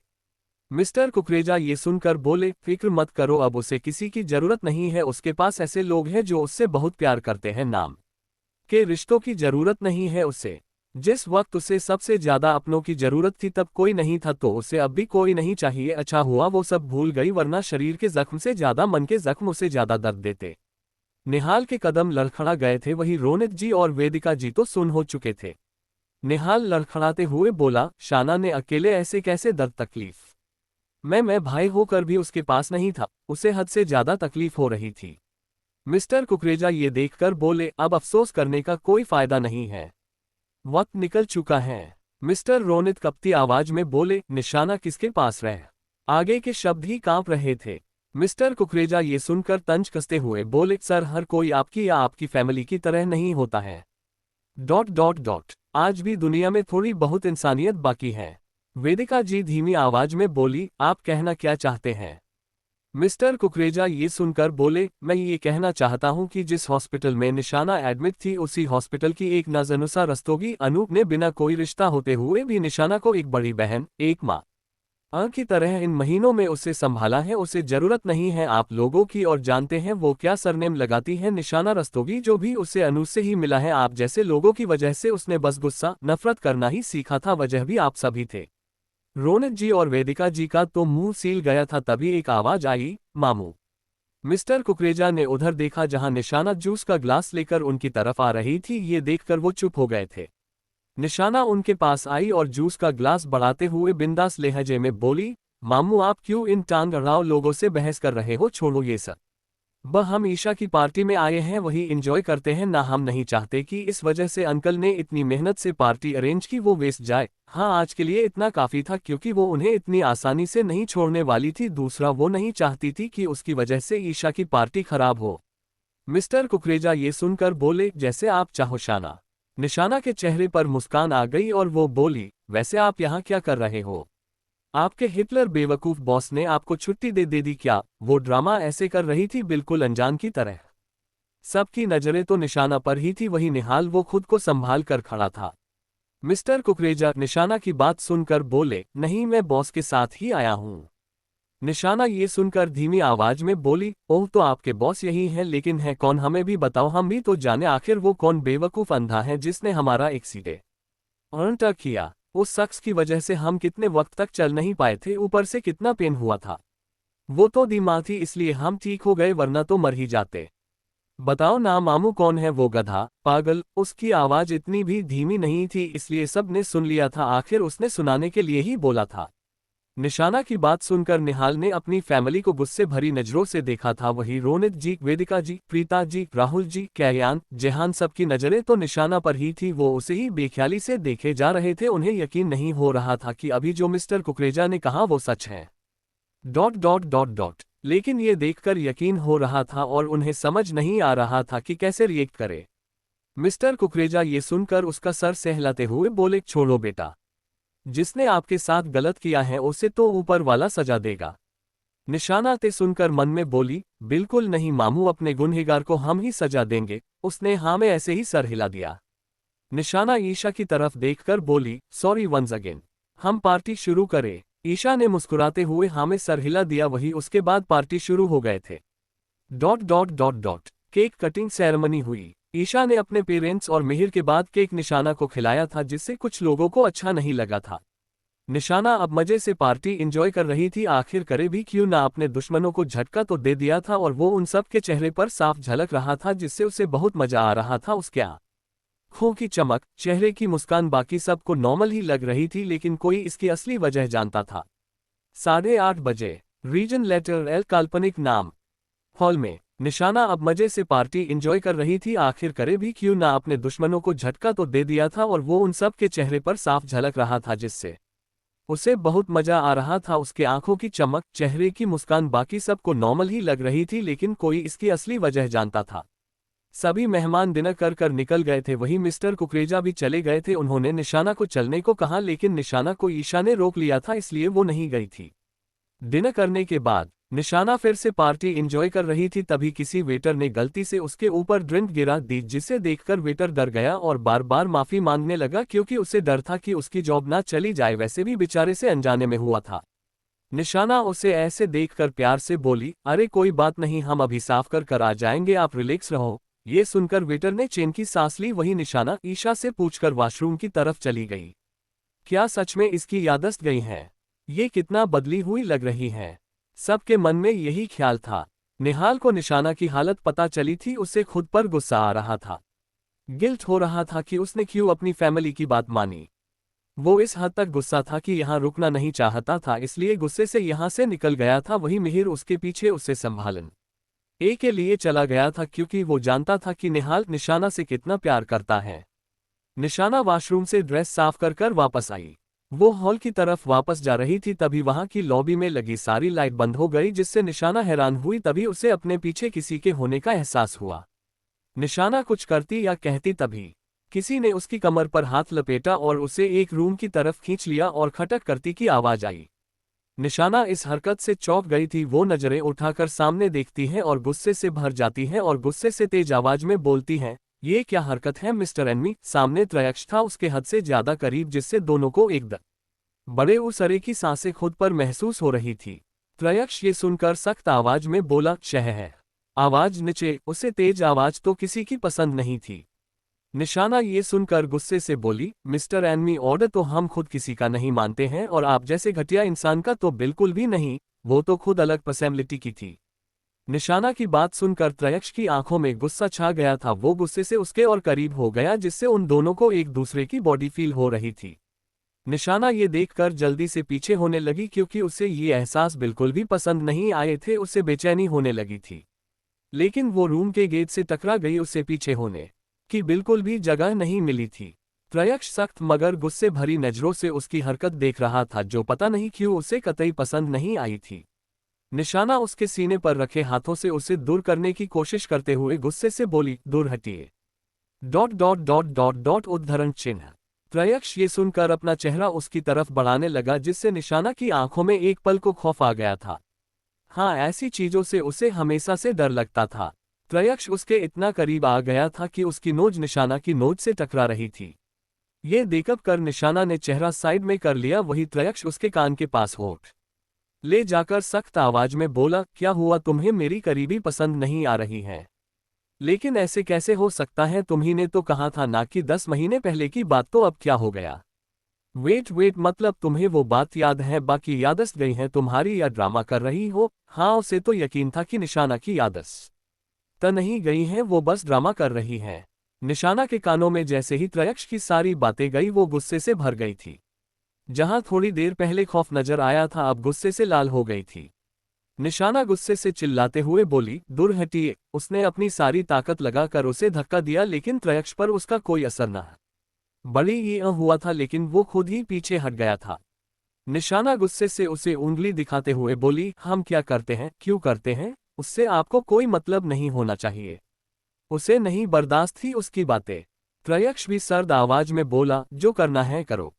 मिस्टर कुकरेजा ये सुनकर बोले, फिक्र मत करो, अब उसे किसी की जरूरत नहीं है। उसके पास ऐसे लोग हैं जो उससे बहुत प्यार करते हैं, नाम के रिश्तों की जरूरत नहीं है उसे। जिस वक्त उसे सबसे ज्यादा अपनों की जरूरत थी तब कोई नहीं था, तो उसे अब भी कोई नहीं चाहिए। अच्छा हुआ वो सब भूल गई, वरना शरीर के जख्म से ज्यादा मन के जख्म उसे ज्यादा दर्द देते। निहाल के कदम लड़खड़ा गए थे। वही रोनित जी और वेदिका जी तो सुन हो चुके थे। निहाल लड़खड़ाते हुए बोला, शाना ने अकेले ऐसे कैसे दर्द तकलीफ? मैं भाई होकर भी उसके पास नहीं था, उसे हद से ज्यादा तकलीफ हो रही थी। मिस्टर कुकरेजा ये देखकर बोले, अब अफसोस करने का कोई फायदा नहीं है, वक्त निकल चुका है। मिस्टर रोनित कपती आवाज में बोले, निशाना किसके पास रह? आगे के शब्द ही कांप रहे थे। मिस्टर कुकरेजा ये सुनकर तंज कसते हुए बोले, सर हर कोई आपकी या आपकी फैमिली की तरह नहीं होता है। आज भी दुनिया में थोड़ी बहुत इंसानियत बाकी है। वेदिका जी धीमी आवाज में बोली, आप कहना क्या चाहते हैं? मिस्टर कुकरेजा ये सुनकर बोले, मैं ये कहना चाहता हूं कि जिस हॉस्पिटल में निशाना एडमिट थी उसी हॉस्पिटल की एक नाज़नुसा रस्तोगी अनूप ने बिना कोई रिश्ता होते हुए भी निशाना को एक बड़ी बहन, एक माँ की तरह इन महीनों में उसे संभाला है। उसे जरूरत नहीं है आप लोगों की, और जानते हैं वो क्या सरनेम लगाती है? निशाना रस्तोगी। जो भी उसे अनूप से ही मिला है, आप जैसे लोगों की वजह से उसने बस गुस्सा नफरत करना ही सीखा था, वजह भी आप सभी थे। रोनित जी और वेदिका जी का तो मुंह सील गया था। तभी एक आवाज आई, मामू। मिस्टर कुकरेजा ने उधर देखा जहां निशाना जूस का ग्लास लेकर उनकी तरफ आ रही थी। ये देखकर वो चुप हो गए थे। निशाना उनके पास आई और जूस का ग्लास बढ़ाते हुए बिंदास लहजे में बोली, मामू आप क्यों इन टांग अड़ाव लोगों से बहस कर रहे हो? छोड़ो ये सब। हम ईशा की पार्टी में आए हैं, वही एंजॉय करते हैं ना। हम नहीं चाहते कि इस वजह से अंकल ने इतनी मेहनत से पार्टी अरेंज की वो वेस्ट जाए। हाँ आज के लिए इतना काफी था, क्योंकि वो उन्हें इतनी आसानी से नहीं छोड़ने वाली थी। दूसरा वो नहीं चाहती थी कि उसकी वजह से ईशा की पार्टी खराब हो। मिस्टर कुकरेजा ये सुनकर बोले, जैसे आप चाहो शाना। निशाना के चेहरे पर मुस्कान आ गई और वो बोली, वैसे आप यहाँ क्या कर रहे हो? आपके हिटलर बेवकूफ बॉस ने आपको छुट्टी दे दी क्या? वो ड्रामा ऐसे कर रही थी बिल्कुल अनजान की तरह। सबकी नजरें तो निशाना पर ही थी। वही निहाल वो खुद को संभाल कर खड़ा था। मिस्टर कुकरेजा निशाना की बात सुनकर बोले, नहीं मैं बॉस के साथ ही आया हूँ। निशाना ये सुनकर धीमी आवाज में बोली, ओह तो आपके बॉस यही हैं, लेकिन है कौन हमें भी बताओ, हम भी तो जाने आखिर वो कौन बेवकूफ़ अंधा है जिसने हमारा एक्सीडेंट किया। उस शख्स की वजह से हम कितने वक्त तक चल नहीं पाए थे, ऊपर से कितना पेन हुआ था। वो तो बीमार थी इसलिए हम ठीक हो गए, वरना तो मर ही जाते। बताओ ना मामू, कौन है वो गधा पागल। उसकी आवाज इतनी भी धीमी नहीं थी इसलिए सब ने सुन लिया था, आखिर उसने सुनाने के लिए ही बोला था। निशाना की बात सुनकर निहाल ने अपनी फैमिली को गुस्से भरी नजरों से देखा था। वही रोनित जी, वेदिका जी, प्रीता जी, राहुल जी, कैयान, जेहान, सबकी नजरें तो निशाना पर ही थी। वो उसे ही बेख्याली से देखे जा रहे थे। उन्हें यकीन नहीं हो रहा था कि अभी जो मिस्टर कुकरेजा ने कहा वो सच है। लेकिन ये देखकर यकीन हो रहा था और उन्हें समझ नहीं आ रहा था कि कैसे रिएक्ट करे। मिस्टर कुकरेजा ये सुनकर उसका सर सहलाते हुए बोले, छोड़ो बेटा, जिसने आपके साथ गलत किया है उसे तो ऊपर वाला सजा देगा। निशाना ते सुनकर मन में बोली, बिल्कुल नहीं मामू, अपने गुनहगार को हम ही सजा देंगे। उसने हाँ में ऐसे ही सर हिला दिया। निशाना ईशा की तरफ देखकर बोली, सॉरी वंस अगेन, हम पार्टी शुरू करें। ईशा ने मुस्कुराते हुए हाँ में सर हिला दिया। वही उसके बाद पार्टी शुरू हो गए थे। केक कटिंग सेरेमनी हुई। ईशा ने अपने पेरेंट्स और मिहिर के बाद केक निशाना को खिलाया था, जिससे कुछ लोगों को अच्छा नहीं लगा था। निशाना अब मजे से पार्टी एंजॉय कर रही थी, आखिर करे भी क्यों ना, अपने दुश्मनों को झटका तो दे दिया था और वो उन सब के चेहरे पर साफ झलक रहा था, जिससे उसे बहुत मजा आ रहा था। उसके आंखों की चमक, चेहरे की मुस्कान बाकी सबको नॉर्मल ही लग रही थी, लेकिन कोई इसकी असली वजह जानता था। 8:30 बजे रीजन लेटर एल काल्पनिक नाम हॉल में निशाना अब मजे से पार्टी एंजॉय कर रही थी, आखिर करे भी क्यों ना, अपने दुश्मनों को झटका तो दे दिया था और वो उन सब के चेहरे पर साफ झलक रहा था, जिससे उसे बहुत मजा आ रहा था। उसके आंखों की चमक, चेहरे की मुस्कान बाकी सबको नॉर्मल ही लग रही थी, लेकिन कोई इसकी असली वजह जानता था। सभी मेहमान डिनर कर निकल गए थे। वहीं मिस्टर कुकरेजा भी चले गए थे। उन्होंने निशाना को चलने को कहा, लेकिन निशाना को ईशा ने रोक लिया था, इसलिए वो नहीं गई थी। डिनर करने के बाद निशाना फिर से पार्टी एंजॉय कर रही थी, तभी किसी वेटर ने गलती से उसके ऊपर ड्रिंक गिरा दी, जिसे देखकर वेटर डर गया और बार बार माफी मांगने लगा, क्योंकि उसे डर था कि उसकी जॉब ना चली जाए। वैसे भी बेचारे से अनजाने में हुआ था। निशाना उसे ऐसे देखकर प्यार से बोली, अरे कोई बात नहीं, हम अभी साफ कर आ जाएंगे, आप रिलैक्स रहो। ये सुनकर वेटर ने चैन की सांस ली। वही निशाना ईशा से पूछकर वॉशरूम की तरफ चली गई। क्या सच में इसकी याददाश्त गई है? ये कितना बदली हुई लग रही है। सबके मन में यही ख्याल था। निहाल को निशाना की हालत पता चली थी, उसे खुद पर गुस्सा आ रहा था। गिल्ट हो रहा था कि उसने क्यों अपनी फैमिली की बात मानी। वो इस हद तक गुस्सा था कि यहाँ रुकना नहीं चाहता था, इसलिए गुस्से से यहाँ से निकल गया था। वही मिहिर उसके पीछे उसे संभालने के लिए चला गया था, क्योंकि वो जानता था कि निहाल निशाना से कितना प्यार करता है। निशाना वॉशरूम से ड्रेस साफ कर वापस आई। वो हॉल की तरफ वापस जा रही थी, तभी वहां की लॉबी में लगी सारी लाइट बंद हो गई, जिससे निशाना हैरान हुई। तभी उसे अपने पीछे किसी के होने का एहसास हुआ। निशाना कुछ करती या कहती, तभी किसी ने उसकी कमर पर हाथ लपेटा और उसे एक रूम की तरफ खींच लिया और खटक करती की आवाज आई। निशाना इस हरकत से चौंक गई थी। वो नजरें उठाकर सामने देखती है और गुस्से से भर जाती है और गुस्से से तेज आवाज में बोलती है, ये क्या हरकत है मिस्टर एनमी? सामने त्रयक्ष था, उसके हद से ज्यादा करीब, जिससे दोनों को एकदम बड़े उसरे की सांसें खुद पर महसूस हो रही थी। त्रयक्ष ये सुनकर सख्त आवाज में बोला, शह है। आवाज नीचे। उसे तेज आवाज तो किसी की पसंद नहीं थी। निशाना ये सुनकर गुस्से से बोली, मिस्टर एनमी, ऑर्डर तो हम खुद किसी का नहीं मानते हैं, और आप जैसे घटिया इंसान का तो बिल्कुल भी नहीं। वो तो खुद अलग पर्सनैलिटी की थी। निशाना की बात सुनकर त्रयक्ष की आंखों में गुस्सा छा गया था। वो गुस्से से उसके और करीब हो गया, जिससे उन दोनों को एक दूसरे की बॉडी फील हो रही थी। निशाना ये देखकर जल्दी से पीछे होने लगी, क्योंकि उसे ये एहसास बिल्कुल भी पसंद नहीं आए थे। उसे बेचैनी होने लगी थी, लेकिन वो रूम के गेट से टकरा गई। उसे पीछे होने की बिल्कुल भी जगह नहीं मिली थी। त्रयक्ष सख्त मगर गुस्से भरी नजरों से उसकी हरकत देख रहा था, जो पता नहीं क्यों उसे कतई पसंद नहीं आई थी। निशाना उसके सीने पर रखे हाथों से उसे दूर करने की कोशिश करते हुए गुस्से से बोली, दूर हटिए। उद्धरण चिन्ह। त्रयक्ष ये सुनकर अपना चेहरा उसकी तरफ बढ़ाने लगा, जिससे निशाना की आंखों में एक पल को खौफ आ गया था। हाँ, ऐसी चीजों से उसे हमेशा से डर लगता था। त्रयक्ष उसके इतना करीब आ गया था कि उसकी नोज निशाना की नोज से टकरा रही थी। ये देखकर निशाना ने चेहरा साइड में कर लिया। वही त्रयक्ष उसके कान के पास होठ ले जाकर सख्त आवाज में बोला, क्या हुआ, तुम्हें मेरी करीबी पसंद नहीं आ रही है? लेकिन ऐसे कैसे हो सकता है, तुम्ही ने तो कहा था ना कि 10 महीने पहले की बात, तो अब क्या हो गया? वेट मतलब तुम्हें वो बात याद है, बाकी याददाश्त गई है तुम्हारी या ड्रामा कर रही हो? हाँ, उसे तो यकीन था कि निशाना की याददाश्त तो नहीं गई है, वो बस ड्रामा कर रही है। निशाना के कानों में जैसे ही त्रयक्ष की सारी बातें गई वो गुस्से से भर गई थी। जहां थोड़ी देर पहले खौफ नजर आया था, अब गुस्से से लाल हो गई थी। निशाना गुस्से से चिल्लाते हुए बोली, दूर हटिए। उसने अपनी सारी ताकत लगाकर उसे धक्का दिया, लेकिन त्रयक्ष पर उसका कोई असर न बड़ी ये हुआ था, लेकिन वो खुद ही पीछे हट गया था। निशाना गुस्से से उसे उंगली दिखाते हुए बोली, हम क्या करते हैं, क्यों करते हैं, उससे आपको कोई मतलब नहीं होना चाहिए। उसे नहीं बर्दाश्त थी उसकी बातें। त्रयक्ष भी सर्द आवाज में बोला, जो करना है करो।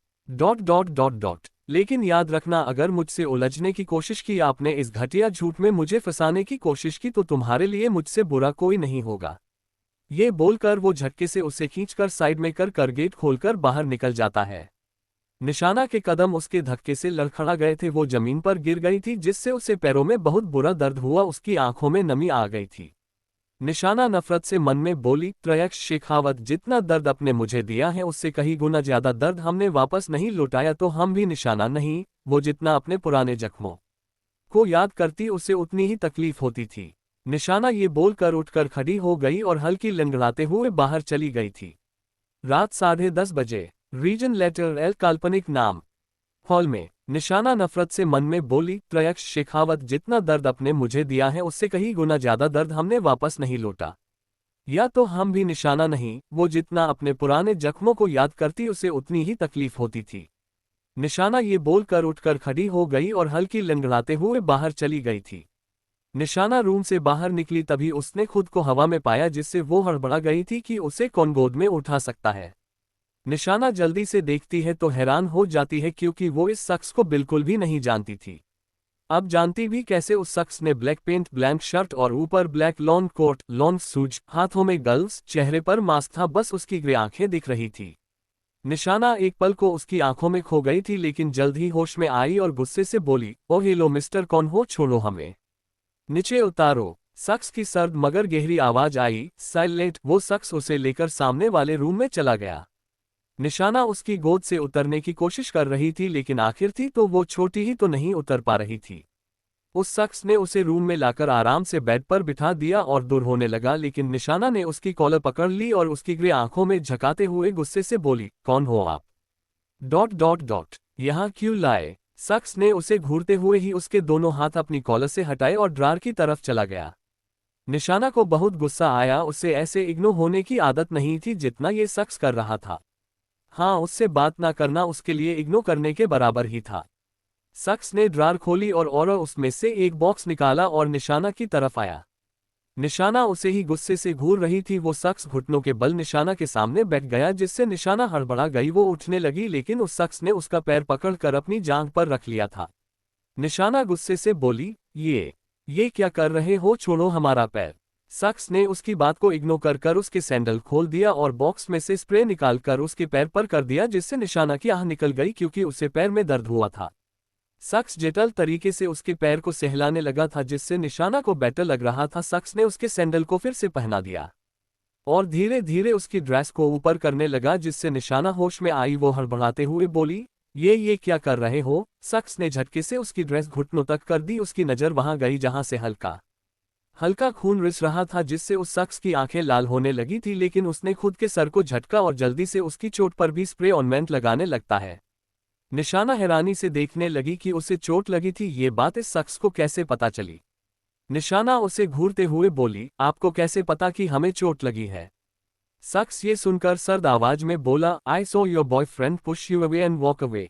लेकिन याद रखना, अगर मुझसे उलझने की कोशिश की आपने, इस घटिया झूठ में मुझे फंसाने की कोशिश की, तो तुम्हारे लिए मुझसे बुरा कोई नहीं होगा। ये बोलकर वो झटके से उसे खींचकर साइड में कर गेट खोलकर बाहर निकल जाता है। निशाना के कदम उसके धक्के से लड़खड़ा गए थे, वो जमीन पर गिर गई थी, जिससे उसे पैरों में बहुत बुरा दर्द हुआ, उसकी आंखों में नमी आ गई थी। निशाना नफरत से मन में बोली, त्रयक्ष शेखावत, जितना दर्द अपने मुझे दिया है उससे कहीं गुना ज्यादा दर्द हमने वापस नहीं लौटाया, तो हम भी निशाना नहीं। वो जितना अपने पुराने जख्मों को याद करती उसे उतनी ही तकलीफ होती थी। निशाना ये बोलकर उठकर खड़ी हो गई और हल्की लंगड़ाते हुए बाहर चली गई थी। रात 10:30 बजे रीजन लेटर एल काल्पनिक नाम हॉल में निशाना नफरत से मन में बोली, त्रयक्ष शेखावत, जितना दर्द अपने मुझे दिया है उससे कहीं गुना ज्यादा दर्द हमने वापस नहीं लौटा, या तो हम भी निशाना नहीं। वो जितना अपने पुराने जख्मों को याद करती उसे उतनी ही तकलीफ होती थी। निशाना ये बोलकर उठकर खड़ी हो गई और हल्की लंगड़ाते हुए बाहर चली गई थी। निशाना रूम से बाहर निकली तभी उसने खुद को हवा में पाया, जिससे वो हड़बड़ा गई थी कि उसे कौन गोद में उठा सकता है। निशाना जल्दी से देखती है तो हैरान हो जाती है, क्योंकि वो इस शख्स को बिल्कुल भी नहीं जानती थी। अब जानती भी कैसे, उस शख्स ने ब्लैक पेंट, ब्लैक शर्ट और ऊपर black long coat, long shoes, हाथों में ग्लव्स, चेहरे पर मास्क था, बस उसकी ग्रे आंखें दिख रही थी। निशाना एक पल को उसकी आंखों में खो गई थी, लेकिन जल्द ही होश में आई और गुस्से से बोली, ओ हेलो मिस्टर, कौन हो, छोड़ो हमें, नीचे उतारो। शख्स की सर्द मगर गहरी आवाज आई, साइलेंट। वो शख्स उसे लेकर सामने वाले रूम में चला गया। निशाना उसकी गोद से उतरने की कोशिश कर रही थी, लेकिन आखिर थी तो वो छोटी ही तो नहीं उतर पा रही थी। उस शख्स ने उसे रूम में लाकर आराम से बेड पर बिठा दिया और दूर होने लगा, लेकिन निशाना ने उसकी कॉलर पकड़ ली और उसकी ग्रे आंखों में झकाते हुए गुस्से से बोली, कौन हो आप? यहाँ क्यों लाए? शख्स ने उसे घूरते हुए ही उसके दोनों हाथ अपनी कॉलर से हटाए और ड्रार की तरफ चला गया। निशाना को बहुत गुस्सा आया, उसे ऐसे इग्नोर होने की आदत नहीं थी जितना ये शख्स कर रहा था। हाँ, उससे बात ना करना उसके लिए इग्नोर करने के बराबर ही था। शख्स ने ड्रार खोली और उसमें से एक बॉक्स निकाला और निशाना की तरफ आया। निशाना उसे ही गुस्से से घूर रही थी। वो शख्स घुटनों के बल निशाना के सामने बैठ गया, जिससे निशाना हड़बड़ा गई। वो उठने लगी, लेकिन उस शख्स ने उसका पैर पकड़कर अपनी जांघ पर रख लिया था। निशाना गुस्से से बोली, ये क्या कर रहे हो, छोड़ो हमारा पैर। शख्स ने उसकी बात को इग्नोर कर उसके सैंडल खोल दिया और बॉक्स में से स्प्रे निकालकर उसके पैर पर कर दिया, जिससे निशाना की आह निकल गई, क्योंकि उसे पैर में दर्द हुआ था। शख्स जटिल तरीके से उसके पैर को सहलाने लगा था, जिससे निशाना को बेटर लग रहा था। शख्स ने उसके सैंडल को फिर से पहना दिया और धीरे धीरे उसकी ड्रेस को ऊपर करने लगा, जिससे निशाना होश में आई। वो हड़बड़ाते हुए बोली, ये क्या कर रहे हो? शख्स ने झटके से उसकी ड्रेस घुटनों तक कर दी। उसकी नज़र वहां गई जहां से हल्का खून रिस रहा था, जिससे उस शख्स की आंखें लाल होने लगी थी, लेकिन उसने खुद के सर को झटका और जल्दी से उसकी चोट पर भी स्प्रे ऑइंटमेंट लगाने लगता है। निशाना हैरानी से देखने लगी कि उसे चोट लगी थी। ये बात इस शख्स को कैसे पता चली? निशाना उसे घूरते हुए बोली, आपको कैसे पता कि हमें चोट लगी है? शख्स ये सुनकर सर्द आवाज में बोला, I saw your boyfriend push you away and walk away.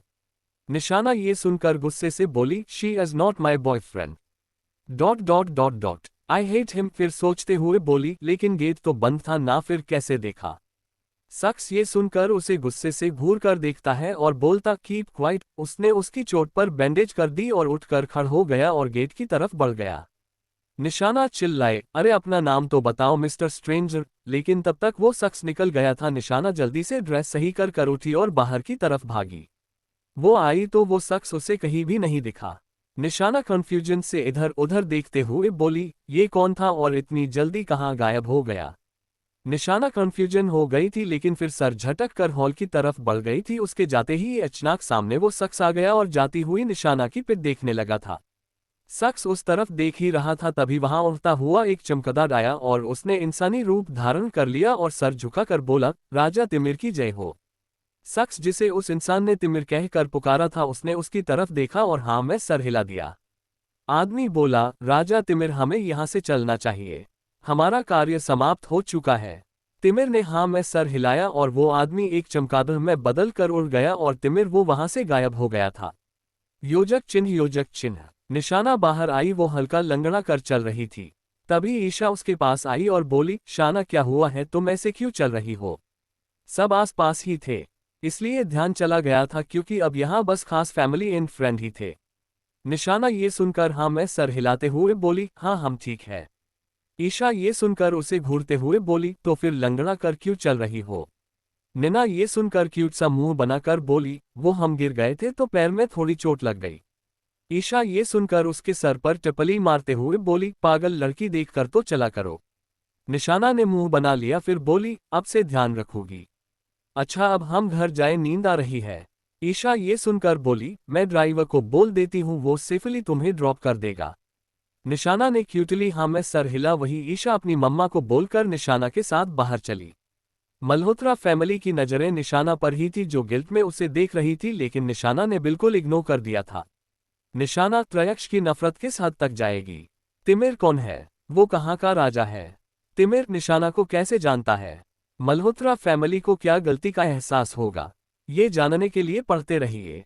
निशाना ये सुनकर गुस्से से बोली, she is not my boyfriend. I hate him. फिर सोचते हुए बोली, लेकिन गेट तो बंद था ना, फिर कैसे देखा? शख्स ये सुनकर उसे गुस्से से घूर कर देखता है और बोलता, कीप क्वाइट। उसने उसकी चोट पर बैंडेज कर दी और उठकर खड़ा हो गया और गेट की तरफ बढ़ गया। निशाना चिल्लाए, अरे अपना नाम तो बताओ मिस्टर स्ट्रेंजर। लेकिन तब तक वो शख्स निकल गया था। निशाना जल्दी से ड्रेस सही कर उठी और बाहर की तरफ भागी। वो आई तो वो शख्स उसे कहीं भी नहीं दिखा। निशाना कंफ्यूजन से इधर उधर देखते हुए बोली, ये कौन था और इतनी जल्दी कहाँ गायब हो गया। निशाना कंफ्यूजन हो गई थी लेकिन फिर सर झटक कर हॉल की तरफ बढ़ गई थी। उसके जाते ही अचानक सामने वो शख्स आ गया और जाती हुई निशाना की पिट देखने लगा था। शख्स उस तरफ देख ही रहा था तभी वहां उड़ता हुआ एक चमकदार आया और उसने इंसानी रूप धारण कर लिया और सर झुकाकर बोला, राजा तिमिर की जय हो। शख्स जिसे उस इंसान ने तिमिर कहकर पुकारा था उसने उसकी तरफ देखा और हाँ में सर हिला दिया। आदमी बोला, राजा तिमिर हमें यहाँ से चलना चाहिए, हमारा कार्य समाप्त हो चुका है। तिमिर ने हाँ में सर हिलाया और वो आदमी एक चमगादड़ में बदल कर उड़ गया और तिमिर वो वहां से गायब हो गया था। योजक चिन्ह योजक चिन्ह। निशाना बाहर आई, वो हल्का लंगड़ा कर चल रही थी। तभी ईशा उसके पास आई और बोली, शाना क्या हुआ है, तुम ऐसे क्यों चल रही हो। सब आस पास ही थे इसलिए ध्यान चला गया था क्योंकि अब यहाँ बस खास फैमिली एंड फ्रेंड ही थे। निशाना ये सुनकर हाँ में सर हिलाते हुए बोली, हाँ हम ठीक है। ईशा ये सुनकर उसे घूरते हुए बोली, तो फिर लंगड़ा कर क्यों चल रही हो। निना ये सुनकर क्यूट सा मुंह बनाकर बोली, वो हम गिर गए थे तो पैर में थोड़ी चोट लग गई। ईशा ये सुनकर उसके सर पर टपली मारते हुए बोली, पागल लड़की देखकर तो चला करो। निशाना ने मुंह बना लिया फिर बोली, अब से ध्यान रखूंगी। अच्छा अब हम घर जाए, नींद आ रही है। ईशा ये सुनकर बोली, मैं ड्राइवर को बोल देती हूँ, वो सेफली तुम्हें ड्रॉप कर देगा। निशाना ने क्यूटली हाँ में सर हिला। वही ईशा अपनी मम्मा को बोलकर निशाना के साथ बाहर चली। मल्होत्रा फैमिली की नजरें निशाना पर ही थी जो गिल्ट में उसे देख रही थी लेकिन निशाना ने बिल्कुल इग्नोर कर दिया था। निशाना त्रयक्ष की नफरत किस हद तक जाएगी। तिमिर कौन है, वो कहाँ का राजा है। तिमिर निशाना को कैसे जानता है। मल्होत्रा फैमिली को क्या गलती का एहसास होगा, ये जानने के लिए पढ़ते रहिए।